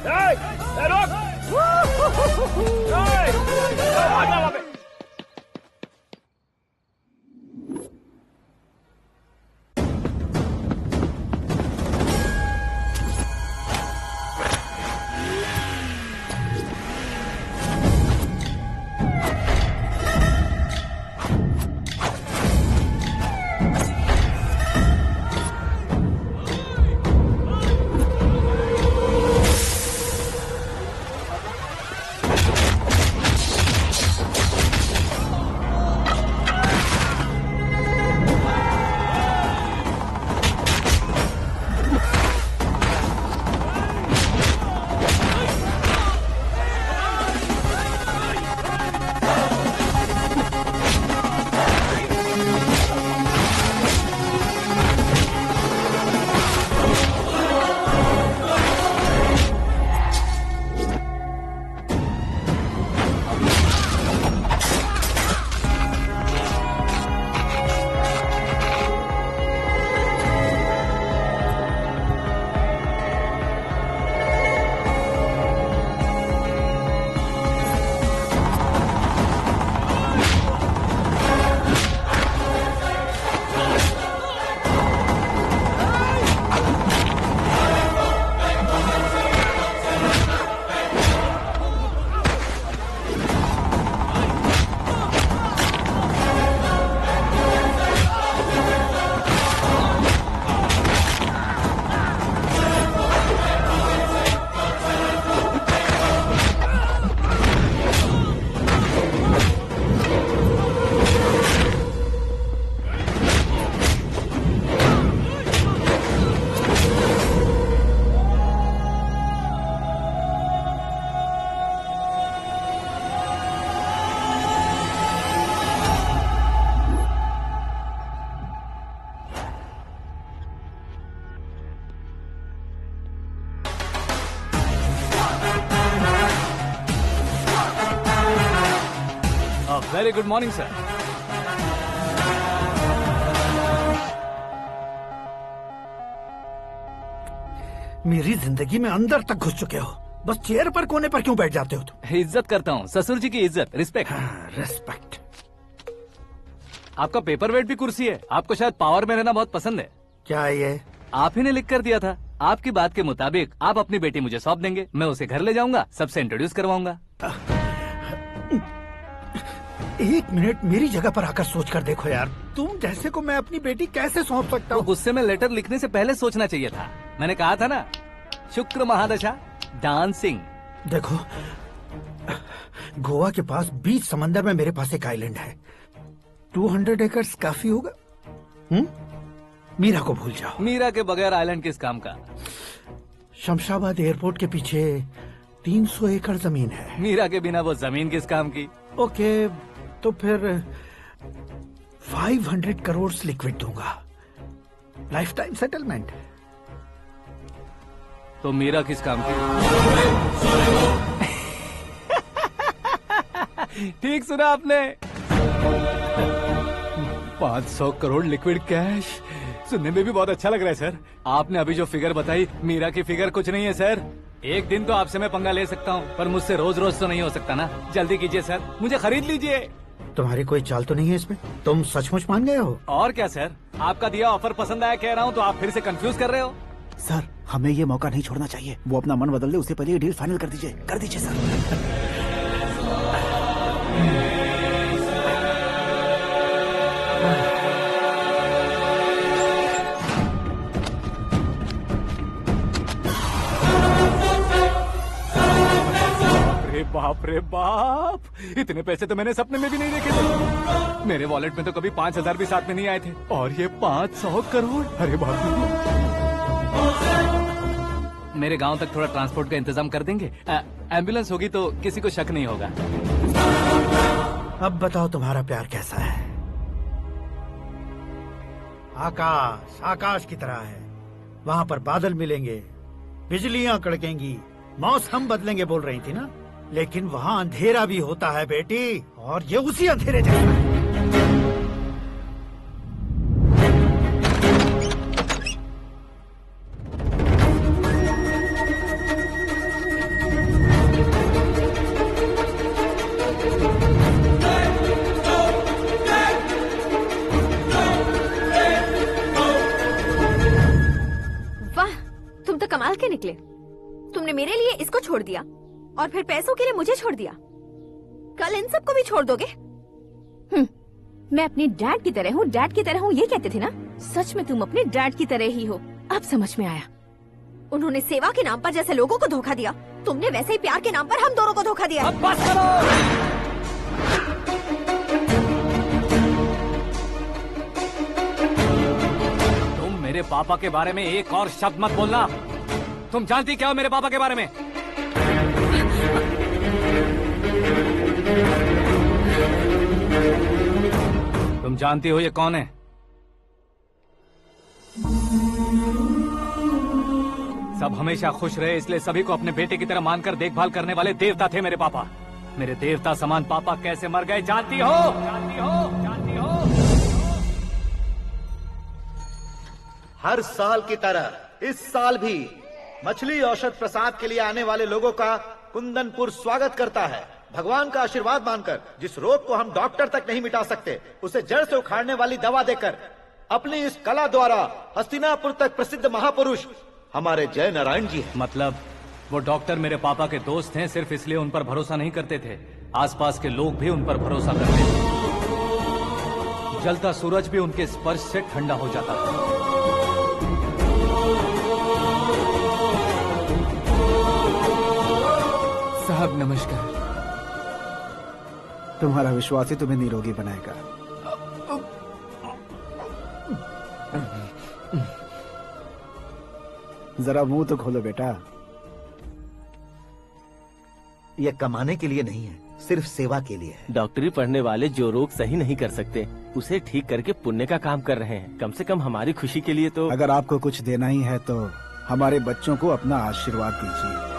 Very good morning sir. मेरी जिंदगी में अंदर तक घुस चुके हो, बस चेयर पर कोने पर क्यों बैठ जाते हो तुम? इज्जत करता हूँ, ससुर जी की इज्जत, रिस्पेक्ट। रिस्पेक्ट। आपका पेपर वेट भी कुर्सी है। आपको शायद पावर में रहना बहुत पसंद है। क्या ये? आप ही ने लिख कर दिया था। आपकी बात के मुताबिक आप अपनी बेटी मुझे सौंप देंगे, मैं उसे घर ले जाऊंगा, सबसे इंट्रोड्यूस करवाऊंगा। 1 मिनट मेरी जगह पर आकर सोच कर देखो यार, तुम जैसे को मैं अपनी बेटी कैसे सौंप सकता हूँ? गुस्से में लेटर लिखने से पहले सोचना चाहिए था। मैंने कहा था ना, शुक्र महादशा डांसिंग। देखो, गोवा के पास बीच समंदर में मेरे पास एक आइलैंड है, 200 एकर्स काफी होगा। मीरा को भूल जाओ। मीरा के बगैर आइलैंड किस काम का? शमशाबाद एयरपोर्ट के पीछे 300 एकड़ जमीन है। मीरा के बिना वो जमीन किस काम की? ओके, तो फिर 500 करोड़ लिक्विड दूंगा, लाइफ टाइम सेटलमेंट। तो मीरा किस काम की? ठीक सुना आपने, 500 करोड़ लिक्विड कैश। सुनने में भी बहुत अच्छा लग रहा है सर। आपने अभी जो फिगर बताई, मीरा की फिगर कुछ नहीं है सर। एक दिन तो आपसे मैं पंगा ले सकता हूँ, पर मुझसे रोज रोज तो नहीं हो सकता ना। जल्दी कीजिए सर, मुझे खरीद लीजिए। तुम्हारी कोई चाल तो नहीं है इसमें? तुम सचमुच मान गए हो? और क्या सर, आपका दिया ऑफर पसंद आया कह रहा हूँ, तो आप फिर से कंफ्यूज कर रहे हो। सर, हमें ये मौका नहीं छोड़ना चाहिए। वो अपना मन बदल दे, उससे पहले ये डील फाइनल कर दीजिए सर। बाप रे बाप, इतने पैसे तो मैंने सपने में भी नहीं देखे थे। मेरे वॉलेट में तो कभी 5,000 भी साथ में नहीं आए थे, और ये 500 करोड़। अरे बाप रे। मेरे गांव तक थोड़ा ट्रांसपोर्ट का इंतजाम कर देंगे? एम्बुलेंस होगी तो किसी को शक नहीं होगा। अब बताओ तुम्हारा प्यार कैसा है? आकाश आकाश की तरह है, वहाँ पर बादल मिलेंगे, बिजलियां कड़केंगी, मौसम बदलेंगे बोल रही थी ना, लेकिन वहाँ अंधेरा भी होता है बेटी, और ये उसी अंधेरे जैसा है। वाह, तुम तो कमाल के निकले। तुमने मेरे लिए इसको छोड़ दिया और फिर पैसों के लिए मुझे छोड़ दिया। कल इन सबको भी छोड़ दोगे? मैं अपने डैड की तरह हूँ, डैड की तरह हूँ, ये कहते थे ना। सच में तुम अपने डैड की तरह ही हो। अब समझ में आया। उन्होंने सेवा के नाम पर जैसे लोगों को धोखा दिया, तुमने वैसे ही प्यार के नाम पर हम दोनों को धोखा दिया। अब बस करो। तुम मेरे पापा के बारे में एक और शब्द मत बोलना। तुम जानती क्या हो मेरे पापा के बारे में? तुम जानती हो ये कौन है? सब हमेशा खुश रहे, इसलिए सभी को अपने बेटे की तरह मानकर देखभाल करने वाले देवता थे मेरे पापा। मेरे देवता समान पापा कैसे मर गए जानती हो? जानती हो? जानती हो? हर साल की तरह इस साल भी मछली औषध प्रसाद के लिए आने वाले लोगों का कुंदनपुर स्वागत करता है। भगवान का आशीर्वाद मानकर जिस रोग को हम डॉक्टर तक नहीं मिटा सकते, उसे जड़ से उखाड़ने वाली दवा देकर अपनी इस कला द्वारा हस्तिनापुर तक प्रसिद्ध महापुरुष हमारे जय नारायण जी हैं। मतलब वो डॉक्टर मेरे पापा के दोस्त हैं, सिर्फ इसलिए उन पर भरोसा नहीं करते थे, आसपास के लोग भी उन पर भरोसा करते थे। जलता सूरज भी उनके स्पर्श से ठंडा हो जाता था। साहब नमस्कार। तुम्हारा विश्वास ही तुम्हें निरोगी बनाएगा। जरा मुंह तो खोलो बेटा। यह कमाने के लिए नहीं है, सिर्फ सेवा के लिए है। डॉक्टरी पढ़ने वाले जो रोग सही नहीं कर सकते, उसे ठीक करके पुण्य का काम कर रहे हैं। कम से कम हमारी खुशी के लिए तो। अगर आपको कुछ देना ही है तो हमारे बच्चों को अपना आशीर्वाद दीजिए।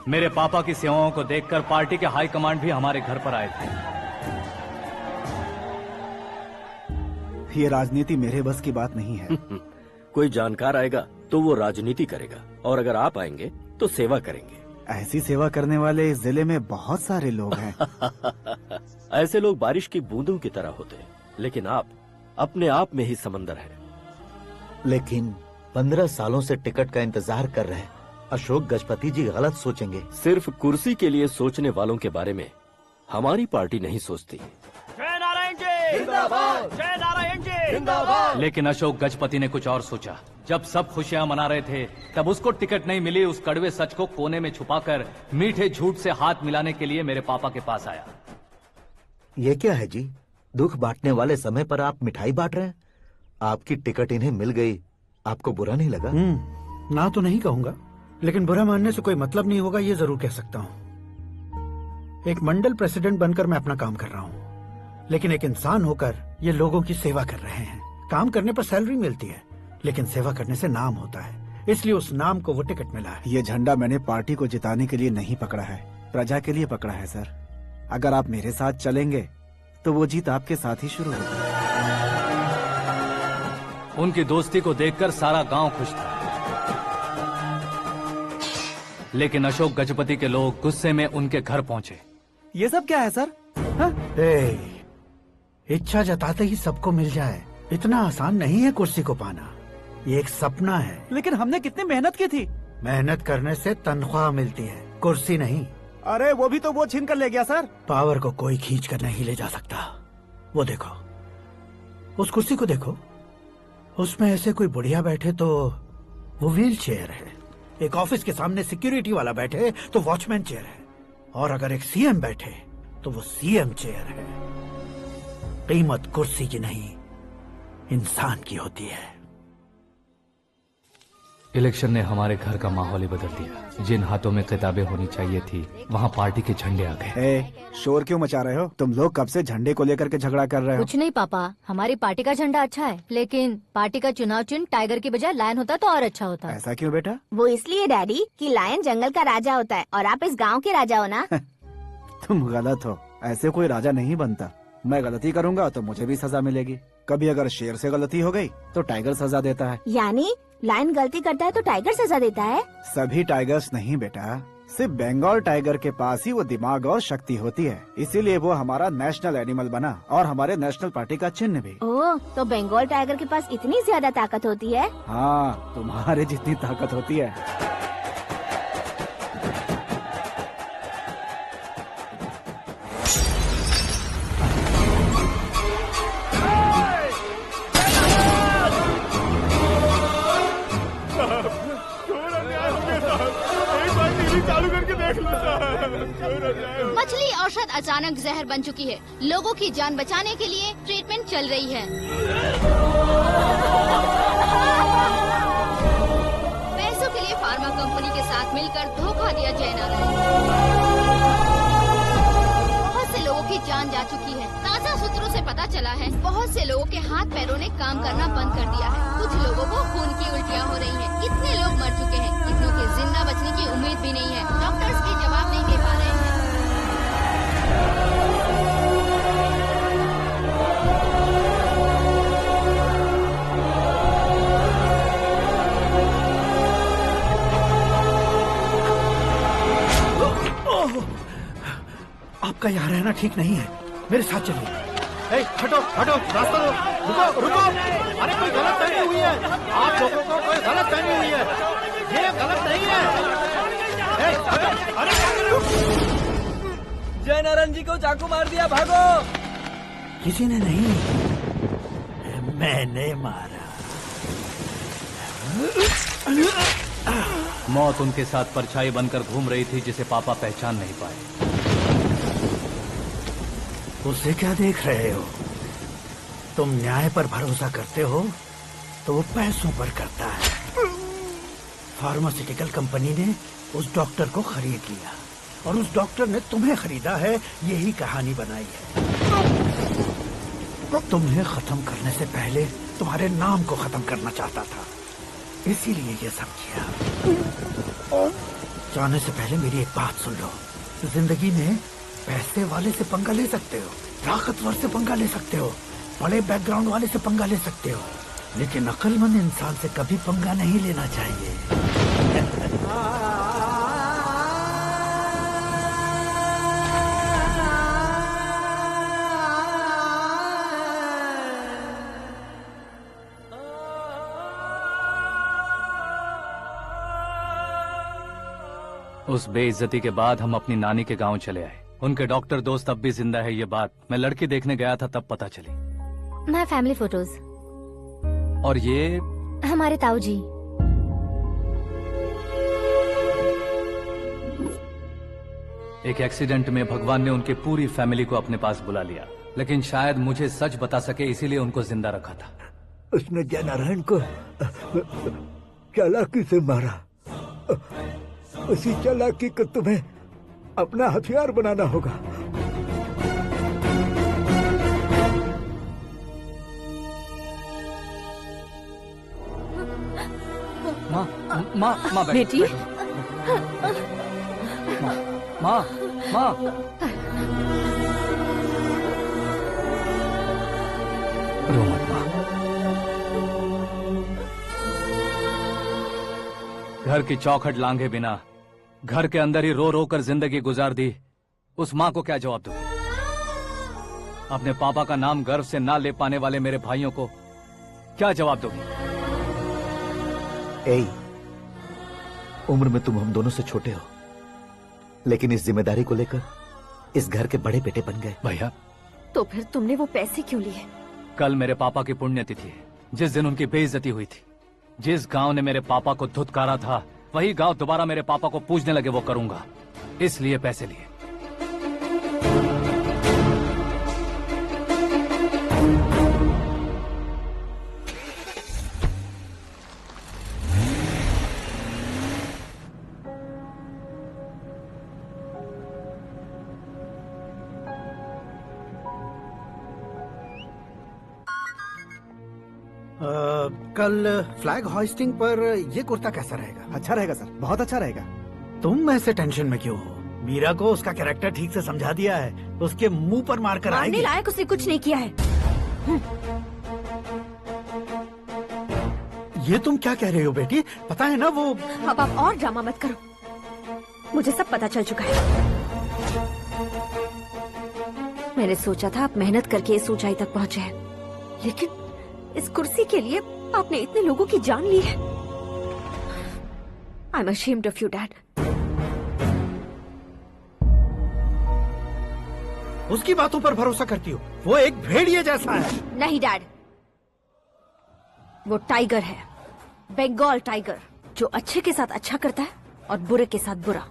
मेरे पापा की सेवाओं को देखकर पार्टी के हाई कमांड भी हमारे घर पर आए थे। ये राजनीति मेरे बस की बात नहीं है। कोई जानकार आएगा तो वो राजनीति करेगा, और अगर आप आएंगे तो सेवा करेंगे। ऐसी सेवा करने वाले इस जिले में बहुत सारे लोग हैं। ऐसे लोग बारिश की बूंदों की तरह होते हैं, लेकिन आप अपने आप में ही समंदर हैं। लेकिन 15 सालों से टिकट का इंतजार कर रहे हैं। अशोक गजपति जी गलत सोचेंगे। सिर्फ कुर्सी के लिए सोचने वालों के बारे में हमारी पार्टी नहीं सोचती। जय नारायण जी जिंदाबाद, जय नारायण जी जिंदाबाद। लेकिन अशोक गजपति ने कुछ और सोचा। जब सब खुशियां मना रहे थे तब उसको टिकट नहीं मिली। उस कड़वे सच को कोने में छुपाकर मीठे झूठ से हाथ मिलाने के लिए मेरे पापा के पास आया। ये क्या है जी? दुख बांटने वाले समय पर आप मिठाई बांट रहे हैं। आपकी टिकट इन्हें मिल गई, आपको बुरा नहीं लगा? ना तो नहीं कहूंगा, लेकिन बुरा मानने से कोई मतलब नहीं होगा, ये जरूर कह सकता हूँ। एक मंडल प्रेसिडेंट बनकर मैं अपना काम कर रहा हूँ, लेकिन एक इंसान होकर ये लोगों की सेवा कर रहे हैं। काम करने पर सैलरी मिलती है, लेकिन सेवा करने से नाम होता है, इसलिए उस नाम को वो टिकट मिला है। ये झंडा मैंने पार्टी को जिताने के लिए नहीं पकड़ा है, प्रजा के लिए पकड़ा है सर। अगर आप मेरे साथ चलेंगे तो वो जीत आपके साथ ही शुरू होगी। उनकी दोस्ती को देखकर सारा गांव खुश था, लेकिन अशोक गजपति के लोग गुस्से में उनके घर पहुंचे। ये सब क्या है सर? इच्छा जताते ही सबको मिल जाए, इतना आसान नहीं है कुर्सी को पाना। ये एक सपना है। लेकिन हमने कितनी मेहनत की थी। मेहनत करने से तनख्वाह मिलती है, कुर्सी नहीं। अरे वो भी तो वो छीन कर ले गया सर। पावर को कोई खींच कर नहीं ले जा सकता। वो देखो, उस कुर्सी को देखो, उसमें ऐसे कोई बुढ़िया बैठे तो वो व्हील चेयर है। एक ऑफिस के सामने सिक्योरिटी वाला बैठे तो वॉचमैन चेयर है, और अगर एक सीएम बैठे तो वो सीएम चेयर है। कीमत कुर्सी की नहीं, इंसान की होती है। इलेक्शन ने हमारे घर का माहौल ही बदल दिया। जिन हाथों में किताबें होनी चाहिए थी, वहाँ पार्टी के झंडे आ गए। शोर क्यों मचा रहे हो? तुम लोग कब से झंडे को लेकर के झगड़ा कर रहे हो? कुछ नहीं पापा, हमारी पार्टी का झंडा अच्छा है, लेकिन पार्टी का चुनाव चिन्ह टाइगर की बजाय लायन होता तो और अच्छा होता। ऐसा क्यों बेटा? वो इसलिए डैडी कि लायन जंगल का राजा होता है और आप इस गांव के राजा हो ना। तुम गलत हो, ऐसे कोई राजा नहीं बनता। मैं गलती करूंगा तो मुझे भी सजा मिलेगी। कभी अगर शेर से गलती हो गई तो टाइगर सजा देता है। यानी लायन गलती करता है तो टाइगर सजा देता है? सभी टाइगर्स नहीं बेटा, सिर्फ बंगाल टाइगर के पास ही वो दिमाग और शक्ति होती है, इसीलिए वो हमारा नेशनल एनिमल बना और हमारे नेशनल पार्टी का चिन्ह भी। ओह, तो बंगाल टाइगर के पास इतनी ज्यादा ताकत होती है? हाँ, तुम्हारे जितनी ताकत होती है। मछली औषध अचानक जहर बन चुकी है। लोगों की जान बचाने के लिए ट्रीटमेंट चल रही है। पैसों के लिए फार्मा कंपनी के साथ मिलकर धोखा दिया जय नारायण। बहुत से लोगों की जान जा चुकी है। ताजा सूत्रों से पता चला है बहुत से लोगों के हाथ पैरों ने काम करना बंद कर दिया है। कुछ लोगों को खून की उल्टियाँ हो रही हैं। कितने लोग मर चुके हैं, कितनों के जिंदा बचने की उम्मीद भी नहीं है। डॉक्टर्स भी जवाब नहीं दे पा रहे हैं। आपका यहाँ रहना ठीक नहीं है, मेरे साथ चलिए। हटो हटो, रास्ता दो। रुको रुको, अरे कोई गलत फहमी हुई है। आप लोगों को कोई गलत फहमी हुई है, ये गलत नहीं है। हटो, अरे जय नारायण जी को चाकू मार दिया, भागो। किसी ने नहीं, मैंने मारा। मौत उनके साथ परछाई बनकर घूम रही थी, जिसे पापा पहचान नहीं पाए। उसे क्या देख रहे हो? तुम न्याय पर भरोसा करते हो तो वो पैसों पर करता है। फार्मास्यूटिकल कंपनी ने उस डॉक्टर को खरीद लिया और उस डॉक्टर ने तुम्हें खरीदा है, यही कहानी बनाई है। तुम्हें खत्म करने से पहले तुम्हारे नाम को खत्म करना चाहता था, इसीलिए ये सब किया। जाने से पहले मेरी एक बात सुन लो। जिंदगी में पैसे वाले से पंगा ले सकते हो, ताकतवर से पंगा ले सकते हो, बड़े बैकग्राउंड वाले से पंगा ले सकते हो, लेकिन अक्लमंद इंसान से कभी पंगा नहीं लेना चाहिए। उस बेइज्जती के बाद हम अपनी नानी के गांव चले आए। उनके डॉक्टर दोस्त अब भी जिंदा है, ये बात मैं लड़की देखने गया था तब पता चली। My family photos. और ये हमारे ताऊ जी। एक एक्सीडेंट में भगवान ने उनकी पूरी फैमिली को अपने पास बुला लिया, लेकिन शायद मुझे सच बता सके इसीलिए उनको जिंदा रखा था। उसने जयनारायण को चालाकी से मारा। उसी चालाकी को तुम्हें अपना हथियार बनाना होगा। माँ, माँ, माँ बेटी। माँ, माँ, रो मत माँ। घर की चौखट लांघे बिना घर के अंदर ही रो रो कर जिंदगी गुजार दी उस माँ को क्या जवाब दूं? अपने पापा का नाम गर्व से ना ले पाने वाले मेरे भाइयों को क्या जवाब दोगी? उम्र में तुम हम दोनों से छोटे हो, लेकिन इस जिम्मेदारी को लेकर इस घर के बड़े बेटे बन गए। भैया, तो फिर तुमने वो पैसे क्यों लिए? कल मेरे पापा की पुण्यतिथि है, जिस दिन उनकी बेइज्जती हुई थी। जिस गांव ने मेरे पापा को धुतकारा था, वही गांव दोबारा मेरे पापा को पूजने लगे वो करूंगा, इसलिए पैसे लिए। कल फ्लैग होइस्टिंग पर ये कुर्ता कैसा रहेगा? अच्छा रहेगा सर, बहुत अच्छा रहेगा। तुम ऐसे टेंशन में क्यों हो? मीरा को उसका कैरेक्टर ठीक से समझा दिया है, उसके मुंह पर मारकर आएगी। लायक उसने कुछ नहीं किया है। ये तुम क्या कह रहे हो बेटी? पता है ना वो। अब आप और ड्रामा मत करो, मुझे सब पता चल चुका है। मैंने सोचा था आप मेहनत करके इस ऊंचाई तक पहुंचे हैं, लेकिन इस कुर्सी के लिए आपने इतने लोगों की जान ली है। I am ashamed of you, Dad. उसकी बातों पर भरोसा करती हो? वो एक भेड़िए जैसा है। नहीं डैड, वो टाइगर है, बंगाल टाइगर, जो अच्छे के साथ अच्छा करता है और बुरे के साथ बुरा।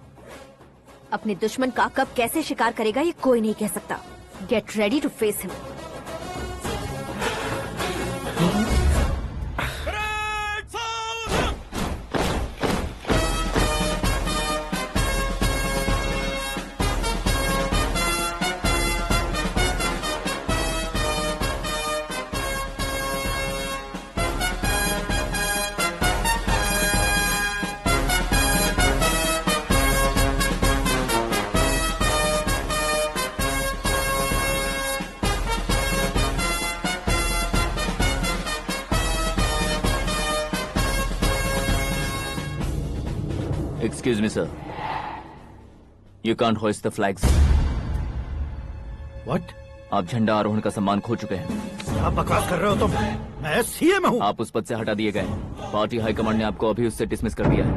अपने दुश्मन का कब कैसे शिकार करेगा ये कोई नहीं कह सकता। Get ready to face him. Excuse me, sir. You can't hoist the flags. What? आप झंडा आरोहण का सम्मान खो चुके हैं। क्या बकवास कर रहे हो तुम? मैं सीएम हूँ। आप उस पद से हटा दिए गए। पार्टी हाईकमांड ने आपको अभी उससे डिसमिस कर दिया है।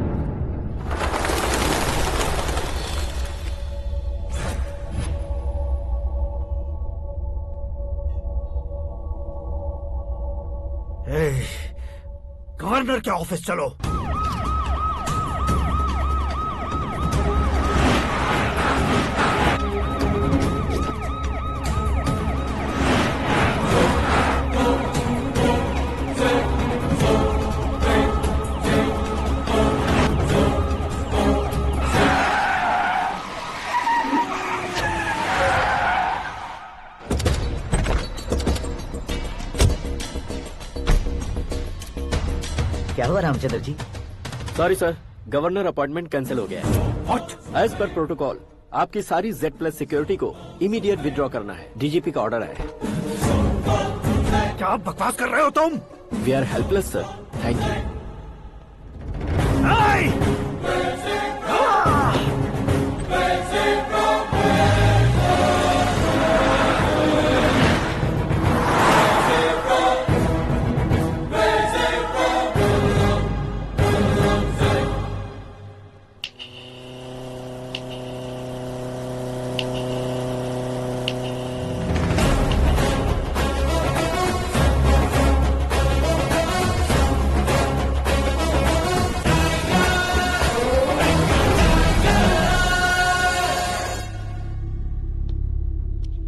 गवर्नर के ऑफिस चलो। क्या हुआ Ramchandra ji? Sorry sir, governor appointment cancel हो गया है। What? एज पर प्रोटोकॉल आपकी सारी Z+ सिक्योरिटी को इमीडिएट विड्रॉ करना है। डीजीपी का ऑर्डर आया है। क्या बकवास कर रहे हो तुम? We are helpless sir, thank you.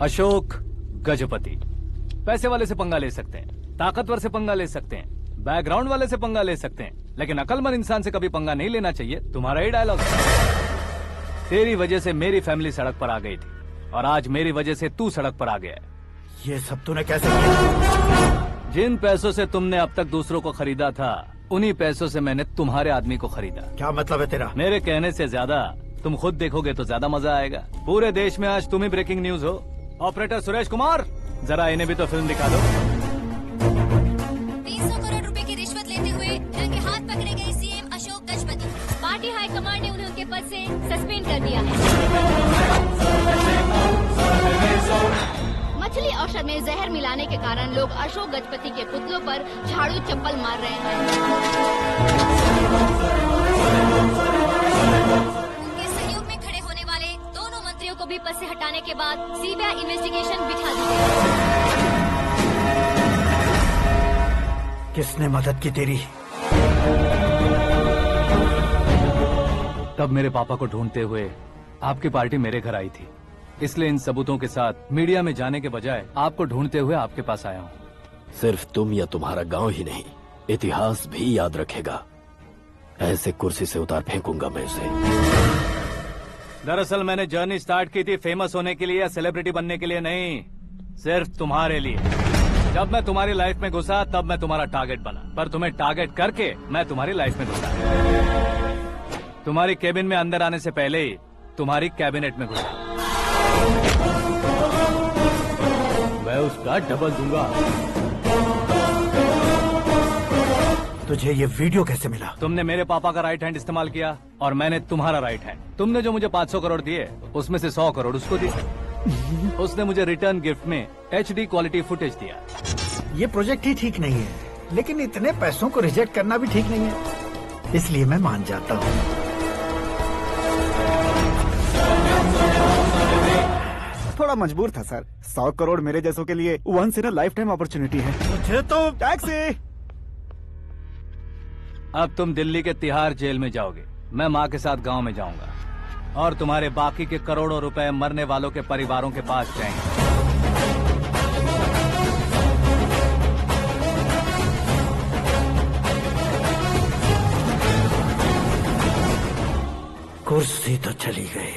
Ashok Gajapati पैसे वाले से पंगा ले सकते हैं, ताकतवर से पंगा ले सकते हैं, बैकग्राउंड वाले से पंगा ले सकते हैं, लेकिन अकलमंद इंसान से कभी पंगा नहीं लेना चाहिए। तुम्हारा ही डायलॉग। तेरी वजह से मेरी फैमिली सड़क पर आ गई थी और आज मेरी वजह से तू सड़क पर आ गया है। ये सब तूने कैसे किया? जिन पैसों से तुमने अब तक दूसरों को खरीदा था, उन्हीं पैसों से मैंने तुम्हारे आदमी को खरीदा। क्या मतलब है तेरा? मेरे कहने से ज्यादा तुम खुद देखोगे तो ज्यादा मजा आएगा। पूरे देश में आज तुम ही ब्रेकिंग न्यूज हो। ऑपरेटर सुरेश कुमार, जरा इन्हें भी तो फिल्म दिखा दो। 300 करोड़ रुपए की रिश्वत लेते हुए रंगे हाथ पकड़े गए CM Ashok Gajapati. Party high command ने उन्हें उनके पद से सस्पेंड कर दिया है। मछली औषध में जहर मिलाने के कारण लोग अशोक गजपति के पुतलों पर झाड़ू चप्पल मार रहे हैं। उनके सहयोग में खड़े होने वाले दोनों मंत्रियों को भी पद से हटाने के बाद सीबीआई इन्वेस्टिगेशन बिठा दी गई। किसने मदद की तेरी? तब मेरे पापा को ढूंढते हुए आपकी पार्टी मेरे घर आई थी, इसलिए इन सबूतों के साथ मीडिया में जाने के बजाय आपको ढूंढते हुए आपके पास आया हूँ। सिर्फ तुम या तुम्हारा गांव ही नहीं, इतिहास भी याद रखेगा। ऐसे कुर्सी से उतार फेंकूंगा मैं उसे। दरअसल मैंने जर्नी स्टार्ट की थी फेमस होने के लिए या सेलिब्रिटी बनने के लिए नहीं, सिर्फ तुम्हारे लिए। जब मैं तुम्हारी लाइफ में घुसा तब मैं तुम्हारा टारगेट बना, पर तुम्हें टारगेट करके मैं तुम्हारी लाइफ में घुसा। तुम्हारी केबिन में अंदर आने से पहले ही तुम्हारी कैबिनेट में घुसा। मैं उसका डबल दूंगा। तुझे ये वीडियो कैसे मिला? तुमने मेरे पापा का राइट हैंड इस्तेमाल किया और मैंने तुम्हारा राइट हैंड। तुमने जो मुझे 500 करोड़ दिए, उसमें से 100 करोड़ उसको दिए। उसने मुझे रिटर्न गिफ्ट में HD क्वालिटी फुटेज दिया। ये प्रोजेक्ट ही ठीक नहीं है, लेकिन इतने पैसों को रिजेक्ट करना भी ठीक नहीं है, इसलिए मैं मान जाता हूँ। थोड़ा मजबूर था सर। 100 करोड़ मेरे जैसों के लिए once in a lifetime opportunity है। मुझे तो टैक्सी। अब तुम दिल्ली के तिहाड़ जेल में जाओगे, मैं माँ के साथ गांव में जाऊंगा और तुम्हारे बाकी के करोड़ों रुपए मरने वालों के परिवारों के पास जाएंगे। कुर्सी तो चली गई,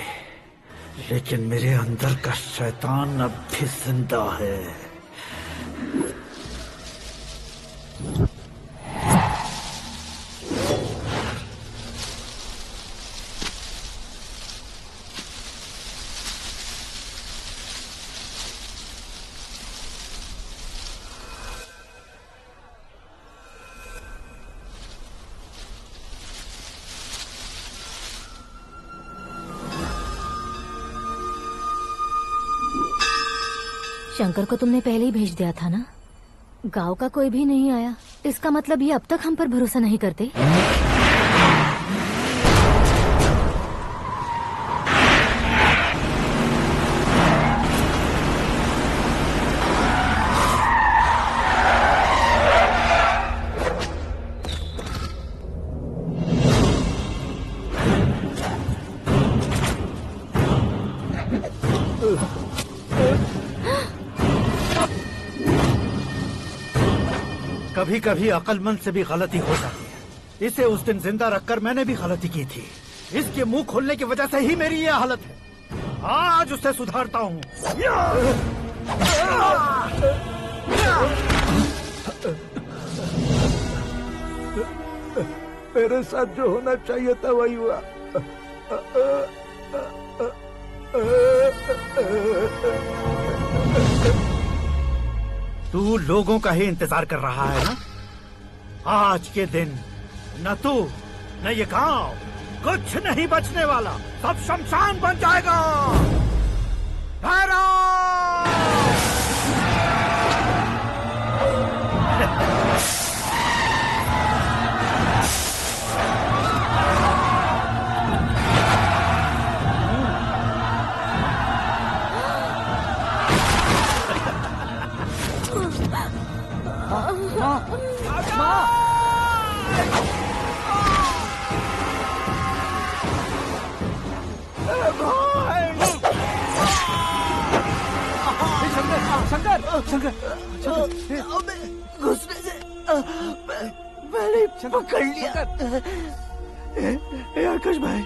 लेकिन मेरे अंदर का शैतान अब भी जिंदा है। शंकर को तुमने पहले ही भेज दिया था ना? गांव का कोई भी नहीं आया, इसका मतलब ये अब तक हम पर भरोसा नहीं करते। कभी कभी अक्लमंद से भी गलती हो जाती है। इसे उस दिन जिंदा रखकर मैंने भी गलती की थी। इसके मुंह खोलने की वजह से ही मेरी ये हालत है। आज उसे सुधारता हूँ। मेरे साथ जो होना चाहिए था वही हुआ। तू लोगों का ही इंतजार कर रहा है ना? आज के दिन न तू न ये गांव कुछ नहीं बचने वाला, सब शमशान बन जाएगा। घुसने से मैंने पकड़ लिया। आकाश भाई,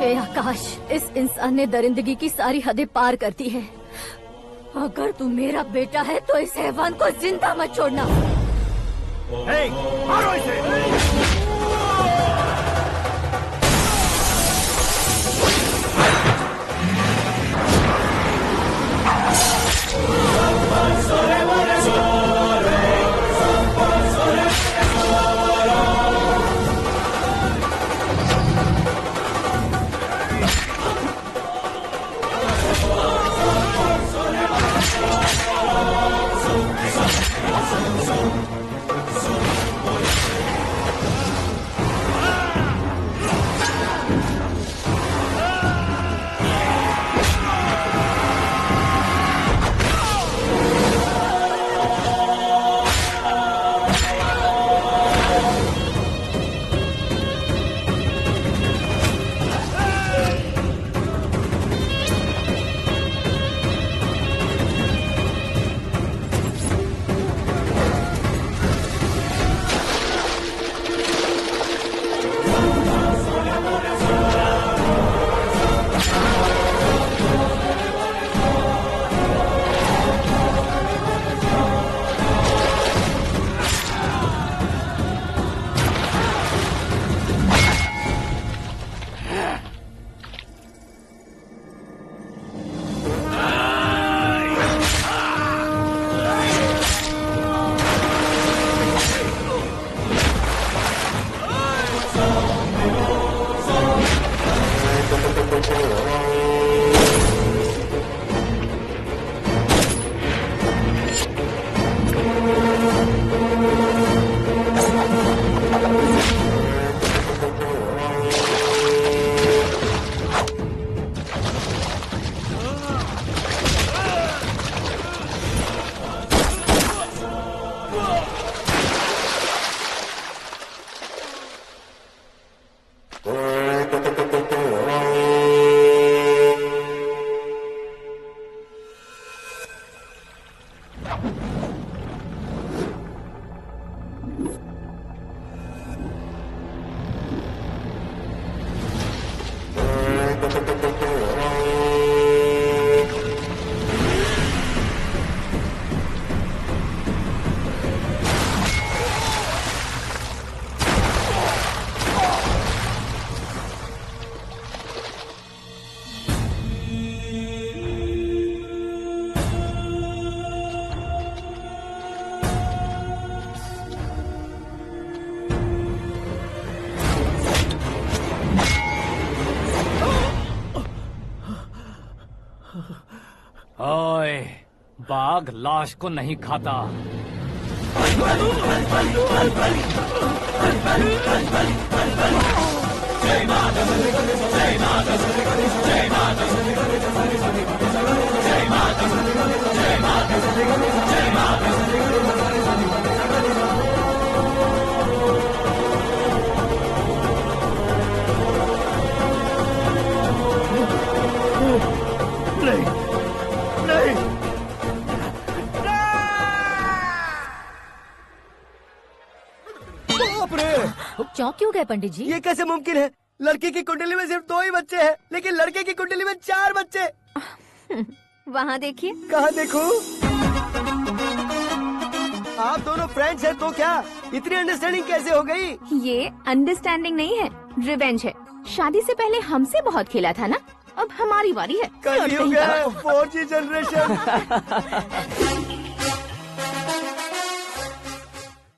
हे आकाश, इस इंसान ने दरिंदगी की सारी हदें पार कर दी है। अगर तू मेरा बेटा है तो इस हैवान को जिंदा मत छोड़ना। मारो इसे। ओए, बाघ लाश को नहीं खाता। नहीं, नहीं, बाप रे! चौंक क्यों गए पंडित जी? ये कैसे मुमकिन है? लड़की की कुंडली में सिर्फ 2 ही बच्चे हैं, लेकिन लड़के की कुंडली में 4 बच्चे। वहाँ देखिए। कहाँ देखूं? आप दोनों फ्रेंड्स हैं तो क्या इतनी अंडरस्टैंडिंग कैसे हो गई? ये अंडरस्टैंडिंग नहीं है, रिवेंज है। शादी से पहले हमसे बहुत खेला था ना, अब हमारी बारी है। कल ही हो गया 4G जनरेशन।